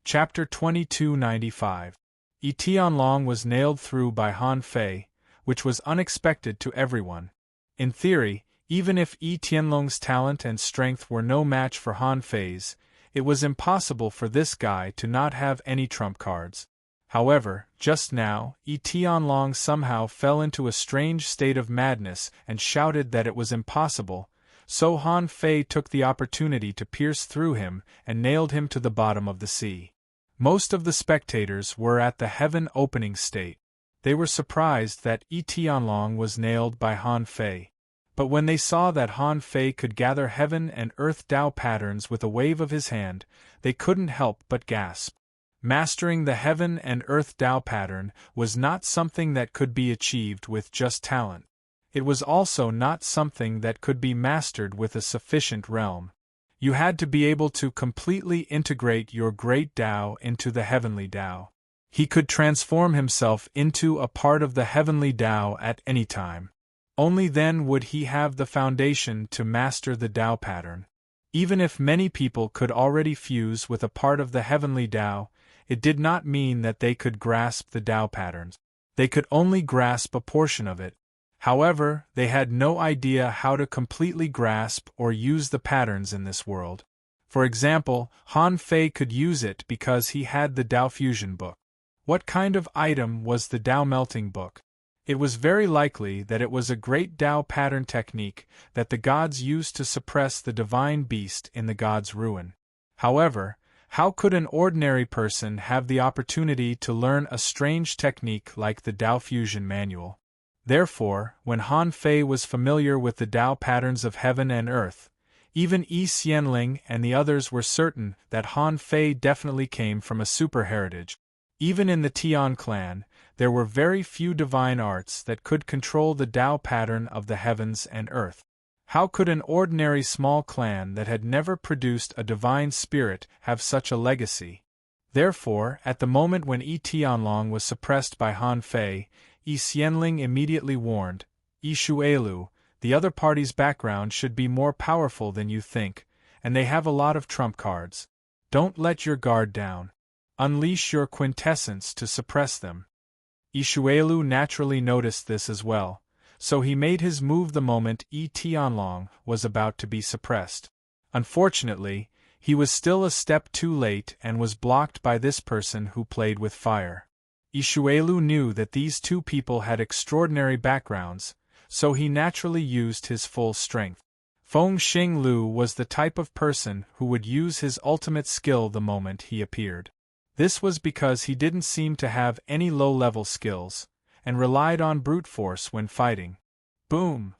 Chapter 2295. Tianlong was nailed through by Han Fei, which was unexpected to everyone. In theory, even if Tianlong's talent and strength were no match for Han Fei's, it was impossible for this guy to not have any trump cards. However, just now, Tianlong somehow fell into a strange state of madness and shouted that it was impossible, so Han Fei took the opportunity to pierce through him and nailed him to the bottom of the sea. Most of the spectators were at the heaven-opening state. They were surprised that Tianlong was nailed by Han Fei. But when they saw that Han Fei could gather heaven and earth Tao patterns with a wave of his hand, they couldn't help but gasp. Mastering the heaven and earth Tao pattern was not something that could be achieved with just talent. It was also not something that could be mastered with a sufficient realm. You had to be able to completely integrate your great Tao into the heavenly Tao. He could transform himself into a part of the heavenly Tao at any time. Only then would he have the foundation to master the Tao pattern. Even if many people could already fuse with a part of the heavenly Tao, it did not mean that they could grasp the Tao patterns. They could only grasp a portion of it. However, they had no idea how to completely grasp or use the patterns in this world. For example, Han Fei could use it because he had the Tao Fusion book. What kind of item was the Tao Melting book? It was very likely that it was a great Tao pattern technique that the gods used to suppress the divine beast in the gods' ruin. However, how could an ordinary person have the opportunity to learn a strange technique like the Tao Fusion manual? Therefore, when Han Fei was familiar with the Tao patterns of heaven and earth, even Yi Xianling and the others were certain that Han Fei definitely came from a super heritage. Even in the Tian clan, there were very few divine arts that could control the Tao pattern of the heavens and earth. How could an ordinary small clan that had never produced a divine spirit have such a legacy? Therefore, at the moment when Tianlong was suppressed by Han Fei, Yi Xianling immediately warned, Yi Shuelu, the other party's background should be more powerful than you think, and they have a lot of trump cards. Don't let your guard down. Unleash your quintessence to suppress them. Yi Shuelu naturally noticed this as well, so he made his move the moment Tianlong was about to be suppressed. Unfortunately, he was still a step too late and was blocked by this person who played with fire. Yi Shuelu knew that these two people had extraordinary backgrounds, so he naturally used his full strength. Feng Xinglu was the type of person who would use his ultimate skill the moment he appeared. This was because he didn't seem to have any low-level skills, and relied on brute force when fighting. Boom!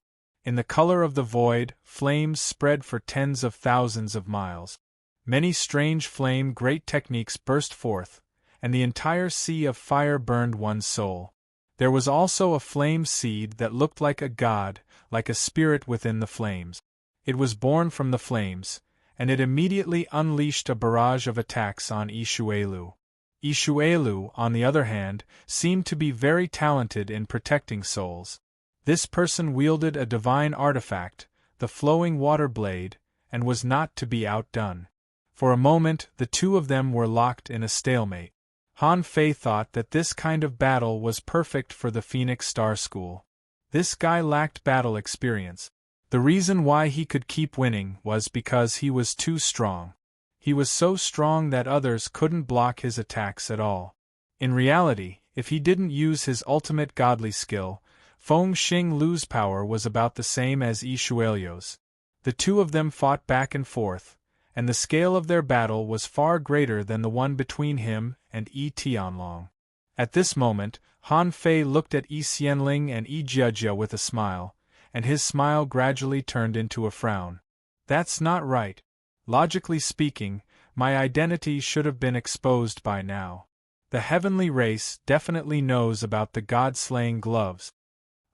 In the color of the void, flames spread for tens of thousands of miles. Many strange flame great techniques burst forth, and the entire sea of fire burned one's soul. There was also a flame seed that looked like a god, like a spirit within the flames. It was born from the flames, and it immediately unleashed a barrage of attacks on Yi Shuelu. Yi Shuelu, on the other hand, seemed to be very talented in protecting souls. This person wielded a divine artifact, the flowing water blade, and was not to be outdone. For a moment, the two of them were locked in a stalemate. Han Fei thought that this kind of battle was perfect for the Phoenix Star School. This guy lacked battle experience. The reason why he could keep winning was because he was too strong. He was so strong that others couldn't block his attacks at all. In reality, if he didn't use his ultimate godly skill, Feng Xinglu's power was about the same as Yi Shuelu's. The two of them fought back and forth, and the scale of their battle was far greater than the one between him and Tianlong. At this moment, Han Fei looked at Yi Xianling and Yi Jiejia with a smile, and his smile gradually turned into a frown. That's not right. Logically speaking, my identity should have been exposed by now. The heavenly race definitely knows about the god-slaying gloves.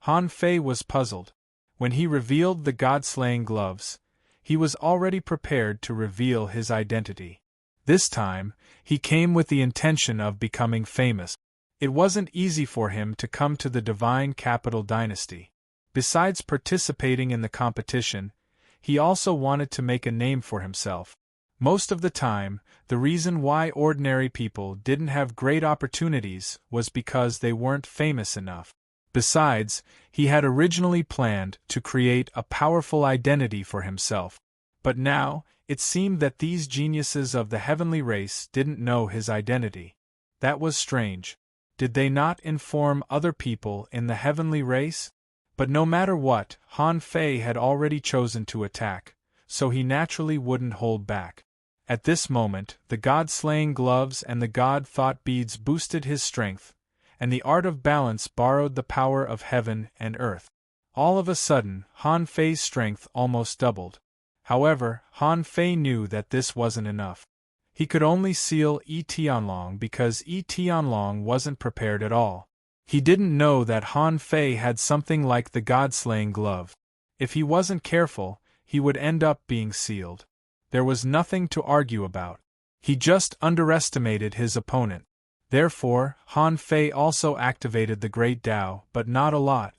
Han Fei was puzzled. When he revealed the god-slaying gloves, he was already prepared to reveal his identity. This time, he came with the intention of becoming famous. It wasn't easy for him to come to the divine capital dynasty. Besides participating in the competition, he also wanted to make a name for himself. Most of the time, the reason why ordinary people didn't have great opportunities was because they weren't famous enough. Besides, he had originally planned to create a powerful identity for himself. But now, it seemed that these geniuses of the heavenly race didn't know his identity. That was strange. Did they not inform other people in the heavenly race? But no matter what, Han Fei had already chosen to attack, so he naturally wouldn't hold back. At this moment, the god-slaying gloves and the god-thought beads boosted his strength, and the art of balance borrowed the power of heaven and earth. All of a sudden, Han Fei's strength almost doubled. However, Han Fei knew that this wasn't enough. He could only seal Yi Tianlong because Yi Tianlong wasn't prepared at all. He didn't know that Han Fei had something like the god-slaying glove. If he wasn't careful, he would end up being sealed. There was nothing to argue about. He just underestimated his opponent. Therefore, Han Fei also activated the Great Tao, but not a lot.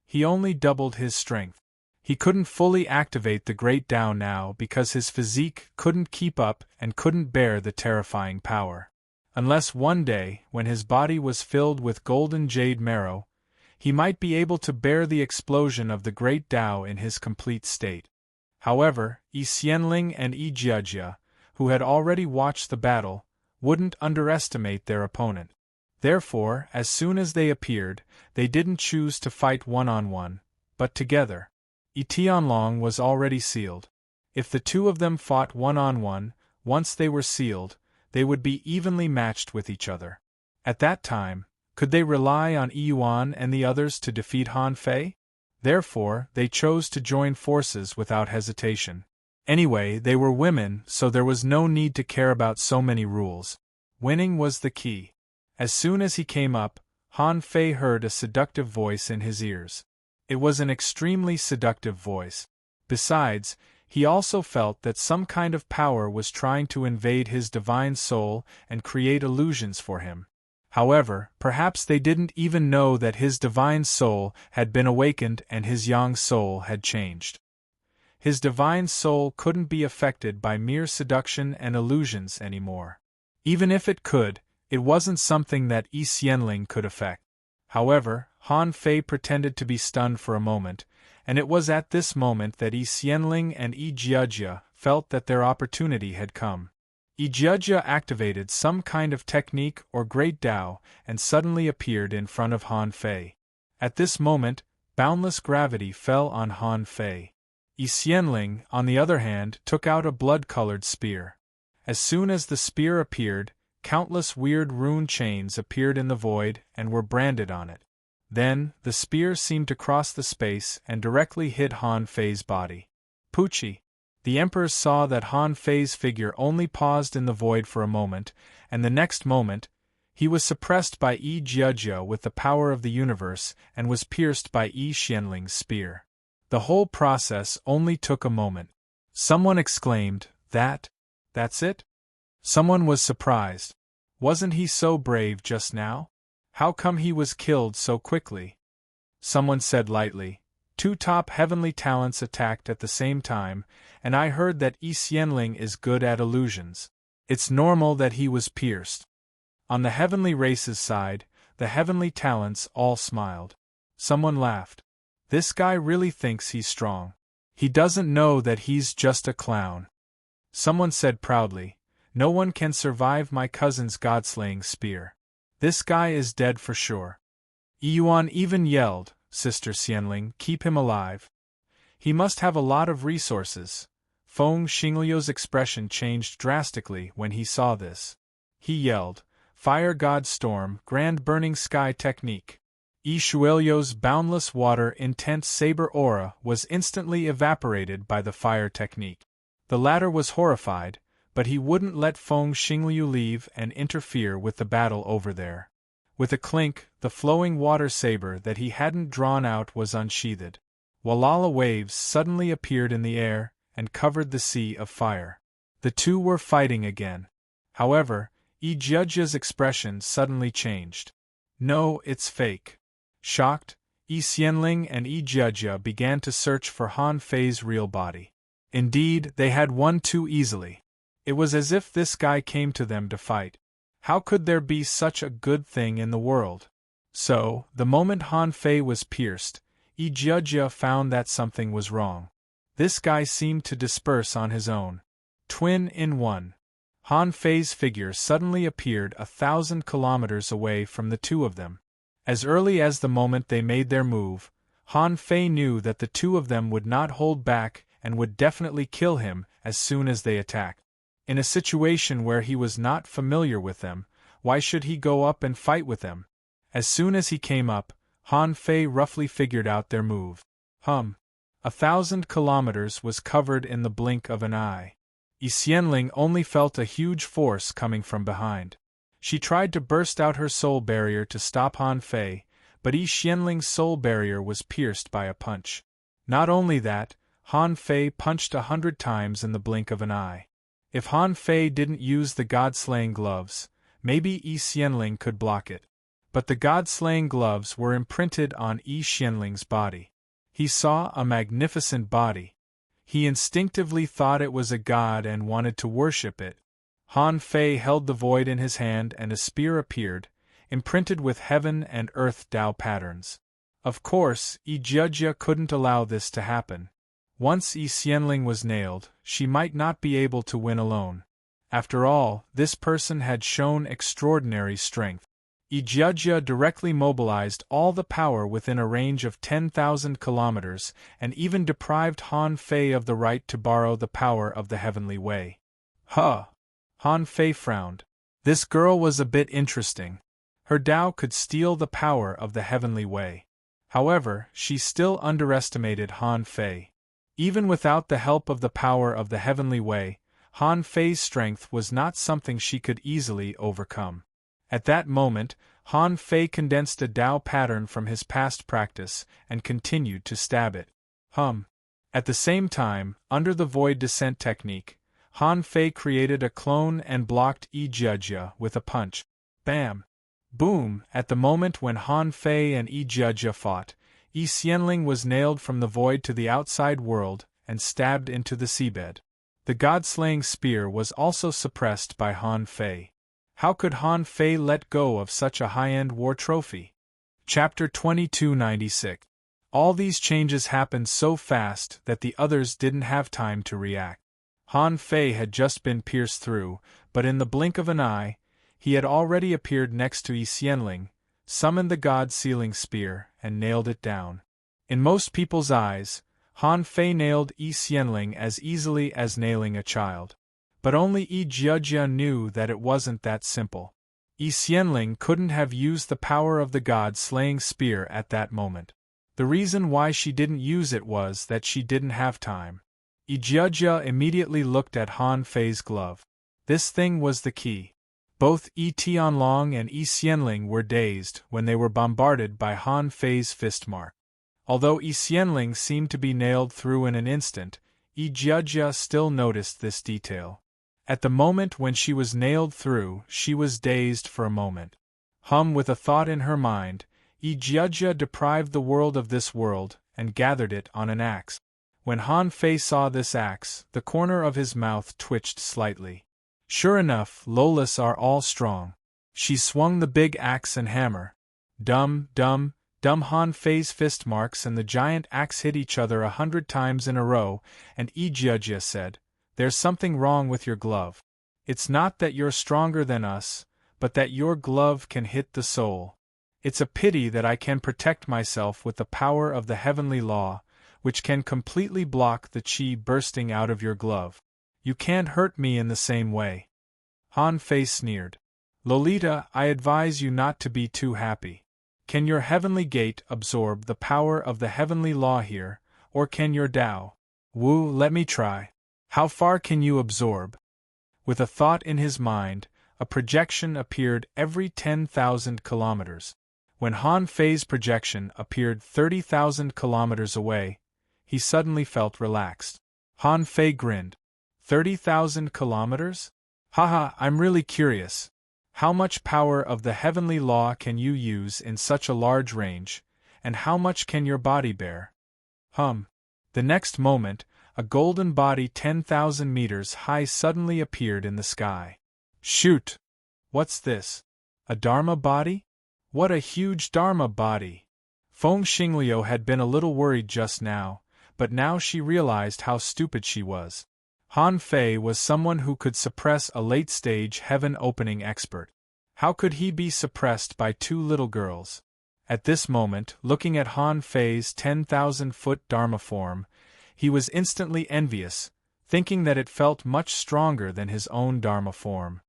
He only doubled his strength. He couldn't fully activate the Great Tao now because his physique couldn't keep up and couldn't bear the terrifying power. Unless one day, when his body was filled with golden jade marrow, he might be able to bear the explosion of the Great Tao in his complete state. However, Yi Xianling and Yi Jiajia, who had already watched the battle, wouldn't underestimate their opponent. Therefore, as soon as they appeared, they didn't choose to fight one-on-one, but together. Yi Tianlong was already sealed. If the two of them fought one-on-one, once they were sealed, they would be evenly matched with each other. At that time, could they rely on Yi Yuan and the others to defeat Han Fei? Therefore, they chose to join forces without hesitation. Anyway, they were women, so there was no need to care about so many rules. Winning was the key. As soon as he came up, Han Fei heard a seductive voice in his ears. It was an extremely seductive voice. Besides, he also felt that some kind of power was trying to invade his divine soul and create illusions for him. However, perhaps they didn't even know that his divine soul had been awakened and his yang soul had changed. His divine soul couldn't be affected by mere seduction and illusions anymore. Even if it could, it wasn't something that Yi Xianling could affect. However, Han Fei pretended to be stunned for a moment, and it was at this moment that Yi Xianling and Yi Jiajia felt that their opportunity had come. Yi Jiajia activated some kind of technique or great Tao and suddenly appeared in front of Han Fei. At this moment, boundless gravity fell on Han Fei. Yi Xianling, on the other hand, took out a blood-colored spear. As soon as the spear appeared, countless weird rune chains appeared in the void and were branded on it. Then, the spear seemed to cross the space and directly hit Han Fei's body. Pucci! The Emperor saw that Han Fei's figure only paused in the void for a moment, and the next moment, he was suppressed by Yi Jiajia with the power of the universe and was pierced by Yi Xianling's spear. The whole process only took a moment. Someone exclaimed, That's it? Someone was surprised. Wasn't he so brave just now? How come he was killed so quickly? Someone said lightly, 2 top heavenly talents attacked at the same time, and I heard that Yi Xianling is good at illusions. It's normal that he was pierced. On the heavenly race's side, the heavenly talents all smiled. Someone laughed. This guy really thinks he's strong. He doesn't know that he's just a clown. Someone said proudly, No one can survive my cousin's god-slaying spear. This guy is dead for sure. Yi Yuan even yelled, Sister Xianling, keep him alive. He must have a lot of resources. Feng Xingliu's expression changed drastically when he saw this. He yelled, Fire God Storm, Grand Burning Sky Technique. Yi Shuelio's boundless water intense saber aura was instantly evaporated by the fire technique. The latter was horrified, but he wouldn't let Feng Xingliu leave and interfere with the battle over there. With a clink, the flowing water saber that he hadn't drawn out was unsheathed. Walala waves suddenly appeared in the air and covered the sea of fire. The two were fighting again. However, Yi Jiajia's expression suddenly changed. No, it's fake. Shocked, Yi Xianling and Yi Jiajia began to search for Han Fei's real body. Indeed, they had won too easily. It was as if this guy came to them to fight. How could there be such a good thing in the world? So, the moment Han Fei was pierced, Ijia found that something was wrong. This guy seemed to disperse on his own. Twin in one. Han Fei's figure suddenly appeared 1,000 kilometers away from the two of them. As early as the moment they made their move, Han Fei knew that the two of them would not hold back and would definitely kill him as soon as they attacked. In a situation where he was not familiar with them, why should he go up and fight with them? As soon as he came up, Han Fei roughly figured out their move. 1,000 kilometers was covered in the blink of an eye. Yi Xianling only felt a huge force coming from behind. She tried to burst out her soul barrier to stop Han Fei, but Yi Xianling's soul barrier was pierced by a punch. Not only that, Han Fei punched 100 times in the blink of an eye. If Han Fei didn't use the God-slaying gloves, maybe Yi Xianling could block it. But the God-slaying gloves were imprinted on Yi Xianling's body. He saw a magnificent body. He instinctively thought it was a god and wanted to worship it. Han Fei held the void in his hand and a spear appeared, imprinted with heaven and earth Tao patterns. Of course, Ijia couldn't allow this to happen. Once Yi Xianling was nailed, she might not be able to win alone. After all, this person had shown extraordinary strength. Ijia directly mobilized all the power within a range of 10,000 kilometers and even deprived Han Fei of the right to borrow the power of the heavenly way. Han Fei frowned. This girl was a bit interesting. Her Tao could steal the power of the heavenly way. However, she still underestimated Han Fei. Even without the help of the power of the heavenly way, Han Fei's strength was not something she could easily overcome. At that moment, Han Fei condensed a Tao pattern from his past practice and continued to stab it. At the same time, under the void descent technique, Han Fei created a clone and blocked Ijia with a punch. Bam! Boom! At the moment when Han Fei and Ijia fought, Yi Xianling was nailed from the void to the outside world and stabbed into the seabed. The god-slaying spear was also suppressed by Han Fei. How could Han Fei let go of such a high-end war trophy? Chapter 2296. All these changes happened so fast that the others didn't have time to react. Han Fei had just been pierced through, but in the blink of an eye, he had already appeared next to Yi Xianling, summoned the god-sealing spear, and nailed it down. In most people's eyes, Han Fei nailed Yi Xianling as easily as nailing a child. But only Ijia knew that it wasn't that simple. Yi Xianling couldn't have used the power of the god-slaying spear at that moment. The reason why she didn't use it was that she didn't have time. Ijia immediately looked at Han Fei's glove. This thing was the key. Both Yi Tianlong and Yi Xianling were dazed when they were bombarded by Han Fei's fist mark. Although Yi Xianling seemed to be nailed through in an instant, Ijia still noticed this detail. At the moment when she was nailed through, she was dazed for a moment. With a thought in her mind, Ijia deprived the world of this world and gathered it on an axe. When Han Fei saw this axe, the corner of his mouth twitched slightly. Sure enough, Lolas are all strong. She swung the big axe and hammer. Dum, Han Fei's fist marks and the giant axe hit each other 100 times in a row, and Ijia said, "There's something wrong with your glove. It's not that you're stronger than us, but that your glove can hit the soul. It's a pity that I can protect myself with the power of the heavenly law, which can completely block the chi bursting out of your glove. You can't hurt me in the same way." Han Fei sneered. "Lolita, I advise you not to be too happy. Can your heavenly gate absorb the power of the heavenly law here, or can your Tao? Let me try. How far can you absorb?" With a thought in his mind, a projection appeared every 10,000 kilometers. When Han Fei's projection appeared 30,000 kilometers away, he suddenly felt relaxed. Han Fei grinned. 30,000 kilometers? Haha, I'm really curious. How much power of the heavenly law can you use in such a large range, and how much can your body bear? The next moment, a golden body 10,000 meters high suddenly appeared in the sky. Shoot! What's this? A Dharma body? What a huge Dharma body! Feng Xingliu had been a little worried just now, but now she realized how stupid she was. Han Fei was someone who could suppress a late-stage heaven-opening expert. How could he be suppressed by two little girls? At this moment, looking at Han Fei's 10,000-foot Dharma form, he was instantly envious, thinking that it felt much stronger than his own Dharma form.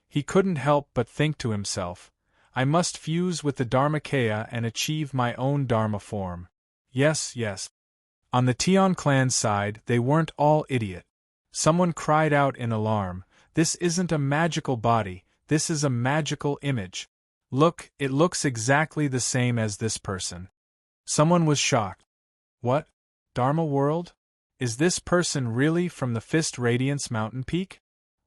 He couldn't help but think to himself, I must fuse with the Dharmakaya and achieve my own Dharma form. Yes, yes. On the Tian clan side, they weren't all idiot. Someone cried out in alarm, this isn't a magical body, this is a magical image. Look, it looks exactly the same as this person. Someone was shocked. What? Dharma world? Is this person really from the Fist Radiance mountain peak?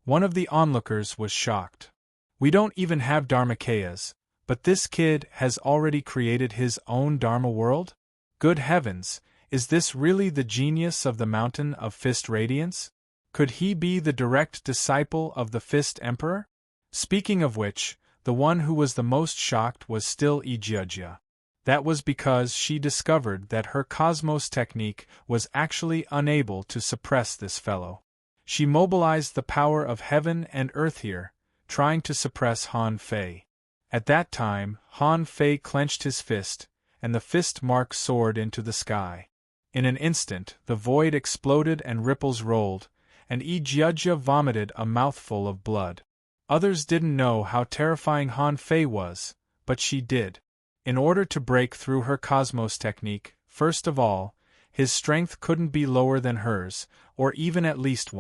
One of the onlookers was shocked. We don't even have Dharmakayas, but this kid has already created his own Dharma world? Good heavens, is this really the genius of the mountain of Fist Radiance? Could he be the direct disciple of the Fist Emperor? Speaking of which, the one who was the most shocked was still Ijia. That was because she discovered that her Cosmos technique was actually unable to suppress this fellow. She mobilized the power of heaven and earth here, trying to suppress Han Fei. At that time, Han Fei clenched his fist, and the fist mark soared into the sky. In an instant, the void exploded and ripples rolled, and Ijia vomited a mouthful of blood. Others didn't know how terrifying Han Fei was, but she did. In order to break through her Cosmos technique, first of all, his strength couldn't be lower than hers, or even at least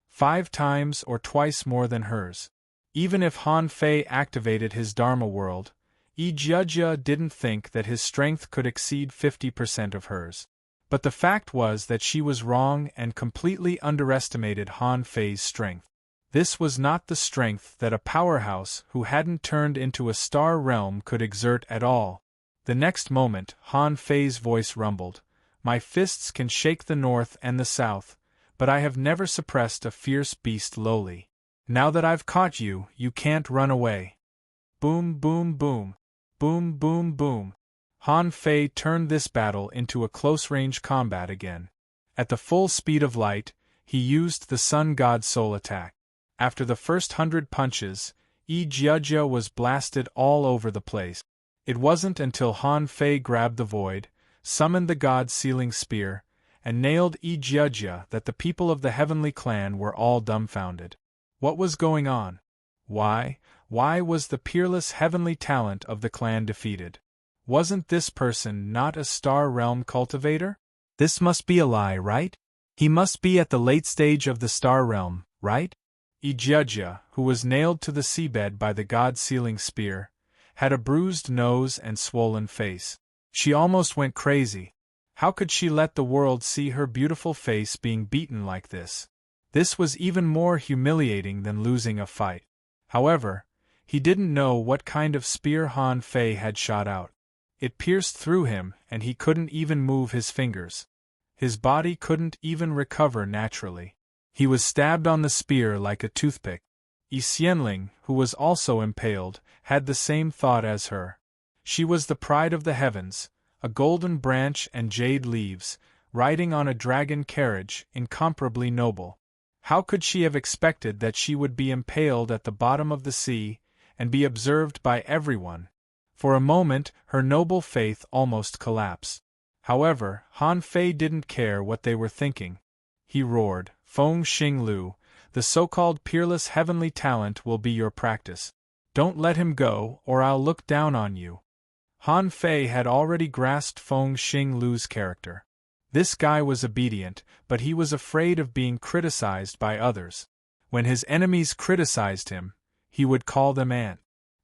5 times or twice more than hers. Even if Han Fei activated his Dharma world, Ijia didn't think that his strength could exceed 50% of hers. But the fact was that she was wrong and completely underestimated Han Fei's strength. This was not the strength that a powerhouse who hadn't turned into a star realm could exert at all. The next moment, Han Fei's voice rumbled, My fists can shake the north and the south, but I have never suppressed a fierce beast lowly. Now that I've caught you, you can't run away. Boom, boom, boom. Boom, boom, boom. Han Fei turned this battle into a close-range combat again. At the full speed of light, he used the Sun God Soul attack. After the first 100 punches, Ijia was blasted all over the place. It wasn't until Han Fei grabbed the void, summoned the God Sealing Spear, and nailed Ijia that the people of the Heavenly Clan were all dumbfounded. What was going on? Why was the peerless heavenly talent of the clan defeated? Wasn't this person not a Star Realm cultivator? This must be a lie, right? He must be at the late stage of the Star Realm, right? Ijia, who was nailed to the seabed by the God Sealing Spear, had a bruised nose and swollen face. She almost went crazy. How could she let the world see her beautiful face being beaten like this? This was even more humiliating than losing a fight. However, he didn't know what kind of spear Han Fei had shot out. It pierced through him and he couldn't even move his fingers. His body couldn't even recover naturally. He was stabbed on the spear like a toothpick. Yi Xianling, who was also impaled, had the same thought as her. She was the pride of the heavens, a golden branch and jade leaves, riding on a dragon carriage, incomparably noble. How could she have expected that she would be impaled at the bottom of the sea, and be observed by everyone? For a moment, her noble faith almost collapsed. However, Han Fei didn't care what they were thinking. He roared, Feng Xinglu, the so-called peerless heavenly talent will be your practice. Don't let him go, or I'll look down on you. Han Fei had already grasped Feng Xinglu's character. This guy was obedient, but he was afraid of being criticized by others. When his enemies criticized him, he would call them ant.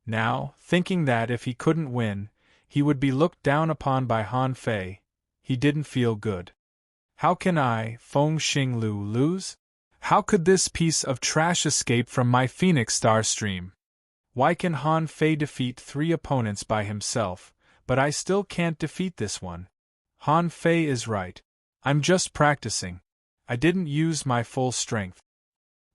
Now, thinking that if he couldn't win, he would be looked down upon by Han Fei, he didn't feel good. How can I, Feng Xinglu, lose? How could this piece of trash escape from my Phoenix Star Stream? Why can Han Fei defeat 3 opponents by himself, but I still can't defeat this one? Han Fei is right. I'm just practicing. I didn't use my full strength.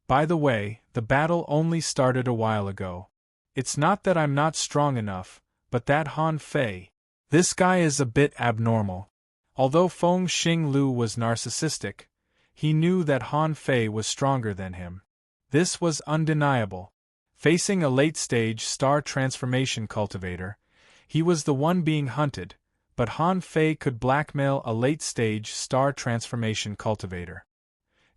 By the way, the battle only started a while ago. It's not that I'm not strong enough, but that Han Fei. This guy is a bit abnormal. Although Feng Xinglu was narcissistic, he knew that Han Fei was stronger than him. This was undeniable. Facing a late-stage star transformation cultivator, he was the one being hunted, but Han Fei could blackmail a late-stage star transformation cultivator.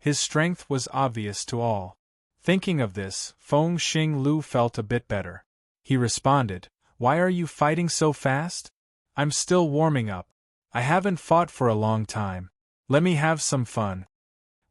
His strength was obvious to all. Thinking of this, Feng Xinglu felt a bit better. He responded, "Why are you fighting so fast? I'm still warming up. I haven't fought for a long time. Let me have some fun."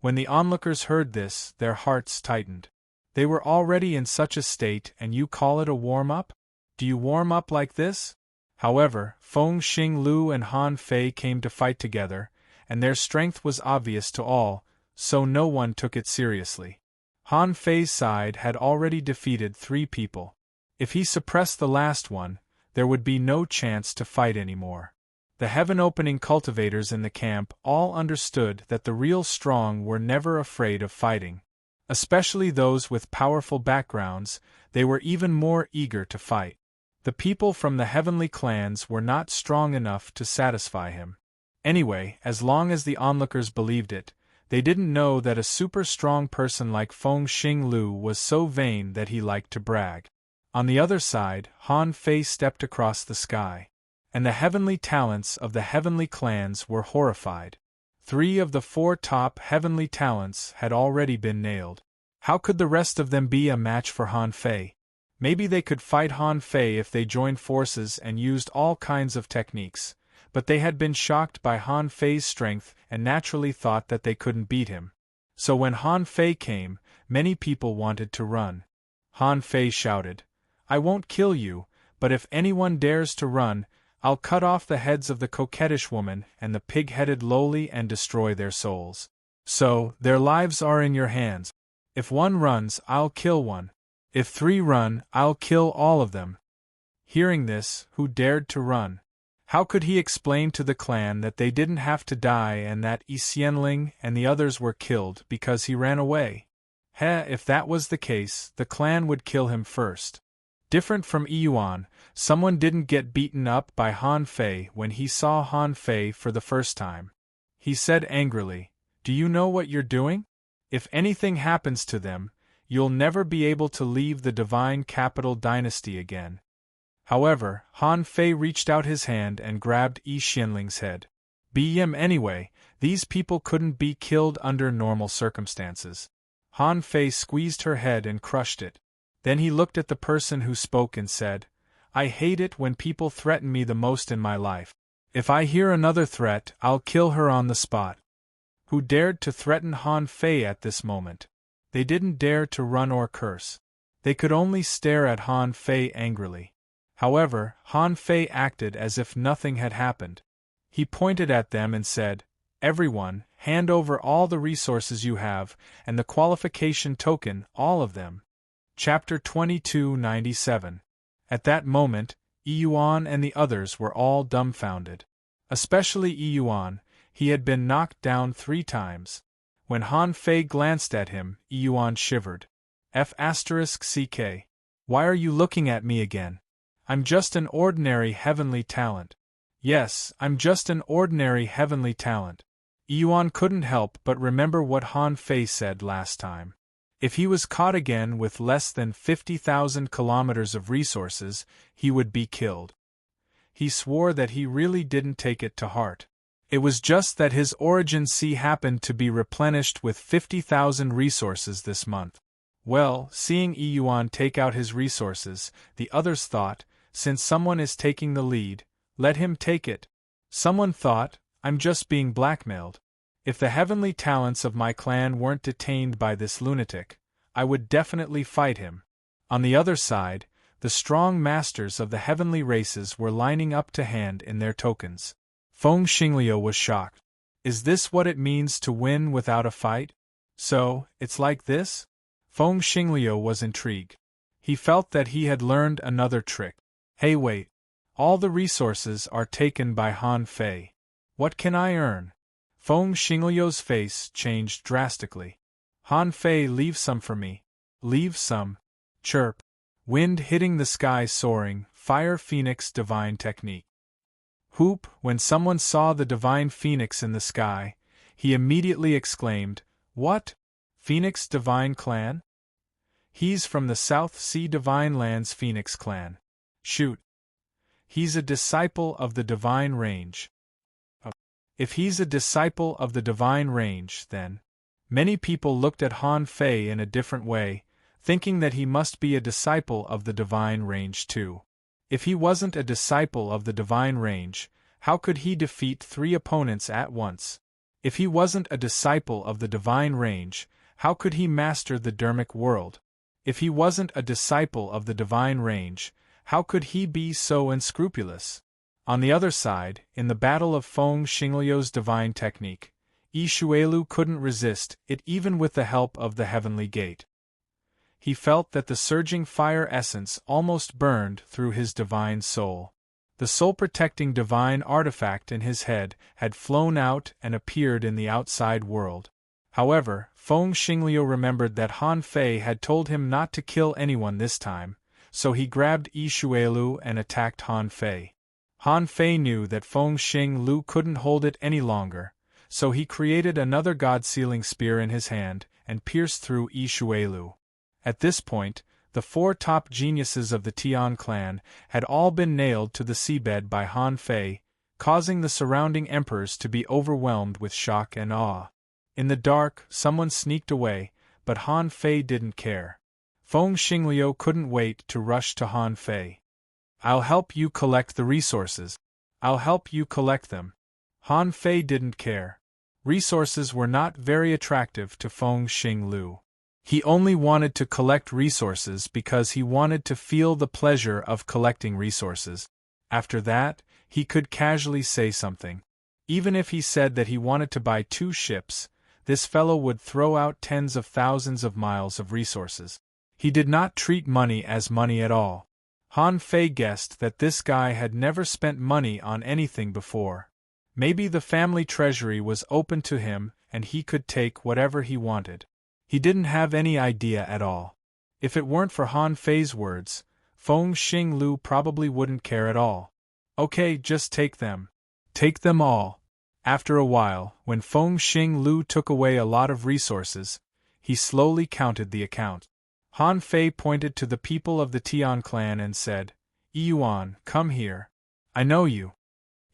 When the onlookers heard this, their hearts tightened. They were already in such a state, and you call it a warm-up? Do you warm up like this? However, Feng Xinglu and Han Fei came to fight together, and their strength was obvious to all, so no one took it seriously. Han Fei's side had already defeated 3 people. If he suppressed the last one, there would be no chance to fight anymore. The heaven-opening cultivators in the camp all understood that the real strong were never afraid of fighting. Especially those with powerful backgrounds, they were even more eager to fight. The people from the heavenly clans were not strong enough to satisfy him. Anyway, as long as the onlookers believed it, they didn't know that a super-strong person like Feng Xinglu was so vain that he liked to brag. On the other side, Han Fei stepped across the sky, and the heavenly talents of the heavenly clans were horrified. 3 of the 4 top heavenly talents had already been nailed. How could the rest of them be a match for Han Fei? Maybe they could fight Han Fei if they joined forces and used all kinds of techniques, but they had been shocked by Han Fei's strength and naturally thought that they couldn't beat him. So when Han Fei came, many people wanted to run. Han Fei shouted, "I won't kill you, but if anyone dares to run, I'll cut off the heads of the coquettish woman and the pig-headed lowly and destroy their souls. So, their lives are in your hands. If one runs, I'll kill one. If 3 run, I'll kill all of them." Hearing this, who dared to run? How could he explain to the clan that they didn't have to die and that Xianling and the others were killed because he ran away? If that was the case, the clan would kill him first. Different from Yuan, someone didn't get beaten up by Han Fei when he saw Han Fei for the first time. He said angrily, "Do you know what you're doing? If anything happens to them, you'll never be able to leave the divine capital dynasty again." However, Han Fei reached out his hand and grabbed Xianling's head. "Bm anyway, these people couldn't be killed under normal circumstances." Han Fei squeezed her head and crushed it. Then he looked at the person who spoke and said, "I hate it when people threaten me the most in my life. If I hear another threat, I'll kill her on the spot." Who dared to threaten Han Fei at this moment? They didn't dare to run or curse. They could only stare at Han Fei angrily. However, Han Fei acted as if nothing had happened. He pointed at them and said, "Everyone, hand over all the resources you have, and the qualification token, all of them." Chapter 2297. At that moment, Yuan and the others were all dumbfounded. Especially Yuan, he had been knocked down 3 times. When Han Fei glanced at him, Yuan shivered. F***ck. Why are you looking at me again? I'm just an ordinary heavenly talent. Yes, I'm just an ordinary heavenly talent. Yuan couldn't help but remember what Han Fei said last time. If he was caught again with less than 50,000 kilometers of resources, he would be killed. He swore that he really didn't take it to heart. It was just that his origin sea happened to be replenished with 50,000 resources this month. Well, seeing Yuan take out his resources, the others thought, since someone is taking the lead, let him take it. Someone thought, I'm just being blackmailed. If the heavenly talents of my clan weren't detained by this lunatic, I would definitely fight him. On the other side, the strong masters of the heavenly races were lining up to hand in their tokens. Feng Xingliu was shocked. Is this what it means to win without a fight? So, it's like this? Feng Xingliu was intrigued. He felt that he had learned another trick. Hey wait. All the resources are taken by Han Fei. What can I earn? Feng Xingliu's face changed drastically. Han Fei, leave some for me. Leave some. Chirp. Wind hitting the sky, soaring, fire phoenix divine technique. Whoop! When someone saw the divine phoenix in the sky, he immediately exclaimed, "What? Phoenix Divine Clan? He's from the South Sea Divine Lands Phoenix Clan. Shoot! He's a disciple of the Divine Range." If he's a disciple of the Divine Range, then. Many people looked at Han Fei in a different way, thinking that he must be a disciple of the Divine Range too. If he wasn't a disciple of the Divine Range, how could he defeat 3 opponents at once? If he wasn't a disciple of the Divine Range, how could he master the Dermic world? If he wasn't a disciple of the Divine Range, how could he be so unscrupulous? On the other side, in the battle of Feng Xingliu's divine technique, Yi Xuelu couldn't resist it even with the help of the Heavenly Gate. He felt that the surging fire essence almost burned through his divine soul. The soul-protecting divine artifact in his head had flown out and appeared in the outside world. However, Feng Xingliu remembered that Han Fei had told him not to kill anyone this time, so he grabbed Yi Xuelu and attacked Han Fei. Han Fei knew that Feng Xingliu couldn't hold it any longer, so he created another god-sealing spear in his hand and pierced through Yi Xuelu. At this point, the 4 top geniuses of the Tian clan had all been nailed to the seabed by Han Fei, causing the surrounding emperors to be overwhelmed with shock and awe. In the dark, someone sneaked away, but Han Fei didn't care. Feng Xingliu couldn't wait to rush to Han Fei. "I'll help you collect the resources. I'll help you collect them." Han Fei didn't care. Resources were not very attractive to Feng Xingliu. He only wanted to collect resources because he wanted to feel the pleasure of collecting resources. After that, he could casually say something. Even if he said that he wanted to buy 2 ships, this fellow would throw out tens of thousands of miles of resources. He did not treat money as money at all. Han Fei guessed that this guy had never spent money on anything before. Maybe the family treasury was open to him and he could take whatever he wanted. He didn't have any idea at all. If it weren't for Han Fei's words, Feng Xingliu probably wouldn't care at all. "Okay, just take them. Take them all." After a while, when Feng Xingliu took away a lot of resources, he slowly counted the account. Han Fei pointed to the people of the Tian clan and said, "Yuan, come here. I know you."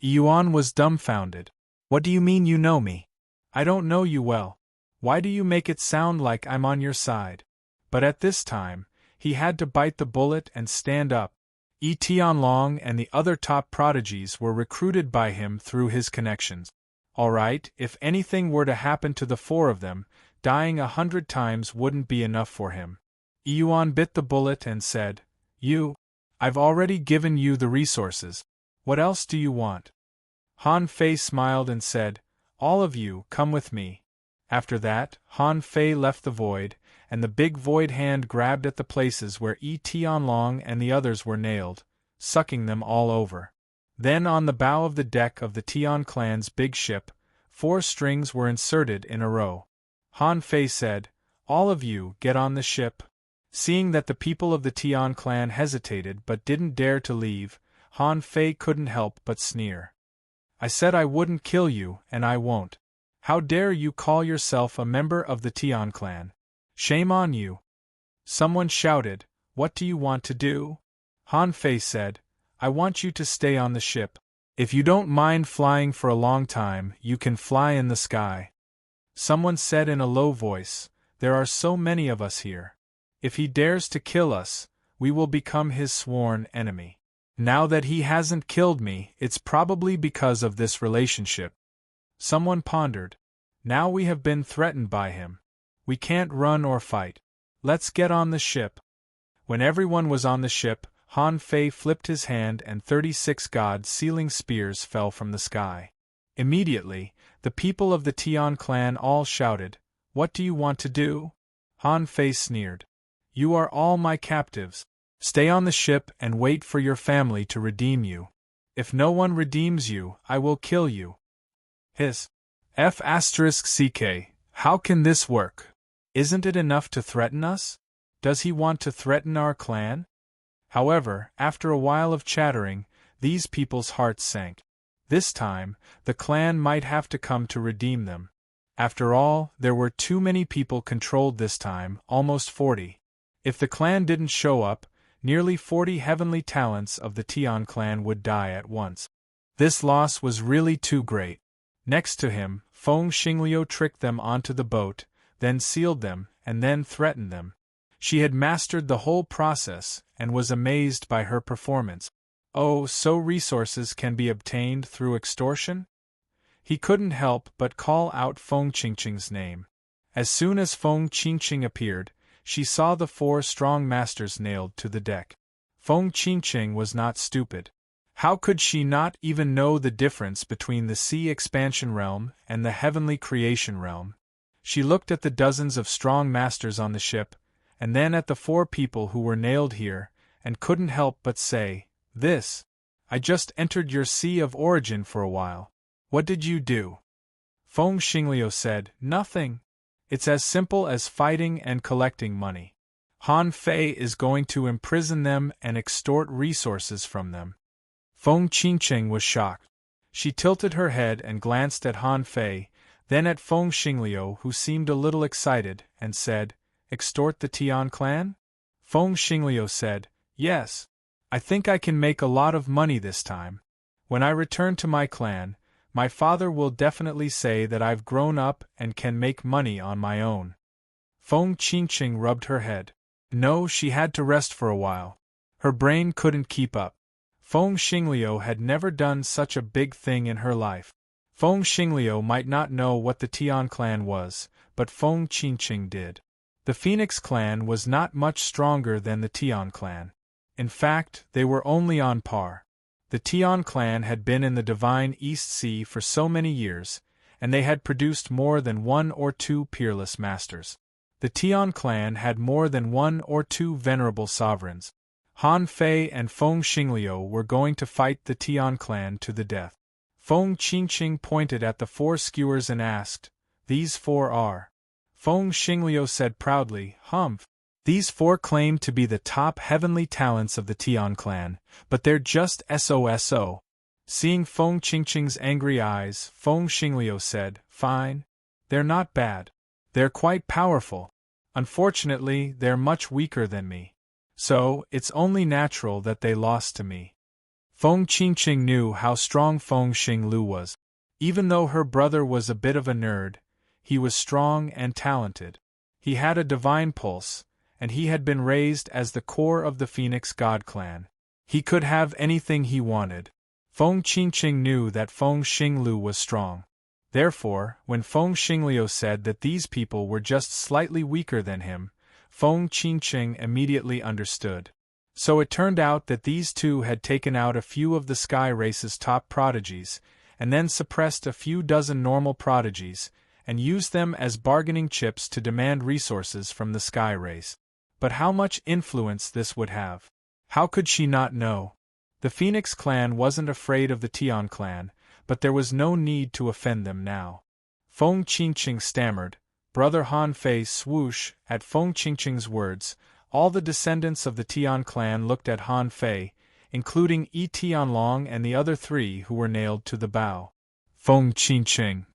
Yuan was dumbfounded. "What do you mean you know me? I don't know you well. Why do you make it sound like I'm on your side?" But at this time, he had to bite the bullet and stand up. Yi Tianlong and the other top prodigies were recruited by him through his connections. Alright, if anything were to happen to the 4 of them, dying 100 times wouldn't be enough for him. Yuan bit the bullet and said, I've already given you the resources. What else do you want?" Han Fei smiled and said, "All of you, come with me." After that, Han Fei left the void, and the big void hand grabbed at the places where Yi Tianlong and the others were nailed, sucking them all over. Then on the bow of the deck of the Tian clan's big ship, 4 strings were inserted in a row. Han Fei said, "All of you, get on the ship." Seeing that the people of the Tian clan hesitated but didn't dare to leave, Han Fei couldn't help but sneer. "I said I wouldn't kill you, and I won't. How dare you call yourself a member of the Tian clan? Shame on you!" Someone shouted, "What do you want to do?" Han Fei said, "I want you to stay on the ship. If you don't mind flying for a long time, you can fly in the sky." Someone said in a low voice, "There are so many of us here. If he dares to kill us, we will become his sworn enemy. Now that he hasn't killed me, it's probably because of this relationship." Someone pondered, "Now we have been threatened by him. We can't run or fight. Let's get on the ship." When everyone was on the ship, Han Fei flipped his hand and 36 god-sealing spears fell from the sky. Immediately, the people of the Tian clan all shouted, "What do you want to do?" Han Fei sneered, "You are all my captives. Stay on the ship and wait for your family to redeem you. If no one redeems you, I will kill you." Hiss. F***ck, how can this work? Isn't it enough to threaten us? Does he want to threaten our clan? However, after a while of chattering, these people's hearts sank. This time, the clan might have to come to redeem them. After all, there were too many people controlled this time, almost 40. If the clan didn't show up, nearly 40 heavenly talents of the Tian clan would die at once. This loss was really too great. Next to him, Feng Xingliu tricked them onto the boat, then sealed them, and then threatened them. She had mastered the whole process, and was amazed by her performance. Oh, so resources can be obtained through extortion? He couldn't help but call out Feng Qingqing's name. As soon as Feng Qingqing appeared, she saw the 4 strong masters nailed to the deck. Feng Qingqing was not stupid. How could she not even know the difference between the sea expansion realm and the heavenly creation realm? She looked at the dozens of strong masters on the ship, and then at the 4 people who were nailed here, and couldn't help but say, I just entered your sea of origin for a while. What did you do? Feng Xingliu said, nothing. It's as simple as fighting and collecting money. Han Fei is going to imprison them and extort resources from them. Feng Qingqing was shocked. She tilted her head and glanced at Han Fei, then at Feng Xingliu, who seemed a little excited, and said, extort the Tian clan? Feng Xingliu said, yes. I think I can make a lot of money this time. When I return to my clan, my father will definitely say that I've grown up and can make money on my own. Feng Qingqing rubbed her head. No, she had to rest for a while. Her brain couldn't keep up. Feng Xingliu had never done such a big thing in her life. Feng Xingliu might not know what the Tian clan was, but Feng Qingqing did. The Phoenix clan was not much stronger than the Tian clan. In fact, they were only on par. The Tian clan had been in the Divine East Sea for so many years, and they had produced more than 1 or 2 peerless masters. The Tian clan had more than 1 or 2 venerable sovereigns. Han Fei and Feng Xingliu were going to fight the Tian clan to the death. Feng Qingqing pointed at the 4 skewers and asked, these 4 are? Feng Xingliu said proudly, humph. These 4 claim to be the top heavenly talents of the Tian clan, but they're just SOSO. Seeing Feng Qingqing's angry eyes, Feng Xingliu said, fine. They're not bad. They're quite powerful. Unfortunately, they're much weaker than me. So, it's only natural that they lost to me. Feng Qingqing knew how strong Feng Xingliu was. Even though her brother was a bit of a nerd, he was strong and talented. He had a divine pulse, and he had been raised as the core of the Phoenix God clan. He could have anything he wanted. Feng Qingqing knew that Feng Xingliu was strong. Therefore, when Feng Xingliu said that these people were just slightly weaker than him, Feng Qingqing immediately understood. So it turned out that these 2 had taken out a few of the Sky Race's top prodigies, and then suppressed a few dozen normal prodigies, and used them as bargaining chips to demand resources from the Sky Race. But how much influence this would have? How could she not know? The Phoenix clan wasn't afraid of the Tian clan, but there was no need to offend them now. Feng Qingqing stammered. Brother Han Fei swoosh. At Feng Qingqing's words, all the descendants of the Tian clan looked at Han Fei, including Yi Tianlong and the other 3 who were nailed to the bow. Feng Qingqing.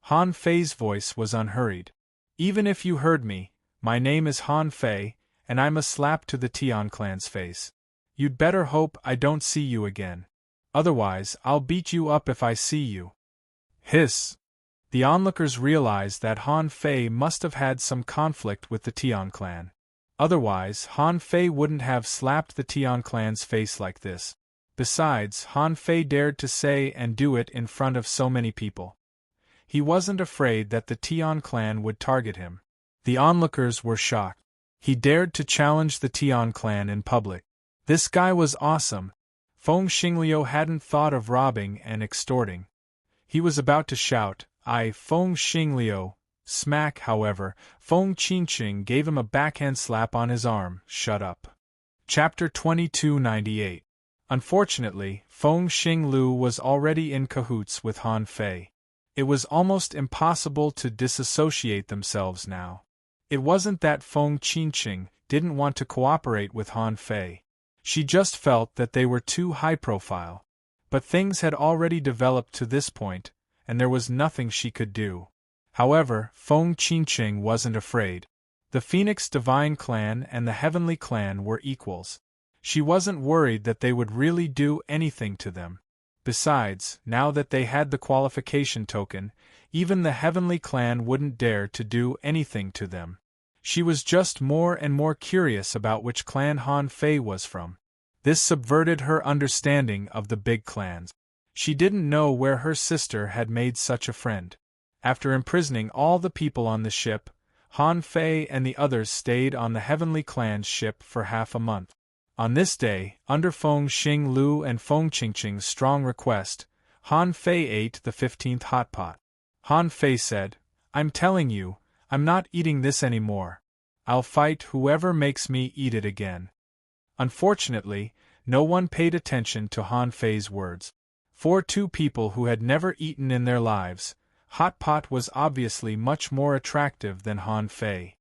Han Fei's voice was unhurried. Even if you heard me, my name is Han Fei, and I'm a slap to the Tian clan's face. You'd better hope I don't see you again. Otherwise, I'll beat you up if I see you. Hiss. The onlookers realized that Han Fei must have had some conflict with the Tian clan. Otherwise, Han Fei wouldn't have slapped the Tian clan's face like this. Besides, Han Fei dared to say and do it in front of so many people. He wasn't afraid that the Tian clan would target him. The onlookers were shocked. He dared to challenge the Tian clan in public. This guy was awesome. Feng Xingliu hadn't thought of robbing and extorting. He was about to shout, Feng Xingliu. Smack, however, Feng Qingqing gave him a backhand slap on his arm. Shut up. Chapter 2298. Unfortunately, Feng Xingliu was already in cahoots with Han Fei. It was almost impossible to disassociate themselves now. It wasn't that Feng Qingqing didn't want to cooperate with Han Fei. She just felt that they were too high-profile. But things had already developed to this point, and there was nothing she could do. However, Feng Qingqing wasn't afraid. The Phoenix Divine Clan and the Heavenly Clan were equals. She wasn't worried that they would really do anything to them. Besides, now that they had the qualification token, even the Heavenly Clan wouldn't dare to do anything to them. She was just more and more curious about which clan Han Fei was from. This subverted her understanding of the big clans. She didn't know where her sister had made such a friend. After imprisoning all the people on the ship, Han Fei and the others stayed on the Heavenly Clan's ship for half a month. On this day, under Feng Xinglu and Feng Qingqing's strong request, Han Fei ate the 15th hot pot. Han Fei said, "I'm telling you, I'm not eating this anymore. I'll fight whoever makes me eat it again." Unfortunately, no one paid attention to Han Fei's words. For two people who had never eaten in their lives, hot pot was obviously much more attractive than Han Fei.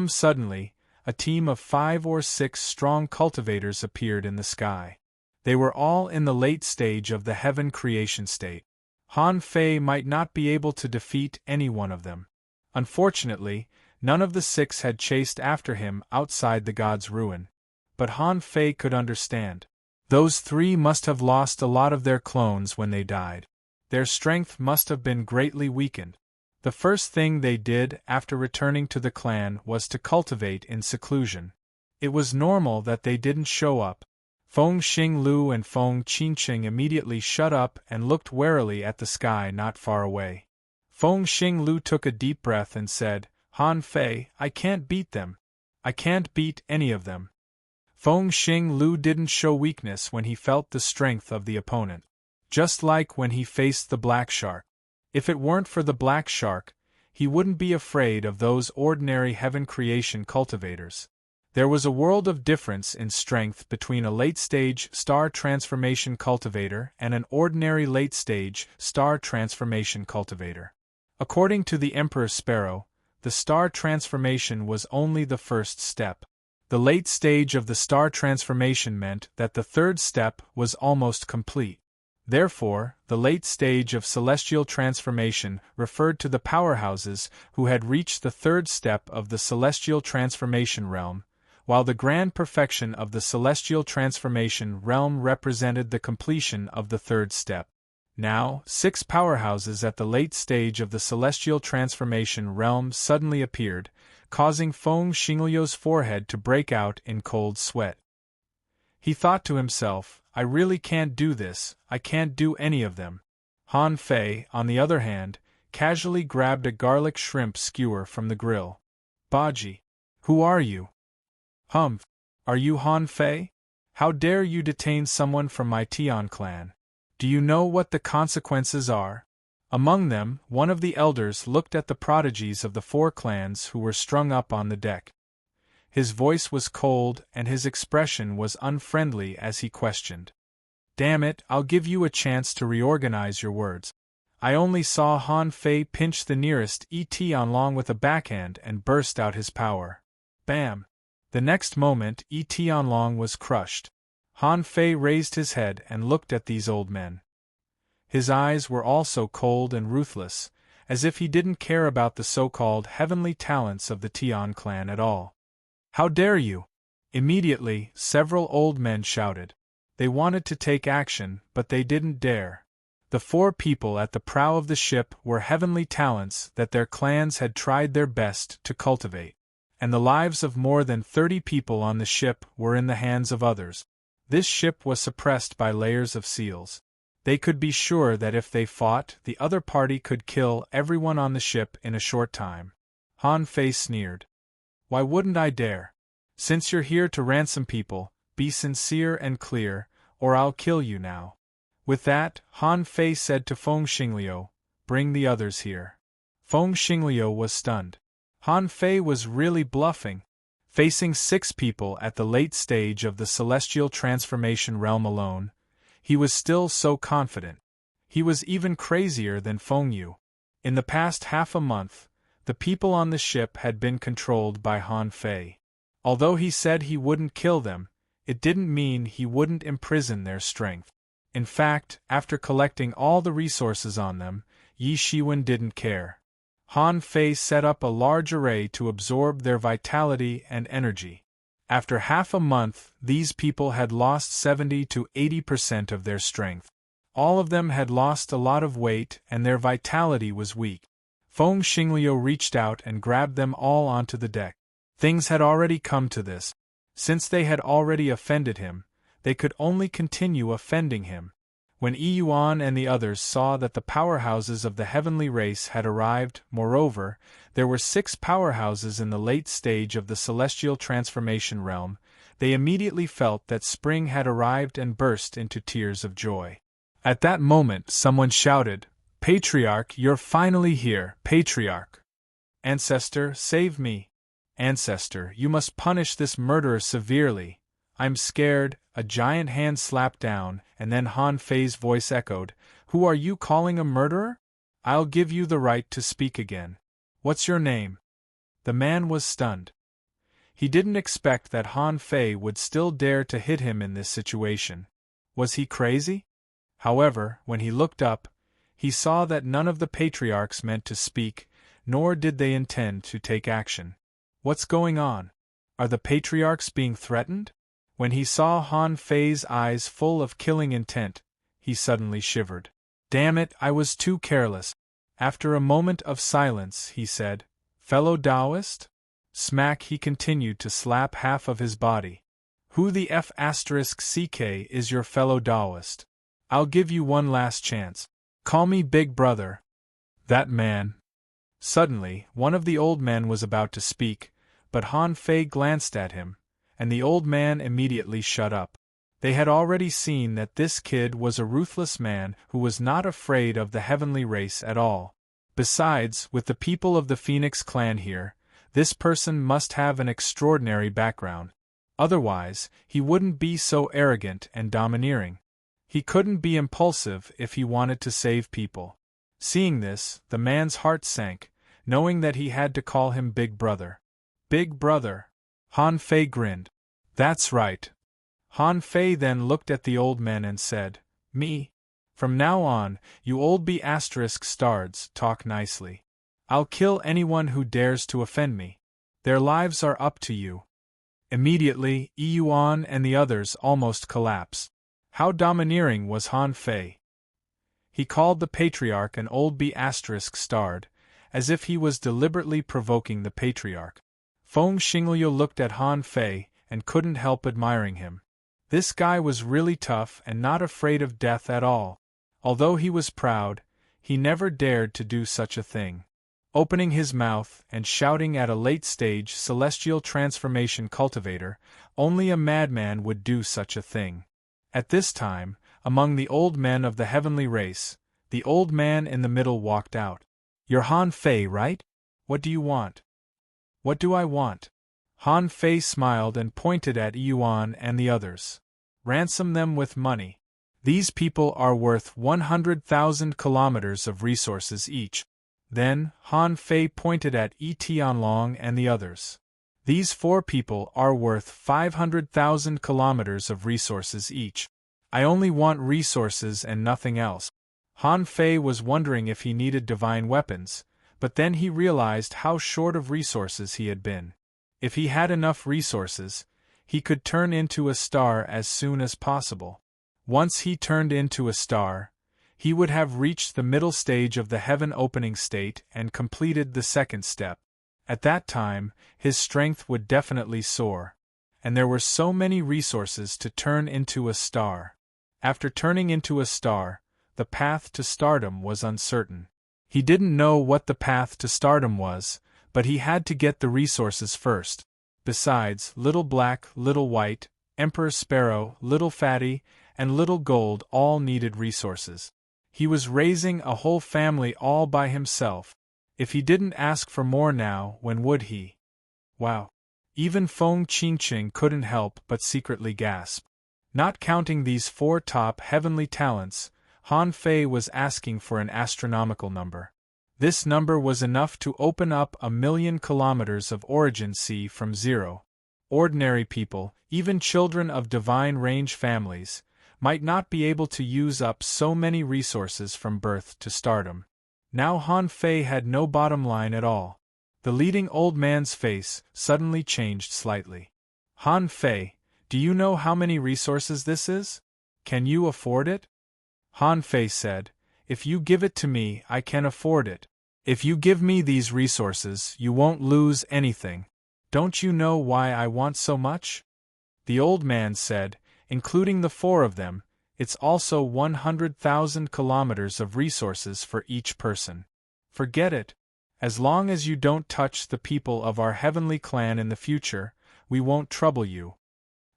Suddenly, a team of 5 or 6 strong cultivators appeared in the sky. They were all in the late stage of the heaven creation state. Han Fei might not be able to defeat any one of them. Unfortunately, none of the 6 had chased after him outside the god's ruin. But Han Fei could understand. Those 3 must have lost a lot of their clones when they died. Their strength must have been greatly weakened. The first thing they did after returning to the clan was to cultivate in seclusion. It was normal that they didn't show up. Feng Xinglu and Feng Qingqing immediately shut up and looked warily at the sky not far away. Feng Xinglu took a deep breath and said, "Han Fei, I can't beat them. I can't beat any of them." Feng Xinglu didn't show weakness when he felt the strength of the opponent. Just like when he faced the black shark. If it weren't for the black shark, he wouldn't be afraid of those ordinary heaven creation cultivators. There was a world of difference in strength between a late-stage star transformation cultivator and an ordinary late-stage star transformation cultivator. According to the Emperor Sparrow, the star transformation was only the first step. The late stage of the star transformation meant that the third step was almost complete. Therefore, the late stage of celestial transformation referred to the powerhouses who had reached the third step of the celestial transformation realm, while the grand perfection of the celestial transformation realm represented the completion of the third step. Now, 6 powerhouses at the late stage of the celestial transformation realm suddenly appeared, causing Feng Xingliu's forehead to break out in cold sweat. He thought to himself, "I really can't do this, I can't do any of them." Han Fei, on the other hand, casually grabbed a garlic shrimp skewer from the grill. "Baji, who are you?" "Humph, are you Han Fei? How dare you detain someone from my Tian clan? Do you know what the consequences are?" Among them, one of the elders looked at the prodigies of the 4 clans who were strung up on the deck. His voice was cold and his expression was unfriendly as he questioned. "Damn it, I'll give you a chance to reorganize your words. I only saw Han Fei pinch the nearest Tianlong with a backhand and burst out his power. Bam! The next moment Tianlong was crushed. Han Fei raised his head and looked at these old men. His eyes were also cold and ruthless, as if he didn't care about the so-called heavenly talents of the Tian clan at all. "How dare you!" Immediately, several old men shouted. They wanted to take action, but they didn't dare. The 4 people at the prow of the ship were heavenly talents that their clans had tried their best to cultivate. And the lives of more than 30 people on the ship were in the hands of others. This ship was suppressed by layers of seals. They could be sure that if they fought, the other party could kill everyone on the ship in a short time. Han Fei sneered. "Why wouldn't I dare? Since you're here to ransom people, be sincere and clear, or I'll kill you now." With that, Han Fei said to Feng Xingliu, "Bring the others here." Feng Xingliu was stunned. Han Fei was really bluffing. Facing 6 people at the late stage of the celestial transformation realm alone, he was still so confident. He was even crazier than Feng Yu. In the past half a month, the people on the ship had been controlled by Han Fei. Although he said he wouldn't kill them, it didn't mean he wouldn't imprison their strength. In fact, after collecting all the resources on them, Yi Shiwen didn't care. Han Fei set up a large array to absorb their vitality and energy. After half a month, these people had lost 70 to 80% of their strength. All of them had lost a lot of weight and their vitality was weak. Feng Xingliu reached out and grabbed them all onto the deck. Things had already come to this. Since they had already offended him, they could only continue offending him. When Yi Yuan and the others saw that the powerhouses of the heavenly race had arrived, moreover, there were 6 powerhouses in the late stage of the celestial transformation realm, they immediately felt that spring had arrived and burst into tears of joy. At that moment someone shouted, "Patriarch, you're finally here, Patriarch! Ancestor, save me! Ancestor, you must punish this murderer severely. I'm scared." A giant hand slapped down, and then Han Fei's voice echoed, "Who are you calling a murderer? I'll give you the right to speak again. What's your name?" The man was stunned. He didn't expect that Han Fei would still dare to hit him in this situation. Was he crazy? However, when he looked up, he saw that none of the patriarchs meant to speak, nor did they intend to take action. What's going on? Are the patriarchs being threatened? When he saw Han Fei's eyes full of killing intent, he suddenly shivered. "Damn it, I was too careless." After a moment of silence, he said, "Fellow Taoist?" Smack, he continued to slap half of his body. "Who the F***ck is your fellow Taoist? I'll give you one last chance. Call me Big Brother." That man. Suddenly, one of the old men was about to speak, but Han Fei glanced at him, and the old man immediately shut up. They had already seen that this kid was a ruthless man who was not afraid of the heavenly race at all. Besides, with the people of the Phoenix clan here, this person must have an extraordinary background. Otherwise, he wouldn't be so arrogant and domineering. He couldn't be impulsive if he wanted to save people. Seeing this, the man's heart sank, knowing that he had to call him Big Brother. Big Brother. Han Fei grinned. "That's right." Han Fei then looked at the old men and said, "Me? From now on, you old B***stards talk nicely. I'll kill anyone who dares to offend me. Their lives are up to you." Immediately, Yi Yuan and the others almost collapsed. How domineering was Han Fei? He called the patriarch an old B***starred, as if he was deliberately provoking the patriarch. Feng Xingliu looked at Han Fei and couldn't help admiring him. This guy was really tough and not afraid of death at all. Although he was proud, he never dared to do such a thing. Opening his mouth and shouting at a late-stage celestial transformation cultivator, only a madman would do such a thing. At this time, among the old men of the heavenly race, the old man in the middle walked out. "You're Han Fei, right? What do you want?" "What do I want?" Han Fei smiled and pointed at Yi Yuan and the others. "Ransom them with money. These people are worth 100,000 kilometers of resources each." Then, Han Fei pointed at Yi Tianlong and the others. "These 4 people are worth 500,000 kilometers of resources each. I only want resources and nothing else." Han Fei was wondering if he needed divine weapons, but then he realized how short of resources he had been. If he had enough resources, he could turn into a star as soon as possible. Once he turned into a star, he would have reached the middle stage of the heaven opening state and completed the second step. At that time, his strength would definitely soar. And there were so many resources to turn into a star. After turning into a star, the path to stardom was uncertain. He didn't know what the path to stardom was, but he had to get the resources first. Besides, Little Black, Little White, Emperor Sparrow, Little Fatty, and Little Gold all needed resources. He was raising a whole family all by himself. If he didn't ask for more now, when would he? Wow. Even Feng Qingqing couldn't help but secretly gasp. Not counting these 4 top heavenly talents, Han Fei was asking for an astronomical number. This number was enough to open up 1,000,000 kilometers of origin sea from zero. Ordinary people, even children of divine range families, might not be able to use up so many resources from birth to stardom. Now Han Fei had no bottom line at all. The leading old man's face suddenly changed slightly. Han Fei, do you know how many resources this is? Can you afford it? Han Fei said, if you give it to me, I can afford it. If you give me these resources, you won't lose anything. Don't you know why I want so much? The old man said, including the four of them, it's also 100,000 kilometers of resources for each person. Forget it. As long as you don't touch the people of our heavenly clan in the future, we won't trouble you.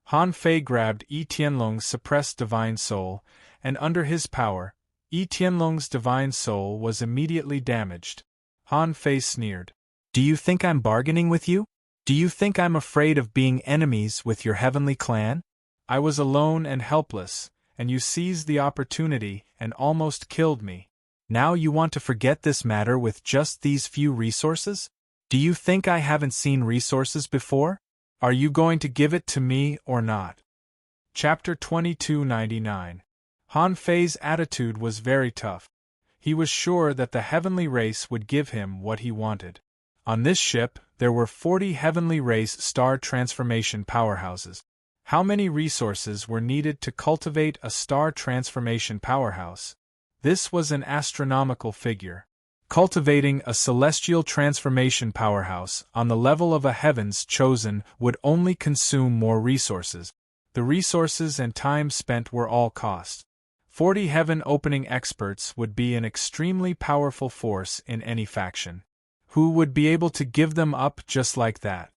Han Fei grabbed Yi Tianlong's suppressed divine soul, and under his power, Yi Tianlong's divine soul was immediately damaged. Han Fei sneered. Do you think I'm bargaining with you? Do you think I'm afraid of being enemies with your heavenly clan? I was alone and helpless, and you seized the opportunity and almost killed me. Now you want to forget this matter with just these few resources? Do you think I haven't seen resources before? Are you going to give it to me or not? Chapter 2299. Han Fei's attitude was very tough. He was sure that the heavenly race would give him what he wanted. On this ship, there were 40 heavenly race star transformation powerhouses. How many resources were needed to cultivate a star transformation powerhouse? This was an astronomical figure. Cultivating a celestial transformation powerhouse on the level of a heavens chosen would only consume more resources. The resources and time spent were all cost. 40 heaven-opening experts would be an extremely powerful force in any faction. Who would be able to give them up just like that?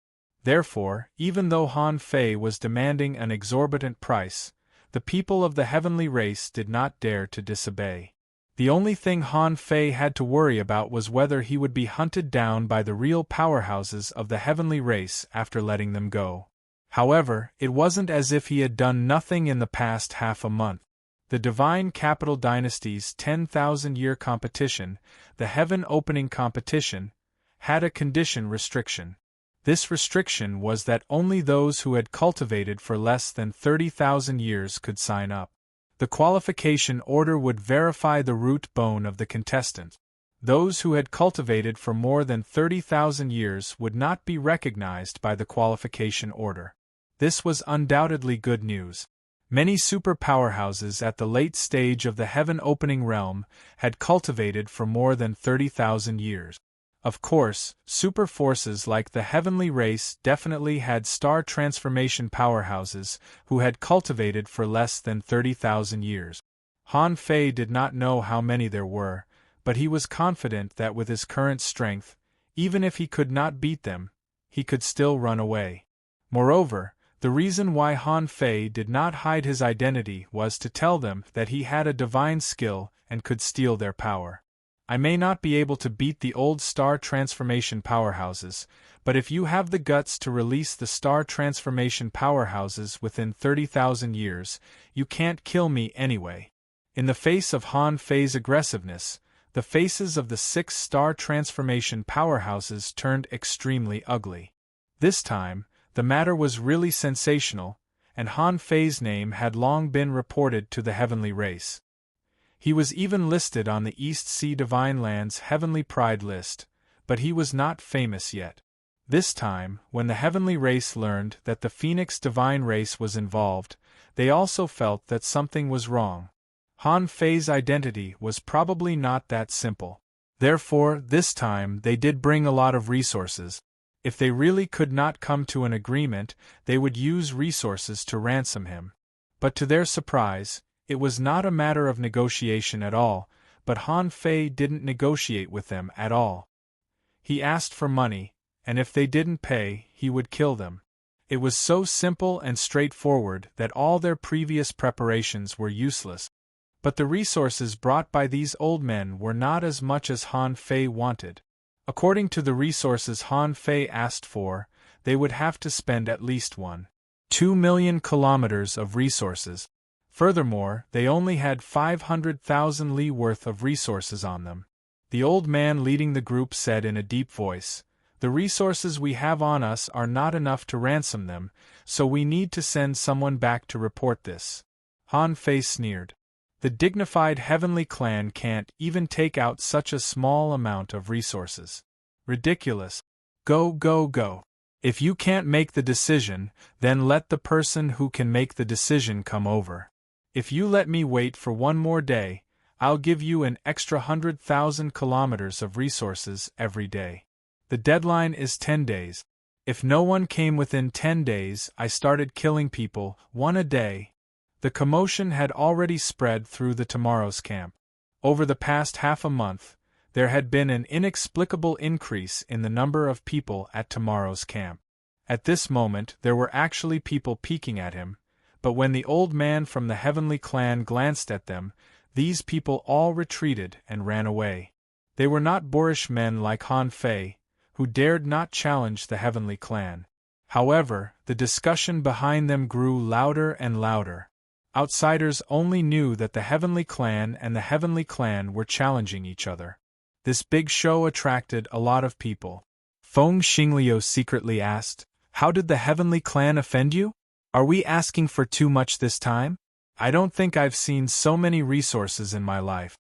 Therefore, even though Han Fei was demanding an exorbitant price, the people of the heavenly race did not dare to disobey. The only thing Han Fei had to worry about was whether he would be hunted down by the real powerhouses of the heavenly race after letting them go. However, it wasn't as if he had done nothing in the past half a month. The Divine Capital Dynasty's 10,000-year competition, the heaven-opening competition, had a condition restriction. This restriction was that only those who had cultivated for less than 30,000 years could sign up. The qualification order would verify the root bone of the contestant. Those who had cultivated for more than 30,000 years would not be recognized by the qualification order. This was undoubtedly good news. Many super powerhouses at the late stage of the heaven-opening realm had cultivated for more than 30,000 years. Of course, super forces like the heavenly race definitely had star transformation powerhouses who had cultivated for less than 30,000 years. Han Fei did not know how many there were, but he was confident that with his current strength, even if he could not beat them, he could still run away. Moreover, the reason why Han Fei did not hide his identity was to tell them that he had a divine skill and could steal their power. I may not be able to beat the old star transformation powerhouses, but if you have the guts to release the star transformation powerhouses within 30,000 years, you can't kill me anyway. In the face of Han Fei's aggressiveness, the faces of the 6 star transformation powerhouses turned extremely ugly. This time, the matter was really sensational, and Han Fei's name had long been reported to the heavenly race. He was even listed on the East Sea Divine Land's Heavenly Pride list, but he was not famous yet. This time, when the heavenly race learned that the Phoenix Divine race was involved, they also felt that something was wrong. Han Fei's identity was probably not that simple. Therefore, this time they did bring a lot of resources. If they really could not come to an agreement, they would use resources to ransom him. But to their surprise, it was not a matter of negotiation at all, but Han Fei didn't negotiate with them at all. He asked for money, and if they didn't pay, he would kill them. It was so simple and straightforward that all their previous preparations were useless. But the resources brought by these old men were not as much as Han Fei wanted. According to the resources Han Fei asked for, they would have to spend at least 1.2 million kilometers of resources. Furthermore, they only had 500,000 li worth of resources on them. The old man leading the group said in a deep voice, "The resources we have on us are not enough to ransom them, so we need to send someone back to report this." Han Fei sneered. "The dignified heavenly clan can't even take out such a small amount of resources. Ridiculous. Go, go, go. If you can't make the decision, then let the person who can make the decision come over. If you let me wait for one more day, I'll give you an extra 100,000 kilometers of resources every day. The deadline is 10 days. If no one came within 10 days, I started killing people, one a day." The commotion had already spread through the Tomorrow's camp. Over the past half a month, there had been an inexplicable increase in the number of people at Tomorrow's camp. At this moment there were actually people peeking at him, but when the old man from the heavenly clan glanced at them, these people all retreated and ran away. They were not boorish men like Han Fei, who dared not challenge the heavenly clan. However, the discussion behind them grew louder and louder. Outsiders only knew that the heavenly clan and the heavenly clan were challenging each other. This big show attracted a lot of people. Feng Xingliu secretly asked, "How did the heavenly clan offend you? Are we asking for too much this time? I don't think I've seen so many resources in my life."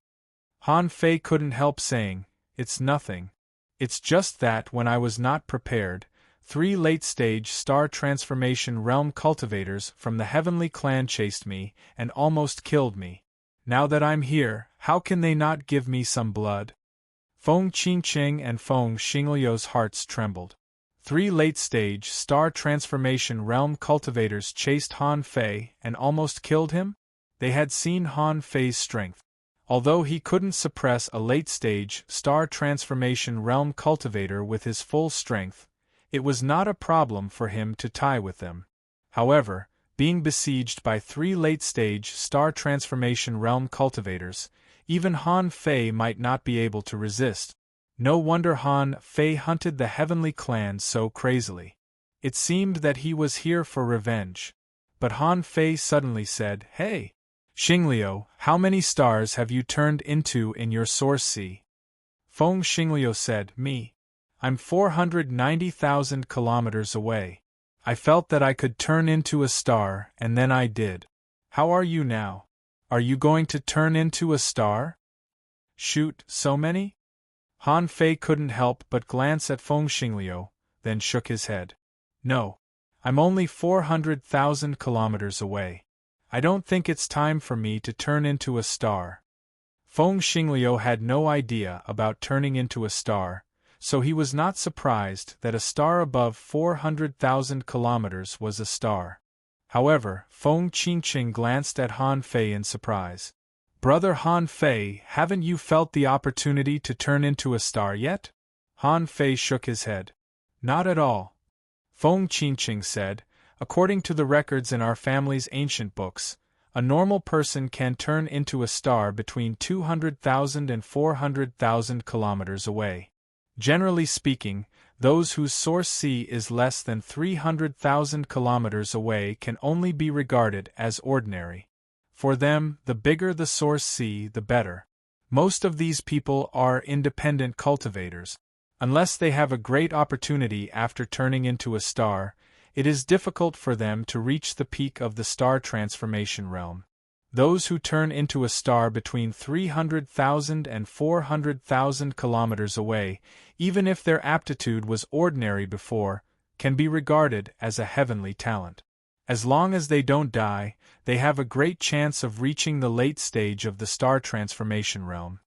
Han Fei couldn't help saying, "It's nothing. It's just that when I was not prepared, 3 late-stage star transformation realm cultivators from the heavenly clan chased me and almost killed me. Now that I'm here, how can they not give me some blood?" Feng Qingqing and Feng Xingliu's hearts trembled. 3 late-stage star transformation realm cultivators chased Han Fei and almost killed him? They had seen Han Fei's strength. Although he couldn't suppress a late-stage star transformation realm cultivator with his full strength, it was not a problem for him to tie with them. However, being besieged by 3 late-stage star transformation realm cultivators, even Han Fei might not be able to resist. No wonder Han Fei hunted the heavenly clan so crazily. It seemed that he was here for revenge. But Han Fei suddenly said, "Hey, Xingliu, how many stars have you turned into in your source sea?" Feng Xingliu said, "Me. I'm 490,000 kilometers away. I felt that I could turn into a star, and then I did. How are you now? Are you going to turn into a star?" "Shoot, so many?" Han Fei couldn't help but glance at Feng Xingliu, then shook his head. "No. I'm only 400,000 kilometers away. I don't think it's time for me to turn into a star." Feng Xingliu had no idea about turning into a star, so he was not surprised that a star above 400,000 kilometers was a star. However, Feng Qingqing glanced at Han Fei in surprise. "Brother Han Fei, haven't you felt the opportunity to turn into a star yet?" Han Fei shook his head. "Not at all." Feng Qingqing said, "According to the records in our family's ancient books, a normal person can turn into a star between 200,000 and 400,000 kilometers away. Generally speaking, those whose source sea is less than 300,000 kilometers away can only be regarded as ordinary. For them, the bigger the source sea, the better. Most of these people are independent cultivators. Unless they have a great opportunity after turning into a star, it is difficult for them to reach the peak of the star transformation realm. Those who turn into a star between 300,000 and 400,000 kilometers away, even if their aptitude was ordinary before, can be regarded as a heavenly talent. As long as they don't die, they have a great chance of reaching the late stage of the star transformation realm.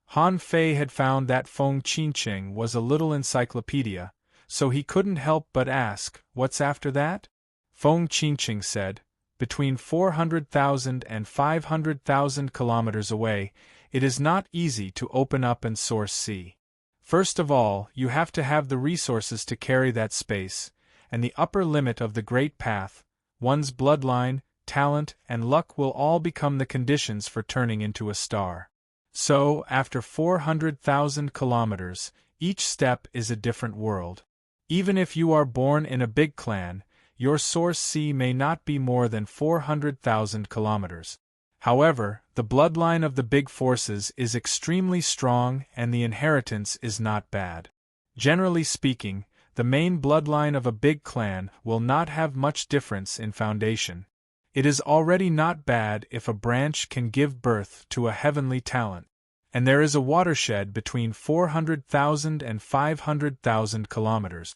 Han Fei had found that Feng Qingqing was a little encyclopedia, so he couldn't help but ask, "What's after that?" Feng Qingqing said, "Between 400,000 and 500,000 kilometers away, it is not easy to open up and source sea. First of all, you have to have the resources to carry that space, and the upper limit of the Great Path, one's bloodline, talent, and luck will all become the conditions for turning into a star. So, after 400,000 kilometers, each step is a different world. Even if you are born in a big clan, your source sea may not be more than 400,000 kilometers. However, the bloodline of the big forces is extremely strong and the inheritance is not bad. Generally speaking, the main bloodline of a big clan will not have much difference in foundation. It is already not bad if a branch can give birth to a heavenly talent. And there is a watershed between 400,000 and 500,000 kilometers.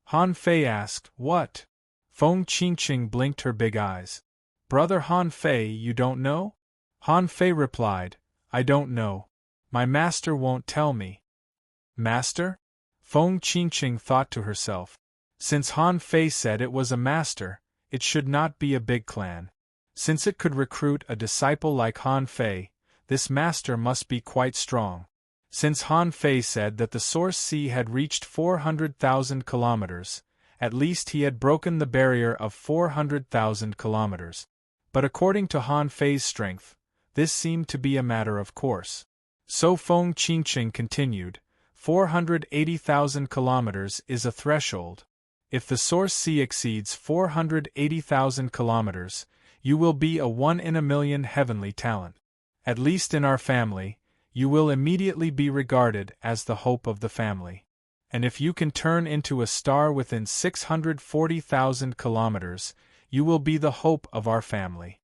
Han Fei asked, "What?" Feng Qingqing blinked her big eyes. "Brother Han Fei, you don't know?" Han Fei replied, "I don't know. My master won't tell me." Master? Feng Qingqing thought to herself. Since Han Fei said it was a master, it should not be a big clan. Since it could recruit a disciple like Han Fei, this master must be quite strong. Since Han Fei said that the source sea had reached 400,000 kilometers, at least he had broken the barrier of 400,000 kilometers. But according to Han Fei's strength, this seemed to be a matter of course. So Feng Qingqing continued, 480,000 kilometers is a threshold. If the source sea exceeds 480,000 kilometers, you will be a 1 in a million heavenly talent. At least in our family, you will immediately be regarded as the hope of the family. And if you can turn into a star within 640,000 kilometers, you will be the hope of our family.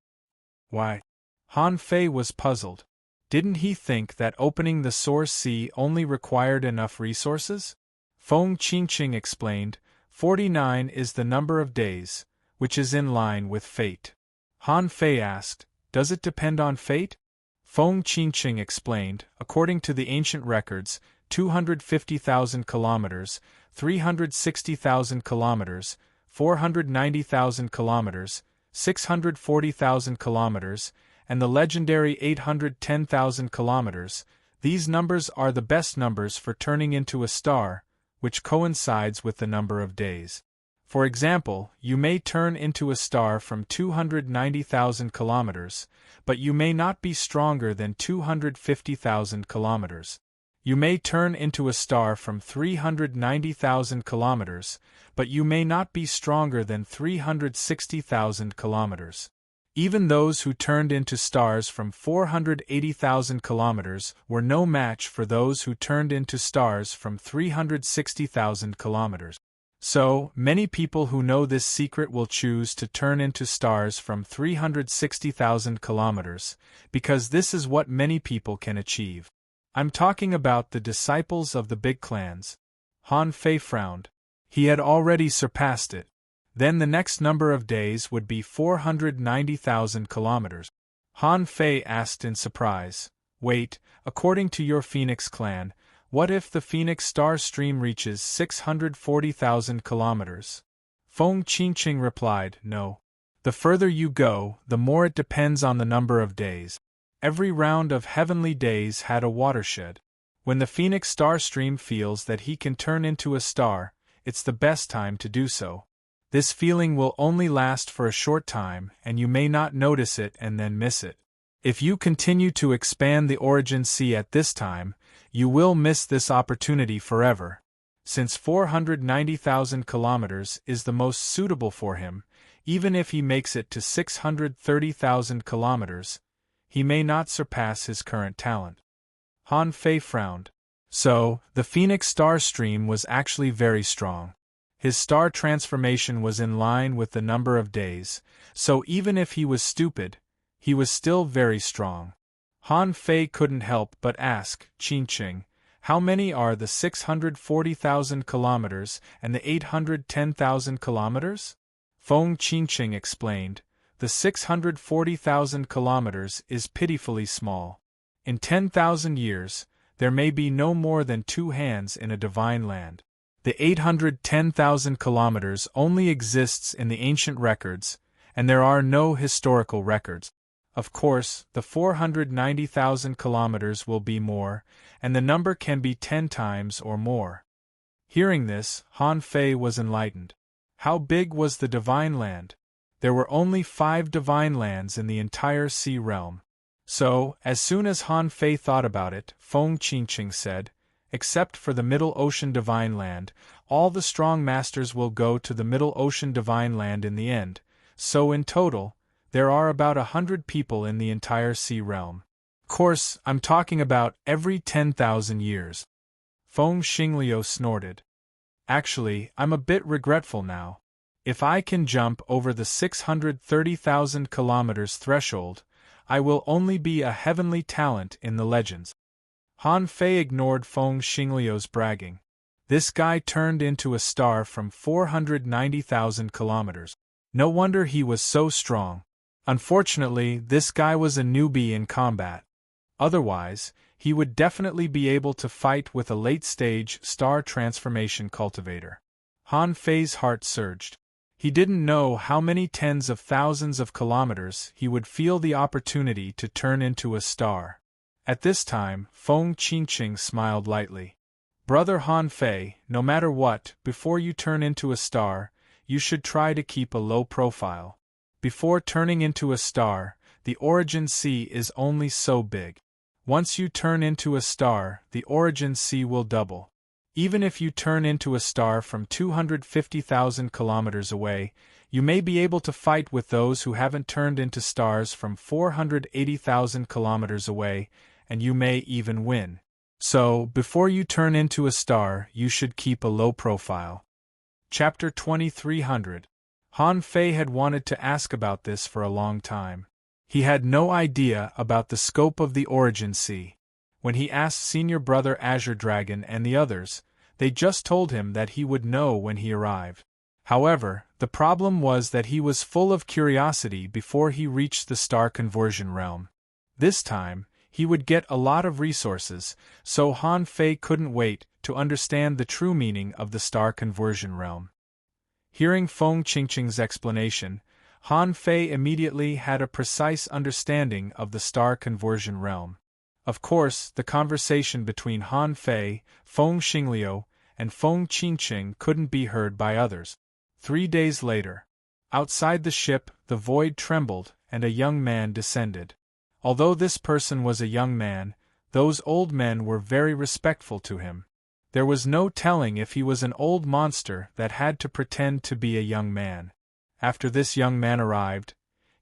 Why? Han Fei was puzzled. Didn't he think that opening the source sea only required enough resources? Feng Qingqing explained, 49 is the number of days, which is in line with fate. Han Fei asked, "Does it depend on fate?" Feng Qingqing explained, according to the ancient records, 250,000 kilometers, 360,000 kilometers, 490,000 kilometers, 640,000 kilometers, and the legendary 810,000 kilometers. These numbers are the best numbers for turning into a star, which coincides with the number of days. For example, you may turn into a star from 290,000 kilometers, but you may not be stronger than 250,000 kilometers. You may turn into a star from 390,000 kilometers, but you may not be stronger than 360,000 kilometers. Even those who turned into stars from 480,000 kilometers were no match for those who turned into stars from 360,000 kilometers. So, many people who know this secret will choose to turn into stars from 360,000 kilometers, because this is what many people can achieve. I'm talking about the disciples of the big clans. Han Fei frowned. He had already surpassed it. Then the next number of days would be 490,000 kilometers. Han Fei asked in surprise, "Wait, according to your Phoenix clan, what if the Phoenix star stream reaches 640,000 kilometers?" Feng Qingqing replied, "No. The further you go, the more it depends on the number of days. Every round of heavenly days had a watershed. When the Phoenix star stream feels that he can turn into a star, it's the best time to do so. This feeling will only last for a short time, and you may not notice it and then miss it. If you continue to expand the origin sea at this time, you will miss this opportunity forever. Since 490,000 kilometers is the most suitable for him, even if he makes it to 630,000 kilometers, he may not surpass his current talent." Han Fei frowned. So, the Phoenix star stream was actually very strong. His star transformation was in line with the number of days, so even if he was stupid, he was still very strong. Han Fei couldn't help but ask, "Qingqing, how many are the 640,000 kilometers and the 810,000 kilometers?" Feng Qingqing explained, "The 640,000 kilometers is pitifully small. In 10,000 years, there may be no more than 2 hands in a divine land. The 810,000 kilometers only exists in the ancient records, and there are no historical records. Of course, the 490,000 kilometers will be more, and the number can be 10 times or more." Hearing this, Han Fei was enlightened. How big was the divine land? There were only 5 divine lands in the entire sea realm. So, as soon as Han Fei thought about it, Feng Qingqing said, "Except for the Middle Ocean Divine Land, all the strong masters will go to the Middle Ocean Divine Land in the end, so in total, There are about 100 people in the entire sea realm. Course, I'm talking about every 10,000 years. Feng Xingliu snorted. Actually, I'm a bit regretful now. If I can jump over the 630,000 kilometers threshold, I will only be a heavenly talent in the legends. Han Fei ignored Feng Xingliu's bragging. This guy turned into a star from 490,000 kilometers. No wonder he was so strong. Unfortunately, this guy was a newbie in combat. Otherwise, he would definitely be able to fight with a late-stage star transformation cultivator. Han Fei's heart surged. He didn't know how many tens of thousands of kilometers he would feel the opportunity to turn into a star. At this time, Feng Qingqing smiled lightly. Brother Han Fei, no matter what, before you turn into a star, you should try to keep a low profile. Before turning into a star, the origin sea is only so big. Once you turn into a star, the origin sea will double. Even if you turn into a star from 250,000 kilometers away, you may be able to fight with those who haven't turned into stars from 480,000 kilometers away, and you may even win. So, before you turn into a star, you should keep a low profile. Chapter 2300. Han Fei had wanted to ask about this for a long time. He had no idea about the scope of the origin sea. When he asked Senior Brother Azure Dragon and the others, they just told him that he would know when he arrived. However, the problem was that he was full of curiosity before he reached the star conversion realm. This time, he would get a lot of resources, so Han Fei couldn't wait to understand the true meaning of the star conversion realm. Hearing Feng Qingqing's explanation, Han Fei immediately had a precise understanding of the star conversion realm. Of course, the conversation between Han Fei, Feng Xingliu, and Feng Qingqing couldn't be heard by others. 3 days later. Outside the ship, the void trembled, and a young man descended. Although this person was a young man, those old men were very respectful to him. There was no telling if he was an old monster that had to pretend to be a young man. After this young man arrived,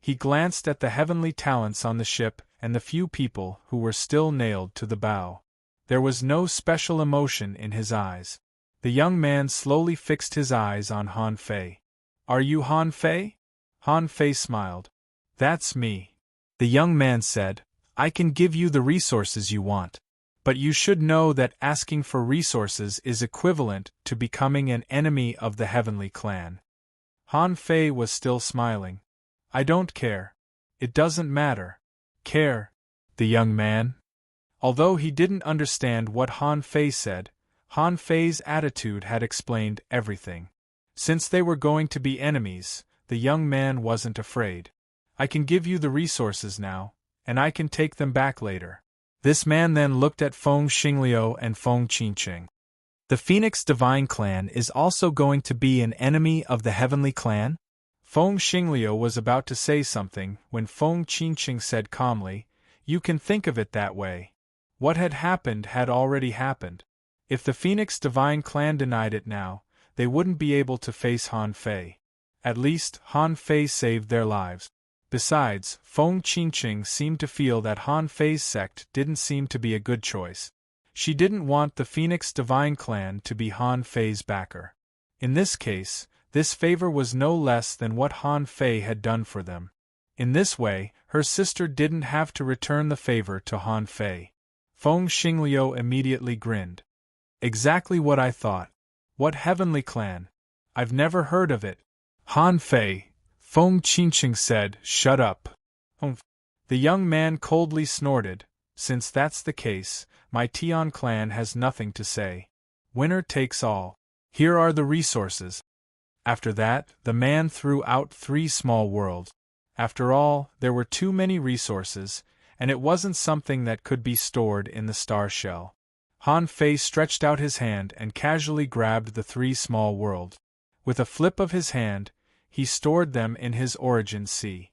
he glanced at the heavenly talents on the ship and the few people who were still nailed to the bow. There was no special emotion in his eyes. The young man slowly fixed his eyes on Han Fei. "Are you Han Fei?" Han Fei smiled. "That's me." The young man said, "I can give you the resources you want. But you should know that asking for resources is equivalent to becoming an enemy of the heavenly clan." Han Fei was still smiling. "I don't care. It doesn't matter." "Care?" The young man. Although he didn't understand what Han Fei said, Han Fei's attitude had explained everything. Since they were going to be enemies, the young man wasn't afraid. "I can give you the resources now, and I can take them back later." This man then looked at Feng Xingliu and Feng Qingqing. "The Phoenix Divine Clan is also going to be an enemy of the Heavenly Clan?" Feng Xingliu was about to say something when Feng Qingqing said calmly, "You can think of it that way. What had already happened. If the Phoenix Divine Clan denied it now, they wouldn't be able to face Han Fei. At least, Han Fei saved their lives. Besides, Feng Qingqing seemed to feel that Han Fei's sect didn't seem to be a good choice. She didn't want the Phoenix Divine Clan to be Han Fei's backer. In this case, this favor was no less than what Han Fei had done for them. In this way, her sister didn't have to return the favor to Han Fei. Feng Xingliu immediately grinned. "Exactly what I thought. What heavenly clan? I've never heard of it." "Han Fei," Feng Qingqing said, "shut up." "Humph." The young man coldly snorted. "Since that's the case, my Tian clan has nothing to say. Winner takes all. Here are the resources." After that, the man threw out 3 small worlds. After all, there were too many resources, and it wasn't something that could be stored in the star shell. Han Fei stretched out his hand and casually grabbed the 3 small worlds. With a flip of his hand, he stored them in his origin sea.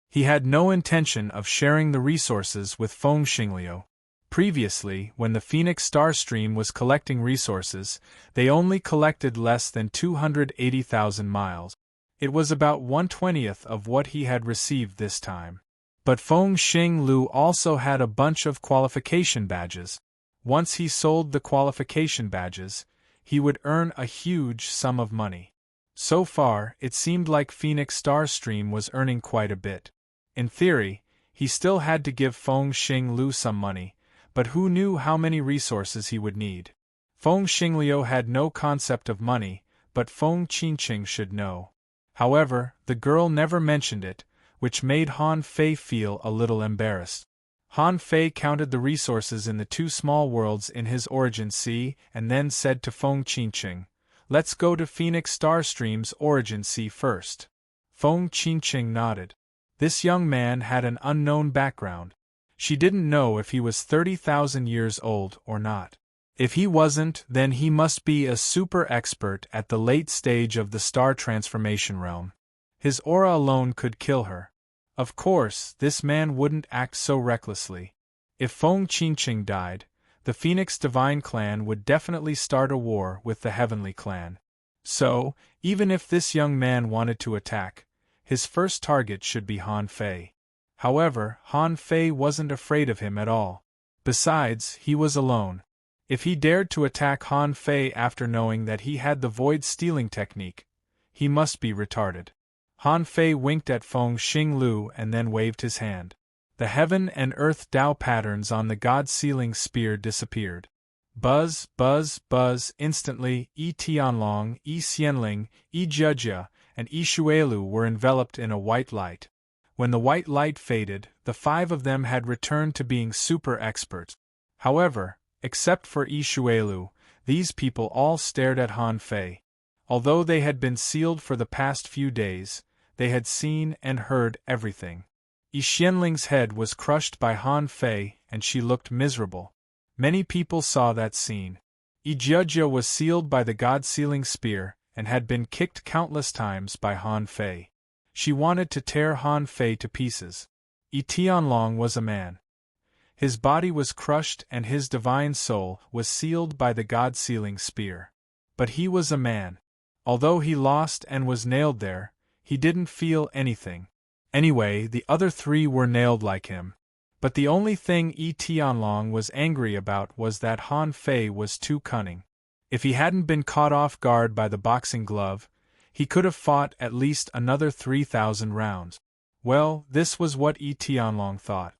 He had no intention of sharing the resources with Feng Xingliu. Previously, when the Phoenix Star Stream was collecting resources, they only collected less than 280,000 miles. It was about 1/20th of what he had received this time. But Feng Xing Lu also had a bunch of qualification badges. Once he sold the qualification badges, he would earn a huge sum of money. So far, it seemed like Phoenix Starstream was earning quite a bit. In theory, he still had to give Feng Xing Lu some money, but who knew how many resources he would need? Feng Xingliu had no concept of money, but Feng Qingqing should know. However, the girl never mentioned it, which made Han Fei feel a little embarrassed. Han Fei counted the resources in the two small worlds in his origin sea and then said to Feng Qingqing, "Let's go to Phoenix Starstream's origin sea first." Feng Qingqing nodded. This young man had an unknown background. She didn't know if he was 30,000 years old or not. If he wasn't, then he must be a super expert at the late stage of the star transformation realm. His aura alone could kill her. Of course, this man wouldn't act so recklessly. If Feng Qingqing died, the Phoenix Divine Clan would definitely start a war with the Heavenly Clan. So, even if this young man wanted to attack, his first target should be Han Fei. However, Han Fei wasn't afraid of him at all. Besides, he was alone. If he dared to attack Han Fei after knowing that he had the void stealing technique, he must be retarded. Han Fei winked at Feng Xing Lu and then waved his hand. The heaven and earth Dao patterns on the God-sealing spear disappeared. Buzz, buzz, buzz, instantly, Yi Tianlong, Yi Xianling, Yi Jia, and Yi Shuelu were enveloped in a white light. When the white light faded, the five of them had returned to being super experts. However, except for Yi Shuelu, these people all stared at Han Fei. Although they had been sealed for the past few days, they had seen and heard everything. Yi Xianling's head was crushed by Han Fei and she looked miserable. Many people saw that scene. Yi Jia was sealed by the God-sealing spear and had been kicked countless times by Han Fei. She wanted to tear Han Fei to pieces. Yi Tianlong was a man. His body was crushed and his divine soul was sealed by the God-sealing spear. But he was a man. Although he lost and was nailed there, he didn't feel anything. Anyway, the other three were nailed like him. But the only thing Yi Tianlong was angry about was that Han Fei was too cunning. If he hadn't been caught off guard by the boxing glove, he could have fought at least another 3,000 rounds. Well, this was what Yi Tianlong thought.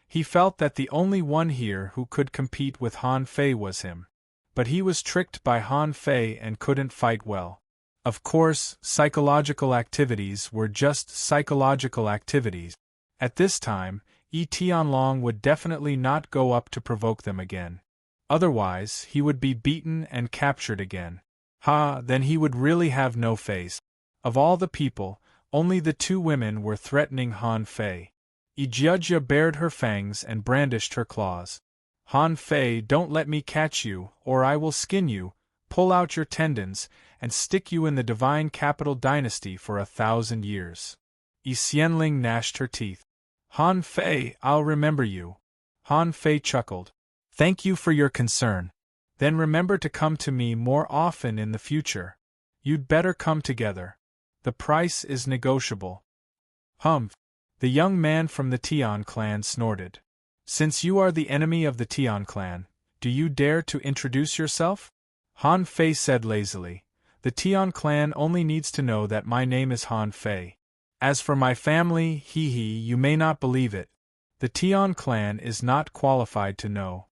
He felt that the only one here who could compete with Han Fei was him. But he was tricked by Han Fei and couldn't fight well. Of course, psychological activities were just psychological activities. At this time, Yi Tianlong would definitely not go up to provoke them again. Otherwise, he would be beaten and captured again. Then he would really have no face. Of all the people, only the two women were threatening Han Fei. Yi Jia bared her fangs and brandished her claws. Han Fei, don't let me catch you, or I will skin you, pull out your tendons, and stick you in the divine capital dynasty for 1,000 years. Yi Xianling gnashed her teeth. Han Fei, I'll remember you. Han Fei chuckled. Thank you for your concern. Then remember to come to me more often in the future. You'd better come together. The price is negotiable. Humph. The young man from the Tian clan snorted. Since you are the enemy of the Tian clan, do you dare to introduce yourself? Han Fei said lazily. The Tian clan only needs to know that my name is Han Fei. As for my family, you may not believe it. The Tian clan is not qualified to know.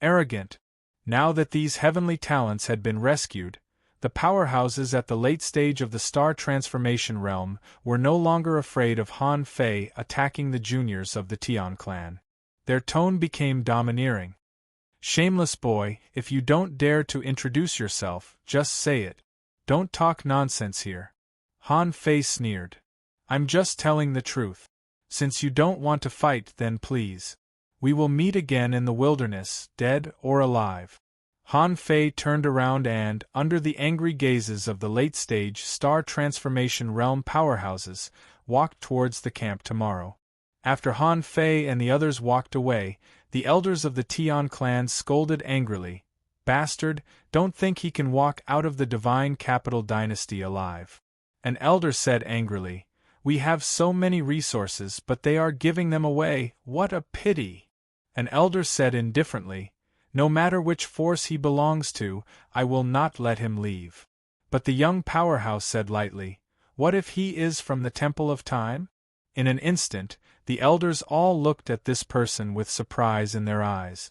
Arrogant. Now that these heavenly talents had been rescued, the powerhouses at the late stage of the star transformation realm were no longer afraid of Han Fei attacking the juniors of the Tian clan. Their tone became domineering. Shameless boy, if you don't dare to introduce yourself, just say it. Don't talk nonsense here. Han Fei sneered. I'm just telling the truth. Since you don't want to fight, then please. We will meet again in the wilderness, dead or alive. Han Fei turned around and, under the angry gazes of the late-stage star transformation realm powerhouses, walked towards the camp tomorrow. After Han Fei and the others walked away, the elders of the Tian clan scolded angrily. Bastard, don't think he can walk out of the divine capital dynasty alive. An elder said angrily, "We have so many resources, but they are giving them away, what a pity!" An elder said indifferently, "No matter which force he belongs to, I will not let him leave." But the young powerhouse said lightly, "What if he is from the Temple of Time?" In an instant, the elders all looked at this person with surprise in their eyes.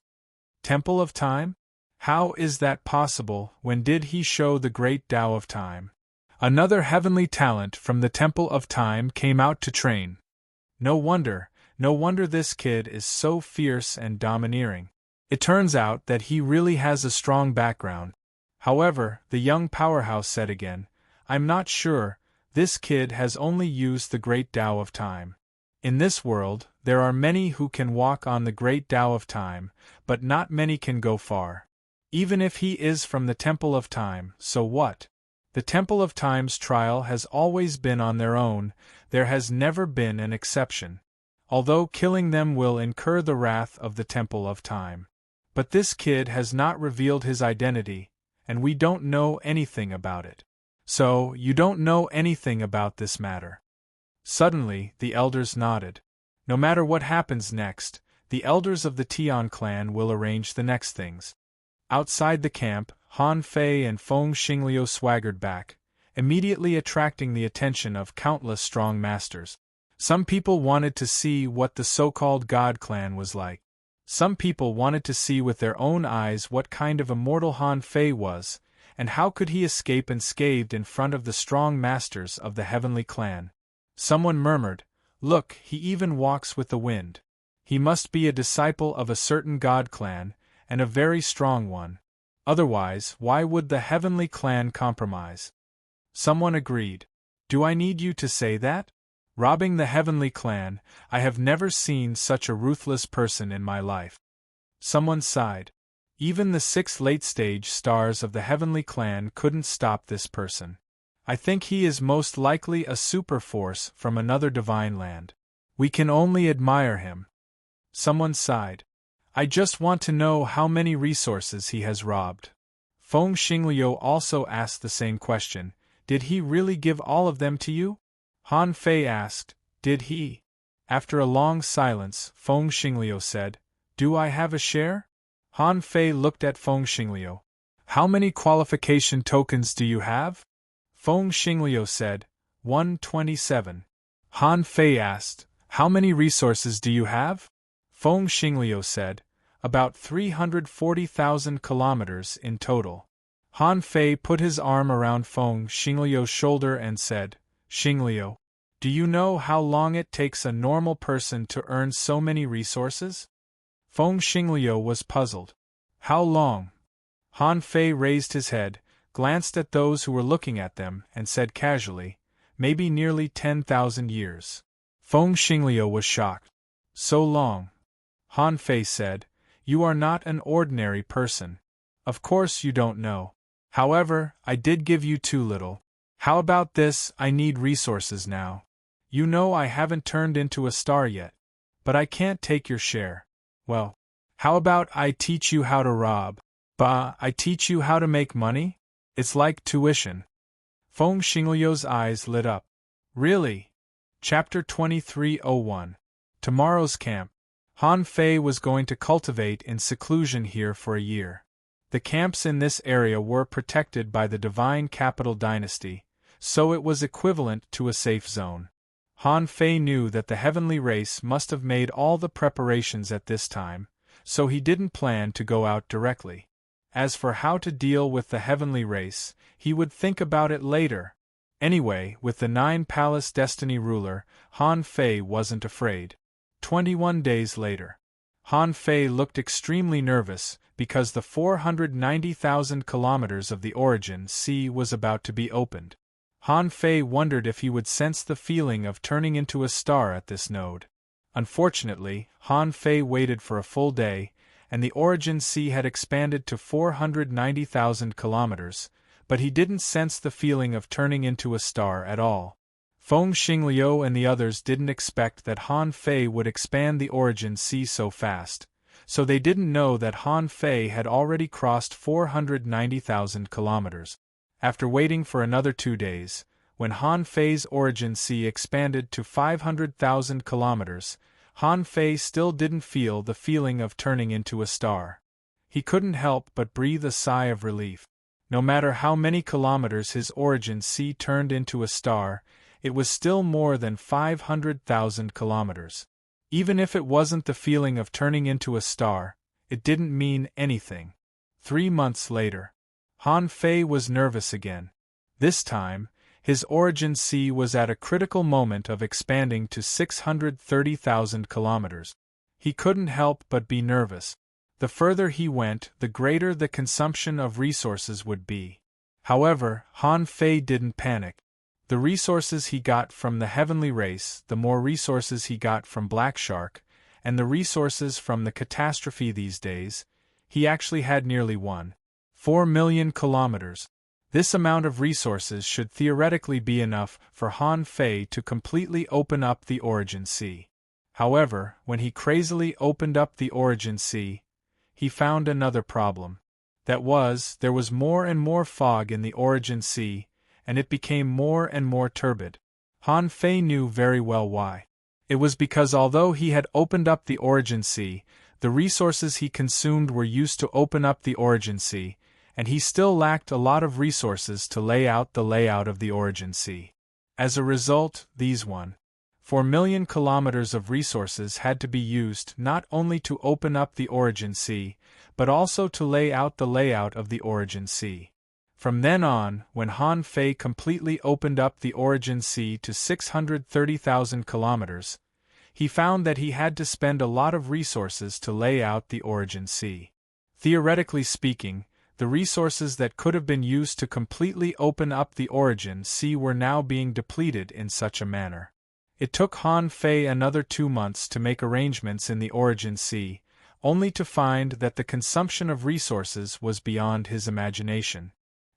Temple of Time? How is that possible? When did he show the great Tao of Time? Another heavenly talent from the Temple of Time came out to train. No wonder this kid is so fierce and domineering. It turns out that he really has a strong background. However, the young powerhouse said again, "I'm not sure, this kid has only used the great Tao of Time. In this world, there are many who can walk on the great Tao of Time, but not many can go far. Even if he is from the Temple of Time, so what? The Temple of Time's trial has always been on their own, there has never been an exception. Although killing them will incur the wrath of the Temple of Time. But this kid has not revealed his identity, and we don't know anything about it. So, you don't know anything about this matter." Suddenly, the elders nodded. No matter what happens next, the elders of the Tian clan will arrange the next things. Outside the camp, Han Fei and Feng Xingliu swaggered back, immediately attracting the attention of countless strong masters. Some people wanted to see what the so-called God clan was like. Some people wanted to see with their own eyes what kind of immortal Han Fei was, and how could he escape unscathed in front of the strong masters of the heavenly clan. Someone murmured, "Look, he even walks with the wind. He must be a disciple of a certain God clan, and a very strong one. Otherwise, why would the heavenly clan compromise?" Someone agreed. "Do I need you to say that? Robbing the heavenly clan, I have never seen such a ruthless person in my life." Someone sighed. Even the 6 late-stage stars of the heavenly clan couldn't stop this person. "I think he is most likely a super force from another divine land. We can only admire him." Someone sighed. "I just want to know how many resources he has robbed." Feng Xingliu also asked the same question. "Did he really give all of them to you?" Han Fei asked, "Did he?" After a long silence, Feng Xingliu said, "Do I have a share?" Han Fei looked at Feng Xingliu. "How many qualification tokens do you have?" Feng Xingliu said, 127. Han Fei asked, "How many resources do you have?" Feng Xingliu said, "About 340,000 kilometers in total." Han Fei put his arm around Feng Xingliu's shoulder and said, "Xingliu, do you know how long it takes a normal person to earn so many resources?" Feng Xingliu was puzzled. "How long?" Han Fei raised his head, glanced at those who were looking at them, and said casually, "Maybe nearly 10,000 years." Feng Xingliu was shocked. "So long?" Han Fei said, "You are not an ordinary person. Of course you don't know. However, I did give you too little. How about this? I need resources now. You know I haven't turned into a star yet. But I can't take your share. Well, how about I teach you how to rob? Bah, I teach you how to make money? It's like tuition." Feng Xingliu's eyes lit up. "Really?" Chapter 2301. Tomorrow's Camp. Han Fei was going to cultivate in seclusion here for a year. The camps in this area were protected by the Divine Capital Dynasty, so it was equivalent to a safe zone. Han Fei knew that the heavenly race must have made all the preparations at this time, so he didn't plan to go out directly. As for how to deal with the heavenly race, he would think about it later. Anyway, with the 9-palace destiny ruler, Han Fei wasn't afraid. 21 days later. Han Fei looked extremely nervous, because the 490,000 kilometers of the origin sea was about to be opened. Han Fei wondered if he would sense the feeling of turning into a star at this node. Unfortunately, Han Fei waited for a full day, and the origin sea had expanded to 490,000 kilometers, but he didn't sense the feeling of turning into a star at all. Feng Xingliu and the others didn't expect that Han Fei would expand the origin sea so fast, so they didn't know that Han Fei had already crossed 490,000 kilometers. After waiting for another 2 days, when Han Fei's origin sea expanded to 500,000 kilometers, Han Fei still didn't feel the feeling of turning into a star. He couldn't help but breathe a sigh of relief. No matter how many kilometers his origin sea turned into a star, it was still more than 500,000 kilometers. Even if it wasn't the feeling of turning into a star, it didn't mean anything. 3 months later, Han Fei was nervous again. This time, his origin sea was at a critical moment of expanding to 630,000 kilometers. He couldn't help but be nervous. The further he went, the greater the consumption of resources would be. However, Han Fei didn't panic. The resources he got from the heavenly race, the more resources he got from Black Shark, and the resources from the catastrophe these days, he actually had nearly 1.4 million kilometers. This amount of resources should theoretically be enough for Han Fei to completely open up the origin sea. However, when he crazily opened up the origin sea, he found another problem. That was, there was more and more fog in the origin sea, and it became more and more turbid. Han Fei knew very well why. It was because although he had opened up the origin sea, the resources he consumed were used to open up the origin sea, and he still lacked a lot of resources to lay out the layout of the origin sea. As a result, these 1.4 million kilometers of resources had to be used not only to open up the origin sea, but also to lay out the layout of the origin sea. From then on, when Han Fei completely opened up the origin sea to 630,000 kilometers, he found that he had to spend a lot of resources to lay out the origin sea. Theoretically speaking, the resources that could have been used to completely open up the origin sea were now being depleted in such a manner. It took Han Fei another 2 months to make arrangements in the origin sea, only to find that the consumption of resources was beyond his imagination.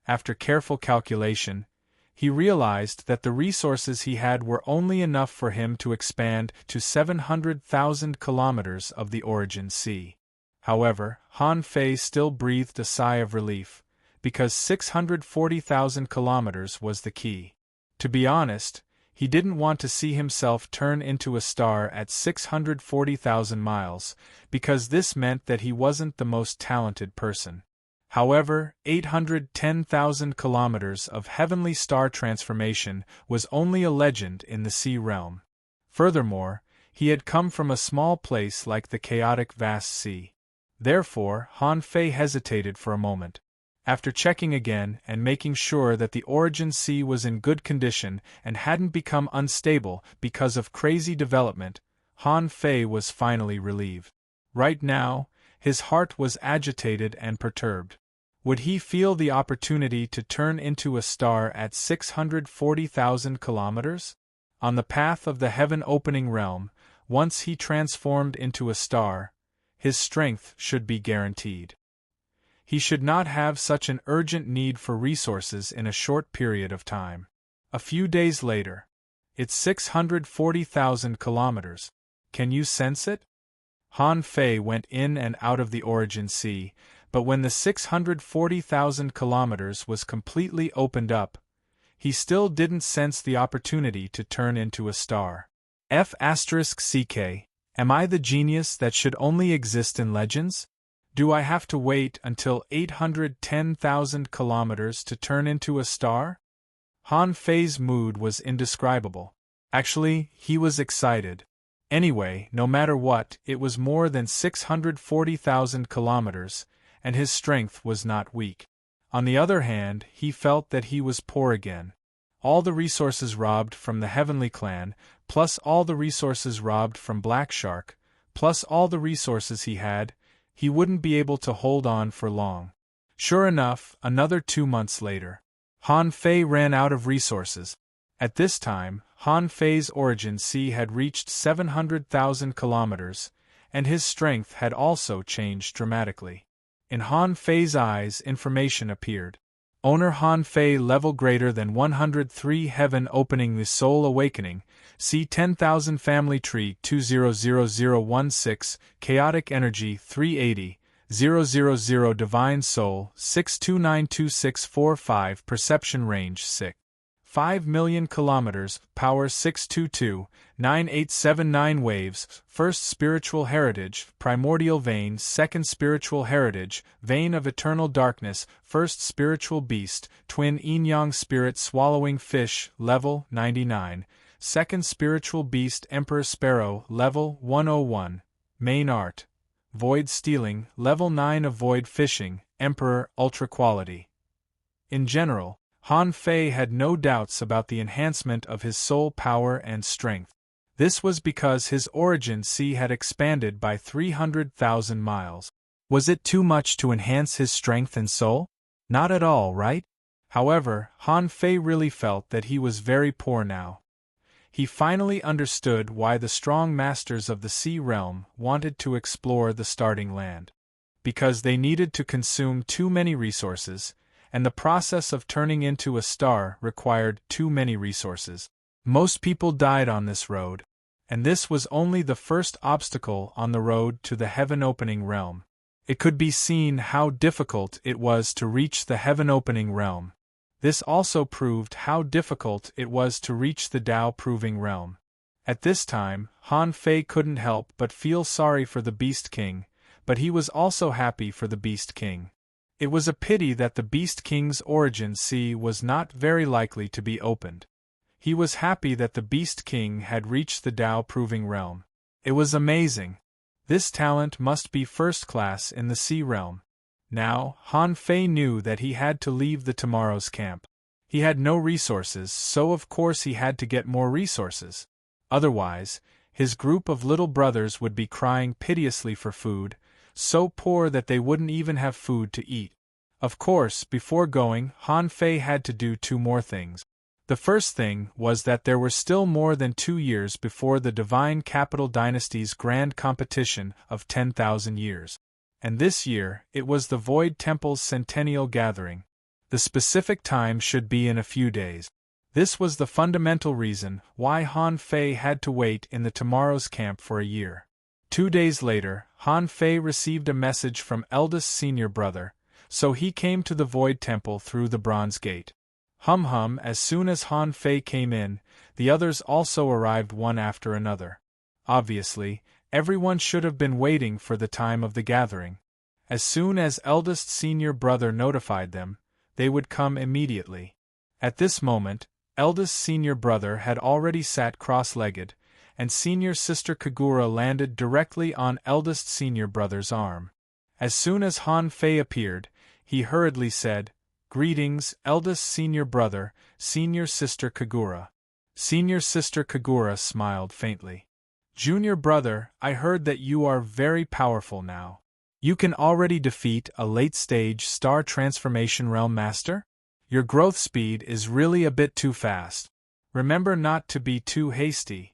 After careful calculation, he realized that the resources he had were only enough for him to expand to 700,000 kilometers of the origin sea. However, Han Fei still breathed a sigh of relief, because 640,000 kilometers was the key. To be honest, he didn't want to see himself turn into a star at 640,000 miles, because this meant that he wasn't the most talented person. However, 810,000 kilometers of heavenly star transformation was only a legend in the sea realm. Furthermore, he had come from a small place like the chaotic vast sea. Therefore, Han Fei hesitated for a moment. After checking again and making sure that the origin sea was in good condition and hadn't become unstable because of crazy development, Han Fei was finally relieved. Right now, his heart was agitated and perturbed. Would he feel the opportunity to turn into a star at 640,000 kilometers? On the path of the heaven-opening realm, once he transformed into a star, his strength should be guaranteed. He should not have such an urgent need for resources in a short period of time. A few days later. It's 640,000 kilometers. Can you sense it? Han Fei went in and out of the origin sea, but when the 640,000 kilometers was completely opened up, he still didn't sense the opportunity to turn into a star. F***CK, am I the genius that should only exist in legends? Do I have to wait until 810,000 kilometers to turn into a star? Han Fei's mood was indescribable. Actually, he was excited. Anyway, no matter what, it was more than 640,000 kilometers, and his strength was not weak. On the other hand, he felt that he was poor again. All the resources robbed from the Heavenly Clan, plus all the resources robbed from Black Shark, plus all the resources he wouldn't be able to hold on for long. Sure enough, another 2 months later, Han Fei ran out of resources. At this time, Han Fei's origin sea had reached 700,000 kilometers, and his strength had also changed dramatically. In Han Fei's eyes, information appeared. Owner Han Fei level greater than 103 heaven opening the soul awakening, C 10,000 family tree 200016, chaotic energy 380, 000 divine soul 6292645 perception range 6. 5 million kilometers, power 622.9879 waves, first spiritual heritage, primordial vein, second spiritual heritage, vein of eternal darkness, first spiritual beast, twin yin-yang spirit swallowing fish, level 99, second spiritual beast emperor sparrow, level 101, main art, void stealing, level 9 of void fishing, emperor, ultra quality. In general, Han Fei had no doubts about the enhancement of his soul power and strength. This was because his origin sea had expanded by 300,000 miles. Was it too much to enhance his strength and soul? Not at all, right? However, Han Fei really felt that he was very poor now. He finally understood why the strong masters of the sea realm wanted to explore the starting land. Because they needed to consume too many resources, and the process of turning into a star required too many resources. Most people died on this road, and this was only the first obstacle on the road to the heaven-opening realm. It could be seen how difficult it was to reach the heaven-opening realm. This also proved how difficult it was to reach the Tao-proving realm. At this time, Han Fei couldn't help but feel sorry for the Beast King, but he was also happy for the Beast King. It was a pity that the Beast King's origin sea was not very likely to be opened. He was happy that the Beast King had reached the Tao-proving realm. It was amazing. This talent must be first class in the sea realm. Now, Han Fei knew that he had to leave the tomorrow's camp. He had no resources, so of course he had to get more resources. Otherwise, his group of little brothers would be crying piteously for food, so poor that they wouldn't even have food to eat. Of course, before going, Han Fei had to do two more things. The first thing was that there were still more than 2 years before the Divine Capital Dynasty's grand competition of 10,000 years. And this year, it was the Void Temple's centennial gathering. The specific time should be in a few days. This was the fundamental reason why Han Fei had to wait in the tomorrow's camp for a year. 2 days later, Han Fei received a message from eldest senior brother, so he came to the Void Temple through the Bronze Gate. Hum, as soon as Han Fei came in, the others also arrived one after another. Obviously, everyone should have been waiting for the time of the gathering. As soon as eldest senior brother notified them, they would come immediately. At this moment, eldest senior brother had already sat cross-legged, and senior sister Kagura landed directly on eldest senior brother's arm. As soon as Han Fei appeared, he hurriedly said, "Greetings, eldest senior brother, senior sister Kagura." Senior sister Kagura smiled faintly. "Junior brother, I heard that you are very powerful now. You can already defeat a late-stage star transformation realm master? Your growth speed is really a bit too fast. Remember not to be too hasty."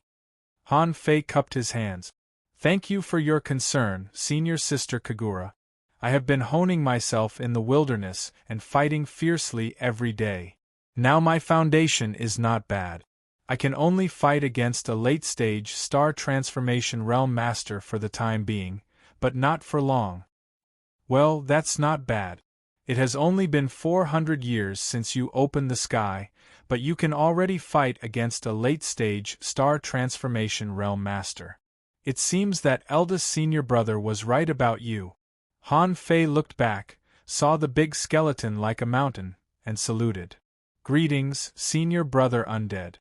Han Fei cupped his hands. "Thank you for your concern, senior sister Kagura. I have been honing myself in the wilderness and fighting fiercely every day. Now my foundation is not bad. I can only fight against a late-stage star transformation realm master for the time being, but not for long." "Well, that's not bad. It has only been 400 years since you opened the sky, but you can already fight against a late-stage star transformation realm master. It seems that eldest senior brother was right about you." Han Fei looked back, saw the big skeleton like a mountain, and saluted. "Greetings, senior brother undead."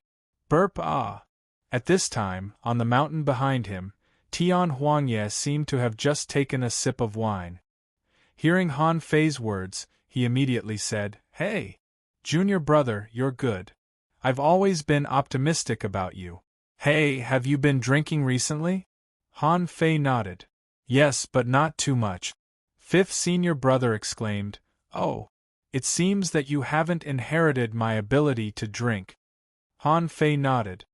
Burp ah! At this time, on the mountain behind him, Tian Huangye seemed to have just taken a sip of wine. Hearing Han Fei's words, he immediately said, "Hey! Junior brother, you're good. I've always been optimistic about you. Hey, have you been drinking recently?" Han Fei nodded. "Yes, but not too much." Fifth senior brother exclaimed, "Oh! It seems that you haven't inherited my ability to drink." Han Fei nodded.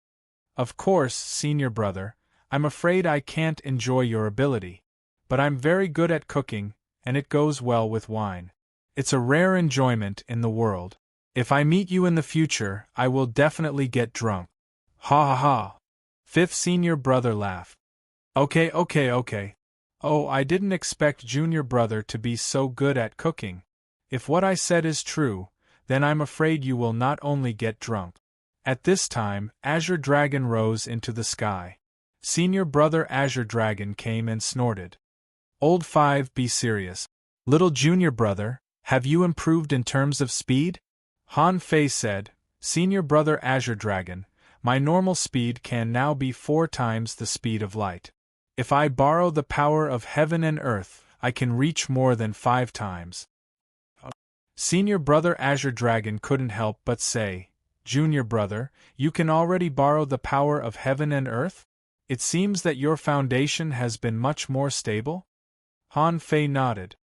"Of course, senior brother, I'm afraid I can't enjoy your ability. But I'm very good at cooking, and it goes well with wine. It's a rare enjoyment in the world. If I meet you in the future, I will definitely get drunk." "Ha ha ha!" Fifth senior brother laughed. Okay. Oh, I didn't expect junior brother to be so good at cooking. If what I said is true, then I'm afraid you will not only get drunk. At this time, Azure Dragon rose into the sky. Senior Brother Azure Dragon came and snorted. Old 5, be serious. Little Junior Brother, have you improved in terms of speed? Han Fei said, Senior Brother Azure Dragon, my normal speed can now be 4 times the speed of light. If I borrow the power of heaven and earth, I can reach more than 5 times. Senior Brother Azure Dragon couldn't help but say, Junior Brother, you can already borrow the power of heaven and earth? It seems that your foundation has been much more stable? Han Fei nodded.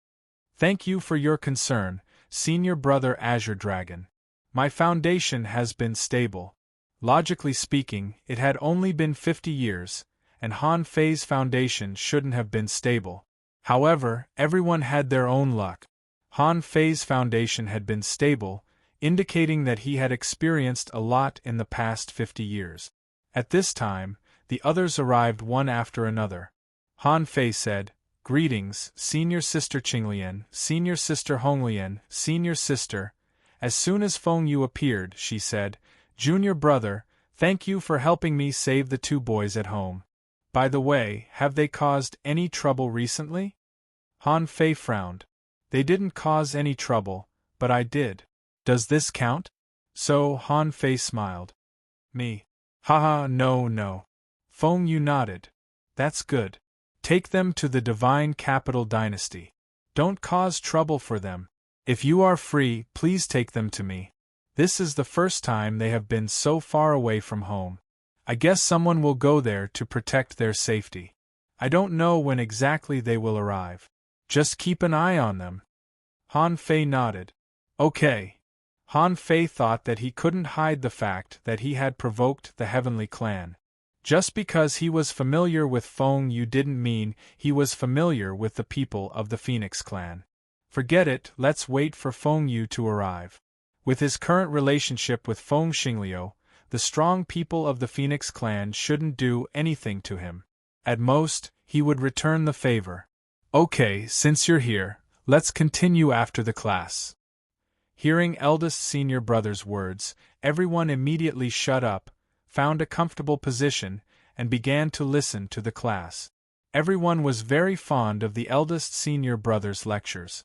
Thank you for your concern, Senior Brother Azure Dragon. My foundation has been stable. Logically speaking, it had only been 50 years, and Han Fei's foundation shouldn't have been stable. However, everyone had their own luck. Han Fei's foundation had been stable, indicating that he had experienced a lot in the past 50 years. At this time, the others arrived one after another. Han Fei said, Greetings, Senior Sister Qinglian, Senior Sister Honglian, Senior Sister. As soon as Feng Yu appeared, she said, Junior Brother, thank you for helping me save the 2 boys at home. By the way, have they caused any trouble recently? Han Fei frowned. They didn't cause any trouble, but I did. Does this count? So, Han Fei smiled. Me. Haha, no. Feng Yu nodded. That's good. Take them to the Divine Capital Dynasty. Don't cause trouble for them. If you are free, please take them to me. This is the first time they have been so far away from home. I guess someone will go there to protect their safety. I don't know when exactly they will arrive. Just keep an eye on them. Han Fei nodded. Okay. Han Fei thought that he couldn't hide the fact that he had provoked the Heavenly Clan. Just because he was familiar with Feng Yu didn't mean he was familiar with the people of the Phoenix Clan. Forget it, let's wait for Feng Yu to arrive. With his current relationship with Feng Xingliu, the strong people of the Phoenix Clan shouldn't do anything to him. At most, he would return the favor. Okay, since you're here, let's continue after the class. Hearing eldest Senior Brother's words, everyone immediately shut up, found a comfortable position, and began to listen to the class. Everyone was very fond of the eldest Senior Brother's lectures.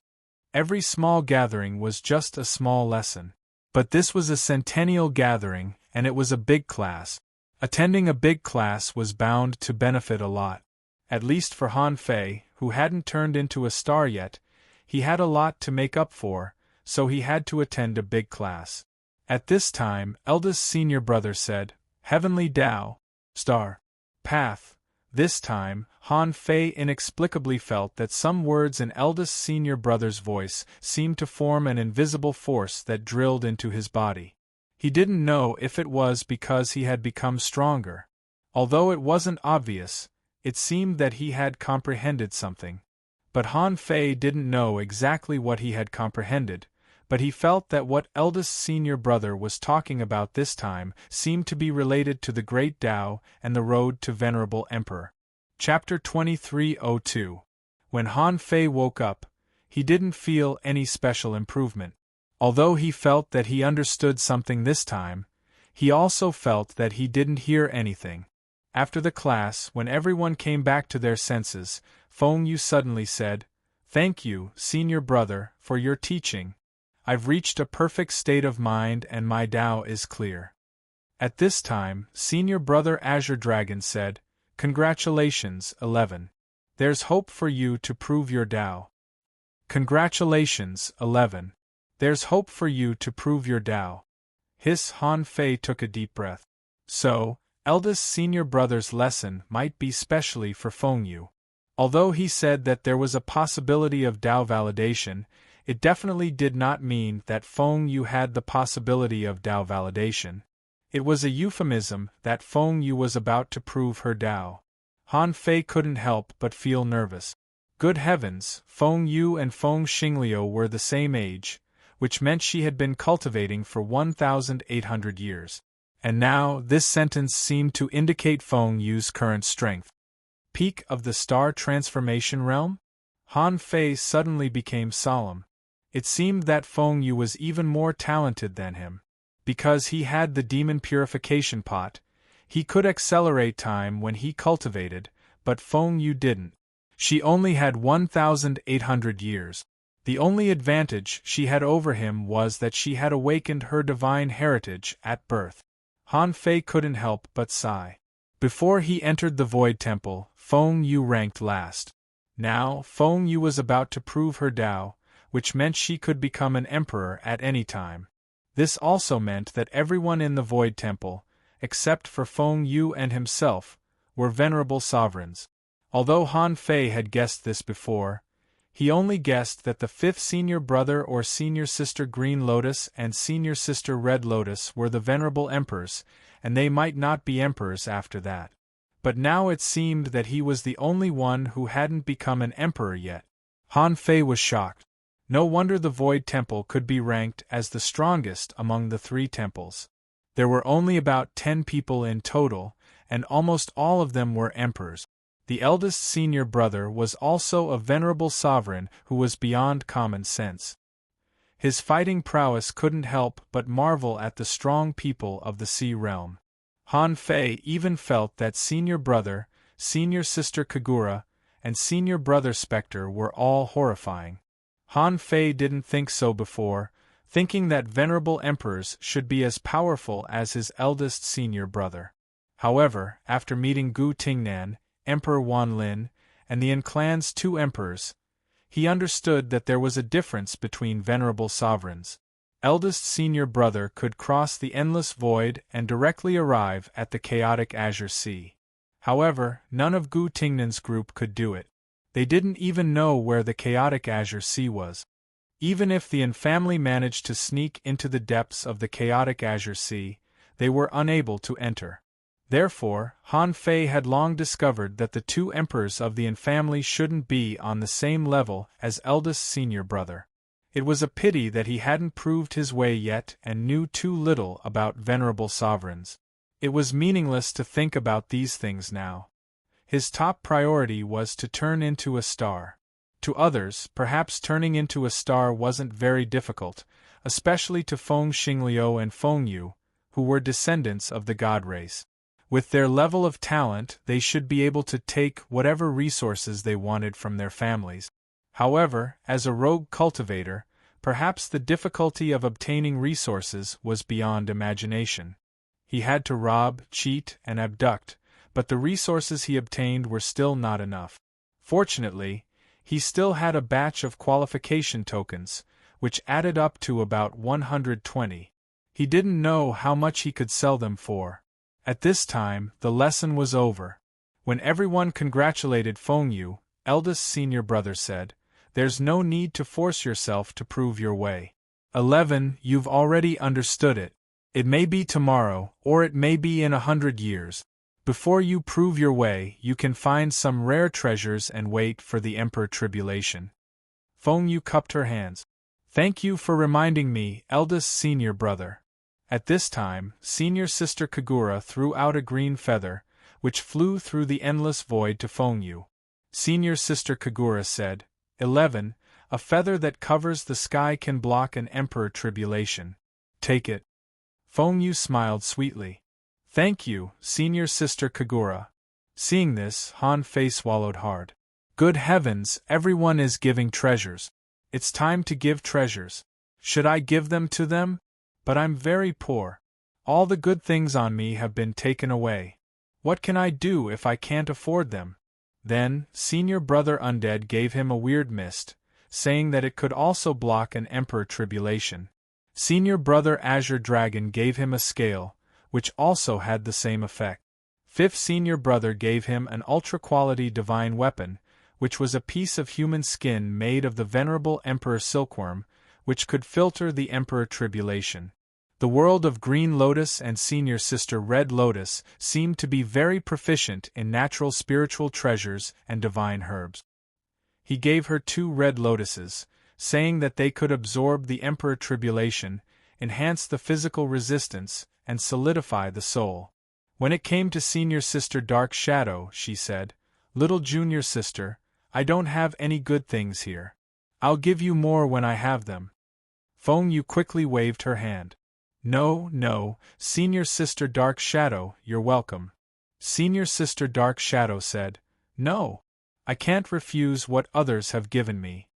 Every small gathering was just a small lesson. But this was a centennial gathering, and it was a big class. Attending a big class was bound to benefit a lot. At least for Han Fei, who hadn't turned into a star yet, he had a lot to make up for, so he had to attend a big class. At this time, eldest Senior Brother said, Heavenly Tao, Star, Path. This time, Han Fei inexplicably felt that some words in eldest Senior Brother's voice seemed to form an invisible force that drilled into his body. He didn't know if it was because he had become stronger. Although it wasn't obvious, it seemed that he had comprehended something. But Han Fei didn't know exactly what he had comprehended, but he felt that what eldest Senior Brother was talking about this time seemed to be related to the Great Tao and the road to Venerable Emperor. Chapter 2302. When Han Fei woke up, he didn't feel any special improvement. Although he felt that he understood something this time, he also felt that he didn't hear anything. After the class, when everyone came back to their senses, Feng Yu suddenly said, Thank you, Senior Brother, for your teaching. I've reached a perfect state of mind and my Tao is clear. At this time, Senior Brother Azure Dragon said, Congratulations, 11. There's hope for you to prove your Tao. Congratulations, 11. There's hope for you to prove your Tao. Hiss. Han Fei took a deep breath. So, eldest Senior Brother's lesson might be specially for Feng Yu. Although he said that there was a possibility of Tao validation, it definitely did not mean that Feng Yu had the possibility of Tao validation. It was a euphemism that Feng Yu was about to prove her Tao. Han Fei couldn't help but feel nervous. Good heavens, Feng Yu and Feng Xingliu were the same age, which meant she had been cultivating for 1,800 years. And now, this sentence seemed to indicate Feng Yu's current strength. Peak of the star transformation realm? Han Fei suddenly became solemn. It seemed that Feng Yu was even more talented than him. Because he had the demon purification pot, he could accelerate time when he cultivated, but Feng Yu didn't. She only had 1,800 years. The only advantage she had over him was that she had awakened her divine heritage at birth. Han Fei couldn't help but sigh. Before he entered the Void Temple, Feng Yu ranked last. Now, Feng Yu was about to prove her Tao, which meant she could become an emperor at any time. This also meant that everyone in the Void Temple, except for Feng Yu and himself, were venerable sovereigns. Although Han Fei had guessed this before, he only guessed that the fifth senior brother or senior sister Green Lotus and senior sister Red Lotus were the venerable emperors, and they might not be emperors after that. But now it seemed that he was the only one who hadn't become an emperor yet. Han Fei was shocked. No wonder the Void Temple could be ranked as the strongest among the three temples. There were only about 10 people in total, and almost all of them were emperors. The eldest senior brother was also a venerable sovereign who was beyond common sense. His fighting prowess couldn't help but marvel at the strong people of the Sea Realm. Han Fei even felt that senior brother, senior sister Kagura, and senior brother Spectre were all horrifying. Han Fei didn't think so before, thinking that venerable emperors should be as powerful as his eldest senior brother. However, after meeting Gu Tingnan, Emperor Wan Lin, and the Clan's 2 emperors, he understood that there was a difference between venerable sovereigns. Eldest senior brother could cross the endless void and directly arrive at the chaotic Azure Sea. However, none of Gu Tingnan's group could do it. They didn't even know where the chaotic Azure Sea was. Even if the Yin family managed to sneak into the depths of the chaotic Azure Sea, they were unable to enter. Therefore, Han Fei had long discovered that the 2 emperors of the Yin family shouldn't be on the same level as eldest senior brother. It was a pity that he hadn't proved his way yet and knew too little about venerable sovereigns. It was meaningless to think about these things now. His top priority was to turn into a star. To others, perhaps turning into a star wasn't very difficult, especially to Feng Xingliu and Feng Yu, who were descendants of the god race. With their level of talent, they should be able to take whatever resources they wanted from their families. However, as a rogue cultivator, perhaps the difficulty of obtaining resources was beyond imagination. He had to rob, cheat, and abduct, but the resources he obtained were still not enough. Fortunately, he still had a batch of qualification tokens, which added up to about 120. He didn't know how much he could sell them for. At this time, the lesson was over. When everyone congratulated Feng Yu, eldest senior brother said, "There's no need to force yourself to prove your way. 11, you've already understood it. It may be tomorrow, or it may be in 100 years. Before you prove your way, you can find some rare treasures and wait for the Emperor Tribulation." Feng Yu cupped her hands. "Thank you for reminding me, eldest senior brother." At this time, senior sister Kagura threw out a green feather, which flew through the endless void to Feng Yu. Senior sister Kagura said, 11, a feather that covers the sky can block an Emperor Tribulation. Take it. Feng Yu smiled sweetly. Thank you, senior sister Kagura. Seeing this, Han Fei swallowed hard. Good heavens, everyone is giving treasures. It's time to give treasures. Should I give them to them? But I'm very poor. All the good things on me have been taken away. What can I do if I can't afford them? Then, senior brother Undead gave him a weird mist, saying that it could also block an Emperor Tribulation. Senior brother Azure Dragon gave him a scale, which also had the same effect. Fifth senior brother gave him an ultra-quality divine weapon, which was a piece of human skin made of the venerable Emperor Silkworm, which could filter the Emperor Tribulation. The world of Green Lotus and senior sister Red Lotus seemed to be very proficient in natural spiritual treasures and divine herbs. He gave her 2 red lotuses, saying that they could absorb the Emperor Tribulation, enhance the physical resistance, and solidify the soul. When it came to senior sister Dark Shadow, she said, "Little junior sister, I don't have any good things here. I'll give you more when I have them. Feng Yu quickly waved her hand. No, no, Senior Sister Dark Shadow, you're welcome. Senior Sister Dark Shadow said, No. I can't refuse what others have given me.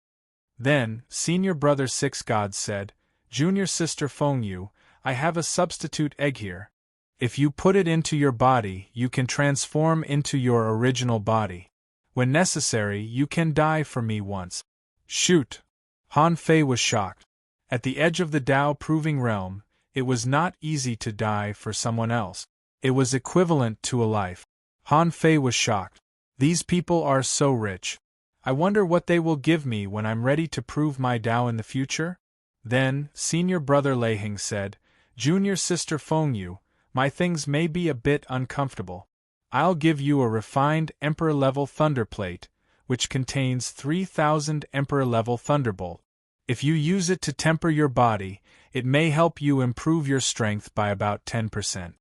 Then, Senior Brother Six Gods said, Junior Sister Feng Yu, I have a substitute egg here. If you put it into your body, you can transform into your original body. When necessary, you can die for me once. Shoot! Han Fei was shocked. At the edge of the Tao Proving Realm, it was not easy to die for someone else. It was equivalent to a life. Han Fei was shocked. These people are so rich. I wonder what they will give me when I'm ready to prove my Tao in the future? Then, Senior Brother Leiheng said, Junior Sister Feng Yu, my things may be a bit uncomfortable. I'll give you a refined Emperor-level Thunderplate, which contains 3,000 Emperor-level Thunderbolt. If you use it to temper your body, it may help you improve your strength by about 10%.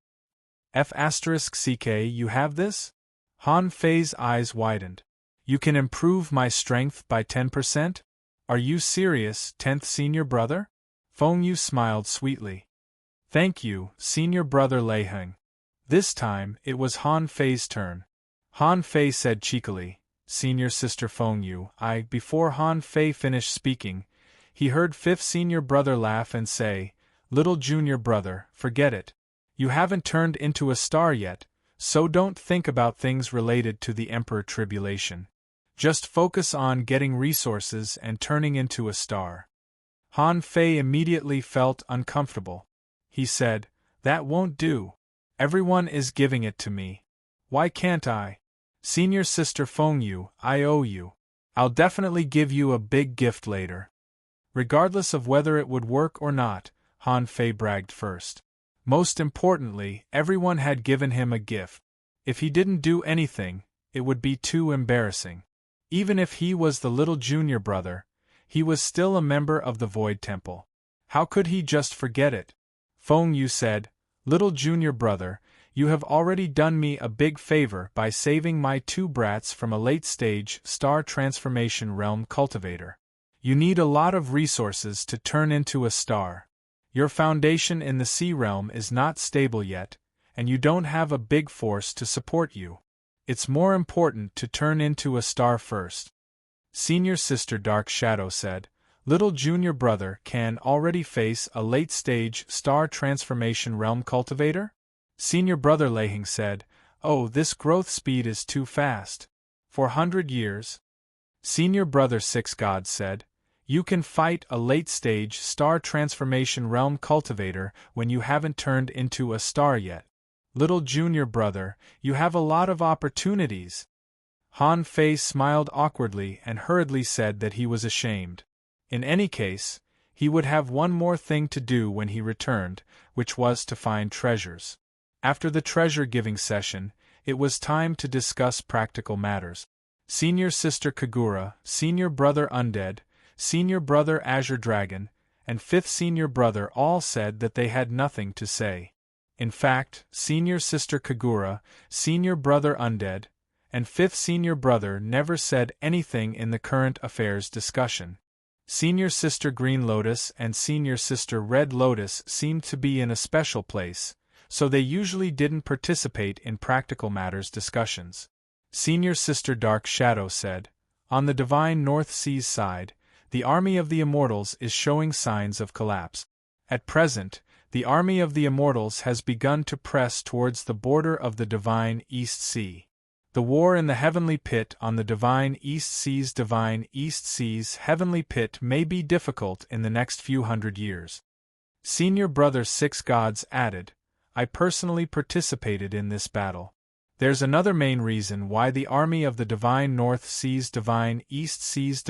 F***CK, you have this? Han Fei's eyes widened. You can improve my strength by 10%? Are you serious, 10th Senior Brother? Feng Yu smiled sweetly. Thank you, Senior Brother Leiheng. This time, it was Han Fei's turn. Han Fei said cheekily, Senior Sister Feng Yu, Before Han Fei finished speaking, he heard 5th Senior Brother laugh and say, Little Junior Brother, forget it. You haven't turned into a star yet, so don't think about things related to the Emperor Tribulation. Just focus on getting resources and turning into a star. Han Fei immediately felt uncomfortable. He said, That won't do. Everyone is giving it to me. Why can't I? Senior Sister Feng Yu, I owe you. I'll definitely give you a big gift later. Regardless of whether it would work or not, Han Fei bragged first. Most importantly, everyone had given him a gift. If he didn't do anything, it would be too embarrassing. Even if he was the little junior brother, he was still a member of the Void Temple. How could he just forget it? Feng Yu said, Little junior brother, you have already done me a big favor by saving my 2 brats from a late-stage star transformation realm cultivator. You need a lot of resources to turn into a star. Your foundation in the sea realm is not stable yet, and you don't have a big force to support you. It's more important to turn into a star first. Senior Sister Dark Shadow said, Little junior brother can already face a late-stage star transformation realm cultivator? Senior Brother Leiheng said, Oh, this growth speed is too fast. 400 years? Senior Brother Six Gods said, You can fight a late-stage star transformation realm cultivator when you haven't turned into a star yet. Little junior brother, you have a lot of opportunities. Han Fei smiled awkwardly and hurriedly said that he was ashamed. In any case, he would have one more thing to do when he returned, which was to find treasures. After the treasure-giving session, it was time to discuss practical matters. Senior Sister Kagura, Senior Brother Undead, Senior Brother Azure Dragon, and 5th Senior Brother all said that they had nothing to say. In fact, Senior Sister Kagura, Senior Brother Undead, and 5th Senior Brother never said anything in the current affairs discussion. Senior Sister Green Lotus and Senior Sister Red Lotus seemed to be in a special place, so they usually didn't participate in practical matters discussions. Senior Sister Dark Shadow said, On the Divine North Seas side, the army of the Immortals is showing signs of collapse. At present, the army of the Immortals has begun to press towards the border of the Divine East Sea. The war in the Heavenly Pit on the Divine East Sea's Heavenly Pit may be difficult in the next few hundred years. Senior Brother Six Gods added, I personally participated in this battle. There's another main reason why the army of the Divine North Seas Divine East Seas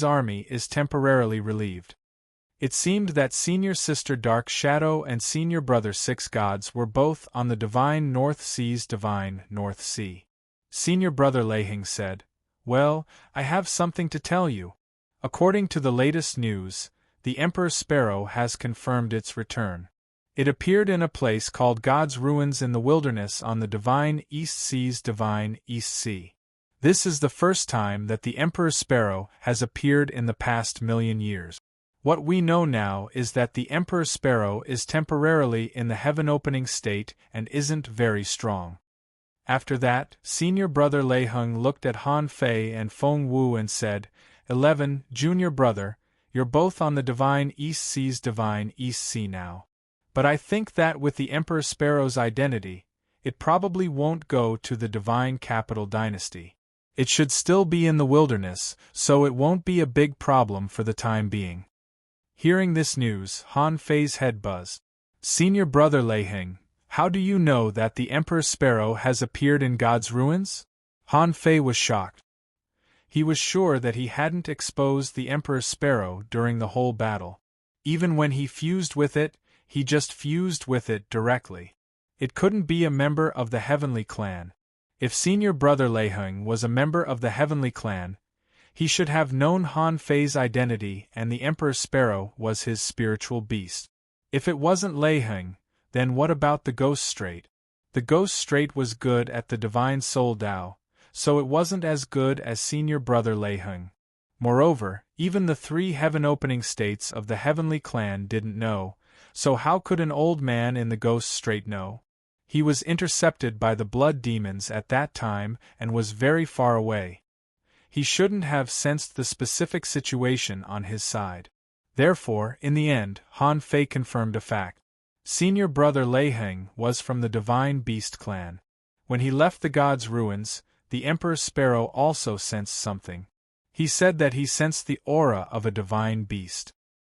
army is temporarily relieved. It seemed that Senior Sister Dark Shadow and Senior Brother Six Gods were both on the Divine North Seas Divine North Sea. Senior Brother Leiheng said, Well, I have something to tell you. According to the latest news, the Emperor Sparrow has confirmed its return. It appeared in a place called God's Ruins in the wilderness on the Divine East Seas Divine East Sea. This is the first time that the Emperor Sparrow has appeared in the past 1,000,000 years. What we know now is that the Emperor Sparrow is temporarily in the heaven-opening state and isn't very strong. After that, Senior Brother Lei Heng looked at Han Fei and Feng Wu and said, 11, Junior Brother, you're both on the Divine East Sea's Divine East Sea now. But I think that with the Emperor Sparrow's identity, it probably won't go to the Divine Capital Dynasty. It should still be in the wilderness, so it won't be a big problem for the time being. Hearing this news, Han Fei's head buzzed. Senior Brother Lei Heng, how do you know that the Emperor Sparrow has appeared in God's ruins? Han Fei was shocked. He was sure that he hadn't exposed the Emperor Sparrow during the whole battle. Even when he fused with it, he just fused with it directly. It couldn't be a member of the Heavenly Clan. If Senior Brother Lei Heng was a member of the Heavenly Clan, he should have known Han Fei's identity and the Emperor Sparrow was his spiritual beast. If it wasn't Lei Heng, then what about the Ghost Strait? The Ghost Strait was good at the Divine Soul Tao, so it wasn't as good as Senior Brother Lei Heng. Moreover, even the 3 heaven-opening states of the Heavenly Clan didn't know, so how could an old man in the Ghost Strait know? He was intercepted by the blood demons at that time and was very far away. He shouldn't have sensed the specific situation on his side. Therefore, in the end, Han Fei confirmed a fact. Senior Brother Lei Heng was from the Divine Beast Clan. When he left the God's ruins, the Emperor Sparrow also sensed something. He said that he sensed the aura of a divine beast.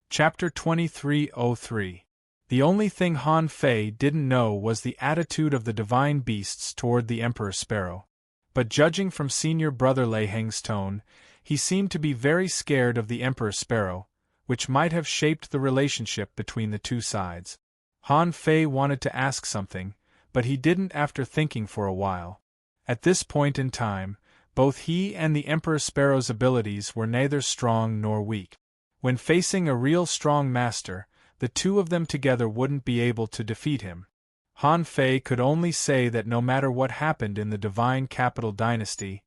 Chapter 2303. The only thing Han Fei didn't know was the attitude of the divine beasts toward the Emperor Sparrow. But judging from Senior Brother Lei Heng's tone, he seemed to be very scared of the Emperor Sparrow, which might have shaped the relationship between the two sides. Han Fei wanted to ask something, but he didn't after thinking for a while. At this point in time, both he and the Emperor Sparrow's abilities were neither strong nor weak. When facing a real strong master, the two of them together wouldn't be able to defeat him. Han Fei could only say that no matter what happened in the Divine Capital Dynasty,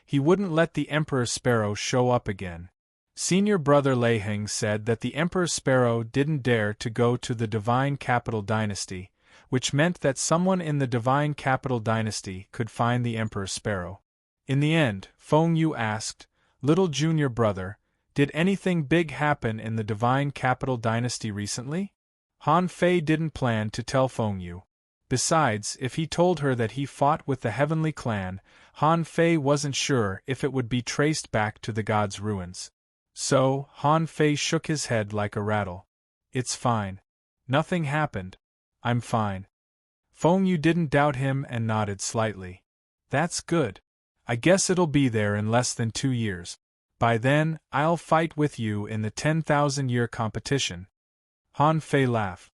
he wouldn't let the Emperor Sparrow show up again. Senior Brother Lei Heng said that the Emperor Sparrow didn't dare to go to the Divine Capital Dynasty, which meant that someone in the Divine Capital Dynasty could find the Emperor Sparrow. In the end, Feng Yu asked, Little Junior Brother, did anything big happen in the Divine Capital Dynasty recently? Han Fei didn't plan to tell Feng Yu. Besides, if he told her that he fought with the Heavenly Clan, Han Fei wasn't sure if it would be traced back to the God's ruins. So, Han Fei shook his head like a rattle. It's fine. Nothing happened. I'm fine. Feng Yu didn't doubt him and nodded slightly. That's good. I guess it'll be there in less than 2 years. By then, I'll fight with you in the 10,000-year competition. Han Fei laughed.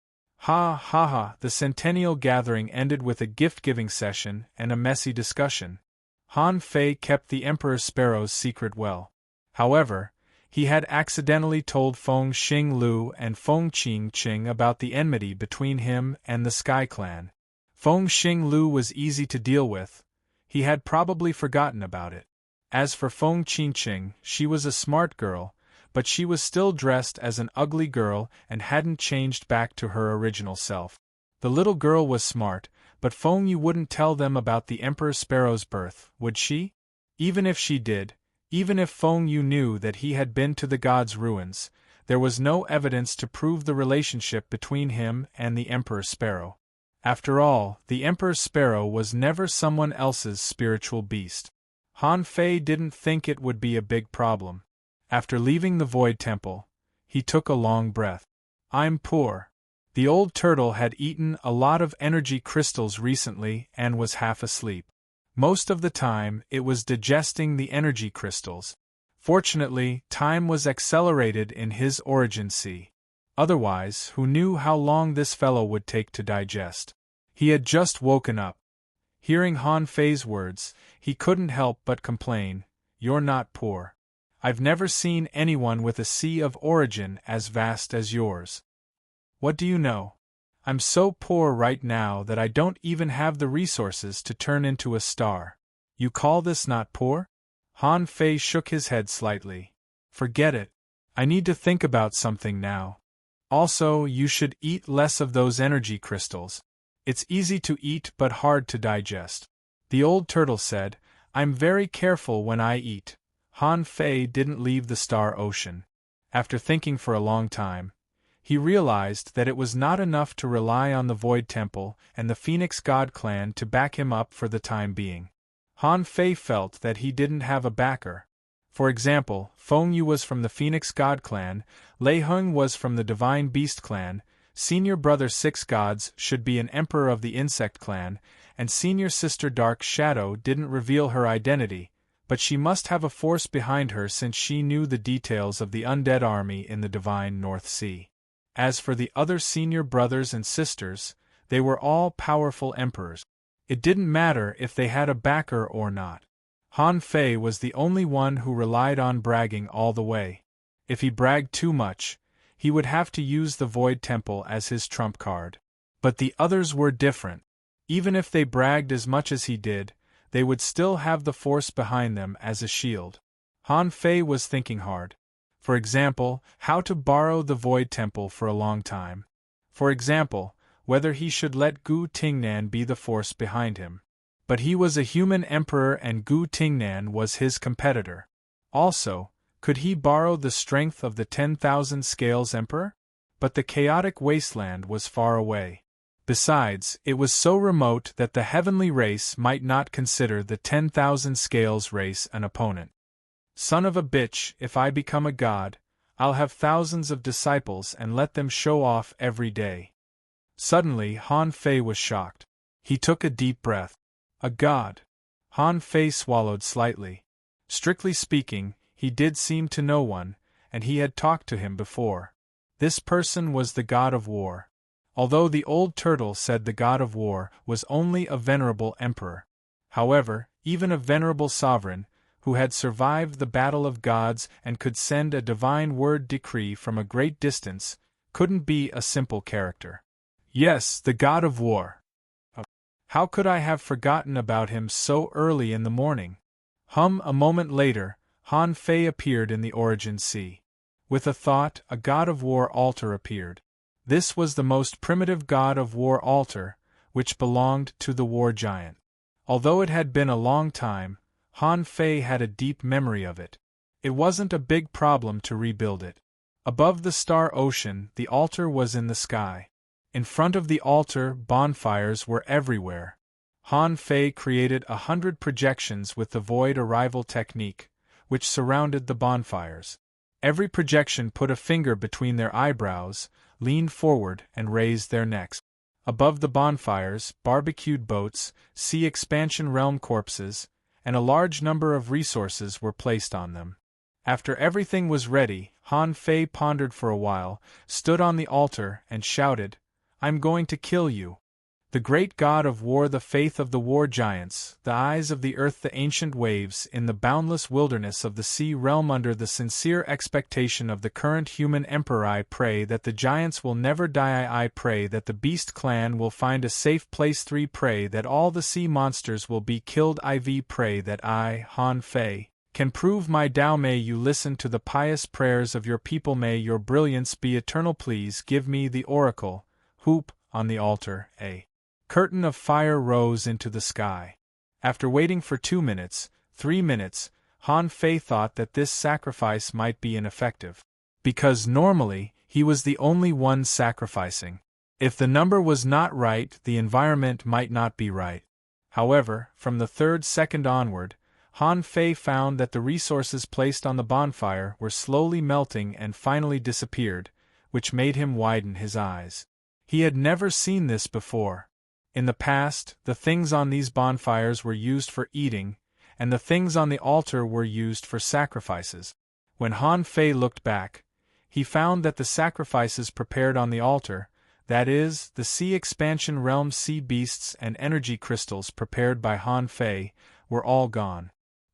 Ha ha ha, the centennial gathering ended with a gift-giving session and a messy discussion. Han Fei kept the Emperor Sparrow's secret well. However, he had accidentally told Feng Xing Lu and Feng Qing Qing about the enmity between him and the Sky Clan. Feng Xing Lu was easy to deal with. He had probably forgotten about it. As for Feng Qing Qing, she was a smart girl, but she was still dressed as an ugly girl and hadn't changed back to her original self. The little girl was smart, but Feng Yu wouldn't tell them about the Emperor Sparrow's birth, would she? Even if she did, even if Feng Yu knew that he had been to the God's ruins, there was no evidence to prove the relationship between him and the Emperor Sparrow. After all, the Emperor Sparrow was never someone else's spiritual beast. Han Fei didn't think it would be a big problem. After leaving the Void Temple, he took a long breath. I'm poor. The old turtle had eaten a lot of energy crystals recently and was half asleep. Most of the time, it was digesting the energy crystals. Fortunately, time was accelerated in his origin sea. Otherwise, who knew how long this fellow would take to digest? He had just woken up. Hearing Han Fei's words, he couldn't help but complain, You're not poor. I've never seen anyone with a sea of origin as vast as yours. What do you know? I'm so poor right now that I don't even have the resources to turn into a star. You call this not poor? Han Fei shook his head slightly. Forget it. I need to think about something now. Also, you should eat less of those energy crystals. It's easy to eat but hard to digest. The old turtle said, I'm very careful when I eat. Han Fei didn't leave the Star Ocean. After thinking for a long time, he realized that it was not enough to rely on the Void Temple and the Phoenix God clan to back him up for the time being. Han Fei felt that he didn't have a backer. For example, Feng Yu was from the Phoenix God clan, Lei Heng was from the Divine Beast clan, senior brother Six Gods should be an emperor of the Insect clan, and senior sister Dark Shadow didn't reveal her identity, but she must have a force behind her since she knew the details of the undead army in the Divine North Sea. As for the other senior brothers and sisters, they were all powerful emperors. It didn't matter if they had a backer or not. Han Fei was the only one who relied on bragging all the way. If he bragged too much, he would have to use the Void Temple as his trump card. But the others were different. Even if they bragged as much as he did, they would still have the force behind them as a shield. Han Fei was thinking hard. For example, how to borrow the Void Temple for a long time. For example, whether he should let Gu Tingnan be the force behind him. But he was a human emperor and Gu Tingnan was his competitor. Also, could he borrow the strength of the 10,000 Scales Emperor? But the chaotic wasteland was far away. Besides, it was so remote that the heavenly race might not consider the 10,000 Scales race an opponent. Son of a bitch, if I become a god, I'll have thousands of disciples and let them show off every day. Suddenly Han Fei was shocked. He took a deep breath. A god. Han Fei swallowed slightly. Strictly speaking, he did seem to know one, and he had talked to him before. This person was the god of war. Although the old turtle said the god of war was only a venerable emperor. However, even a venerable sovereign, who had survived the battle of gods and could send a divine word decree from a great distance, couldn't be a simple character. Yes, the god of war. How could I have forgotten about him so early in the morning? A moment later, Han Fei appeared in the Origin Sea. With a thought, a god of war altar appeared. This was the most primitive god of war altar, which belonged to the war giant. Although it had been a long time, Han Fei had a deep memory of it. It wasn't a big problem to rebuild it. Above the Star Ocean, the altar was in the sky. In front of the altar, bonfires were everywhere. Han Fei created 100 projections with the void arrival technique, which surrounded the bonfires. Every projection put a finger between their eyebrows, leaned forward, and raised their necks. Above the bonfires, barbecued boats, sea expansion realm corpses, and a large number of resources were placed on them. After everything was ready, Han Fei pondered for a while, stood on the altar, and shouted, I'm going to kill you. The great god of war, the faith of the war giants, the eyes of the earth, the ancient waves, in the boundless wilderness of the sea realm, under the sincere expectation of the current human emperor, I pray that the giants will never die. I pray that the beast clan will find a safe place. 3. Pray that all the sea monsters will be killed. IV. Pray that I, Han Fei, can prove my Tao. May you listen to the pious prayers of your people. May your brilliance be eternal. Please give me the oracle. Hoop, on the altar, a curtain of fire rose into the sky. After waiting for 2 minutes, 3 minutes, Han Fei thought that this sacrifice might be ineffective. Because normally, he was the only one sacrificing. If the number was not right, the environment might not be right. However, from the 3rd second onward, Han Fei found that the resources placed on the bonfire were slowly melting and finally disappeared, which made him widen his eyes. He had never seen this before. In the past, the things on these bonfires were used for eating, and the things on the altar were used for sacrifices. When Han Fei looked back, he found that the sacrifices prepared on the altar, that is, the sea expansion realm sea beasts and energy crystals prepared by Han Fei, were all gone.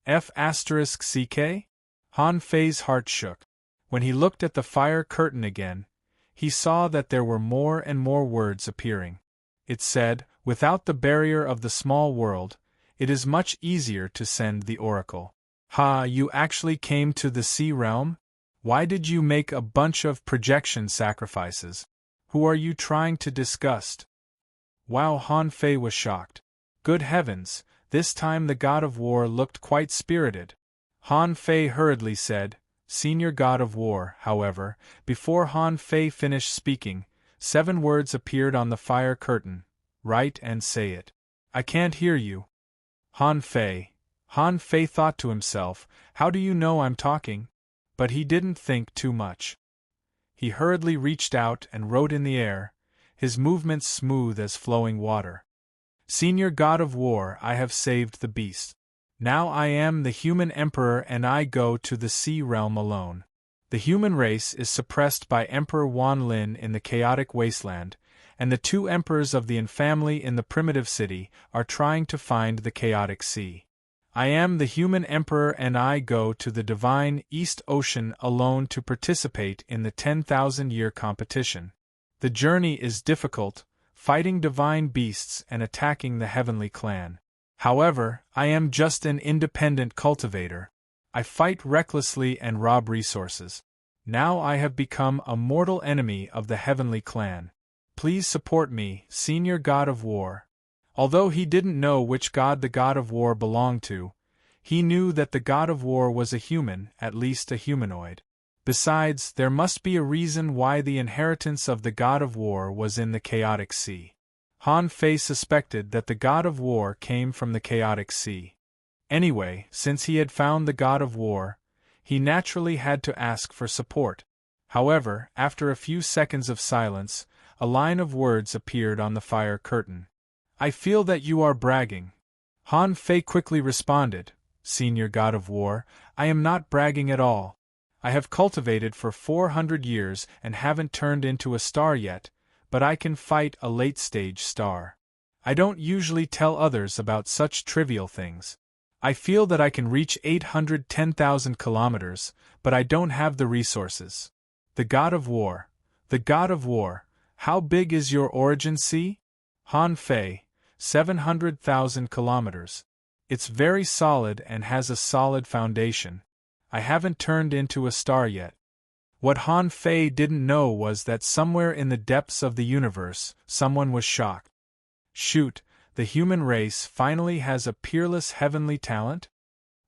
F***CK? Han Fei's heart shook. When he looked at the fire curtain again, he saw that there were more and more words appearing. It said, without the barrier of the small world, it is much easier to send the oracle. Ha, you actually came to the sea realm? Why did you make a bunch of projection sacrifices? Who are you trying to disgust? Wow, Han Fei was shocked. Good heavens, this time the god of war looked quite spirited. Han Fei hurriedly said, Senior God of War, however, before Han Fei finished speaking, 7 words appeared on the fire curtain. Write and say it. I can't hear you. Han Fei. Han Fei thought to himself, how do you know I'm talking? But he didn't think too much. He hurriedly reached out and wrote in the air, his movements smooth as flowing water. Senior God of War, I have saved the beast. Now I am the human emperor and I go to the sea realm alone. The human race is suppressed by Emperor Wan Lin in the chaotic wasteland, and the 2 emperors of the family in the primitive city are trying to find the chaotic sea. I am the human emperor and I go to the divine East Ocean alone to participate in the 10,000-year competition. The journey is difficult, fighting divine beasts and attacking the heavenly clan. However, I am just an independent cultivator. I fight recklessly and rob resources. Now I have become a mortal enemy of the heavenly clan. Please support me, Senior God of War. Although he didn't know which god the God of War belonged to, he knew that the God of War was a human, at least a humanoid. Besides, there must be a reason why the inheritance of the God of War was in the chaotic sea. Han Fei suspected that the God of War came from the chaotic sea. Anyway, since he had found the God of War, he naturally had to ask for support. However, after a few seconds of silence, a line of words appeared on the fire curtain. I feel that you are bragging. Han Fei quickly responded, Senior God of War, I am not bragging at all. I have cultivated for 400 years and haven't turned into a star yet, but I can fight a late-stage star. I don't usually tell others about such trivial things. I feel that I can reach 810,000 kilometers, but I don't have the resources. The God of War. The God of War. How big is your origin sea? Han Fei. 700,000 kilometers. It's very solid and has a solid foundation. I haven't turned into a star yet. What Han Fei didn't know was that somewhere in the depths of the universe, someone was shocked. Shoot, the human race finally has a peerless heavenly talent?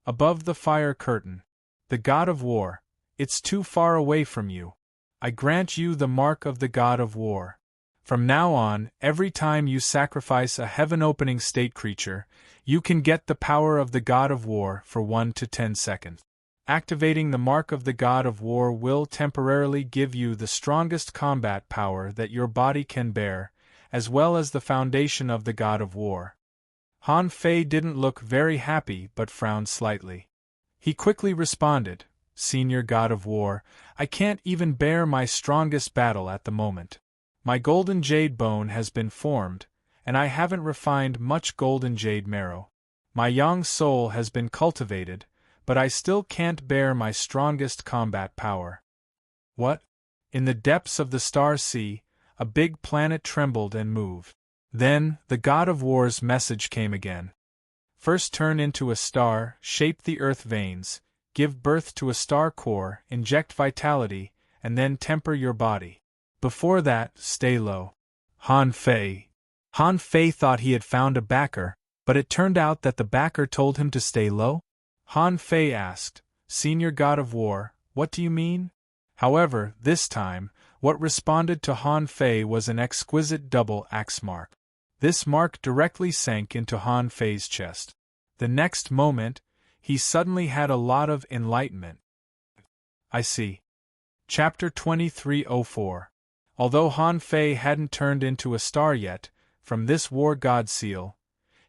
Above the fire curtain. The God of War. It's too far away from you. I grant you the mark of the God of War. From now on, every time you sacrifice a heaven-opening state creature, you can get the power of the God of War for 1 to 10 seconds. Activating the mark of the God of War will temporarily give you the strongest combat power that your body can bear, as well as the foundation of the God of War. Han Fei didn't look very happy but frowned slightly. He quickly responded, Senior God of War, I can't even bear my strongest battle at the moment. My golden jade bone has been formed, and I haven't refined much golden jade marrow. My yang soul has been cultivated, but I still can't bear my strongest combat power. What? In the depths of the star sea, a big planet trembled and moved. Then, the God of War's message came again. First turn into a star, shape the earth veins, give birth to a star core, inject vitality, and then temper your body. Before that, stay low. Han Fei. Han Fei thought he had found a backer, but it turned out that the backer told him to stay low? Han Fei asked, Senior God of War, what do you mean? However, this time, what responded to Han Fei was an exquisite double axe mark. This mark directly sank into Han Fei's chest. The next moment, he suddenly had a lot of enlightenment. I see. Chapter 2304. Although Han Fei hadn't turned into a star yet, from this war god seal,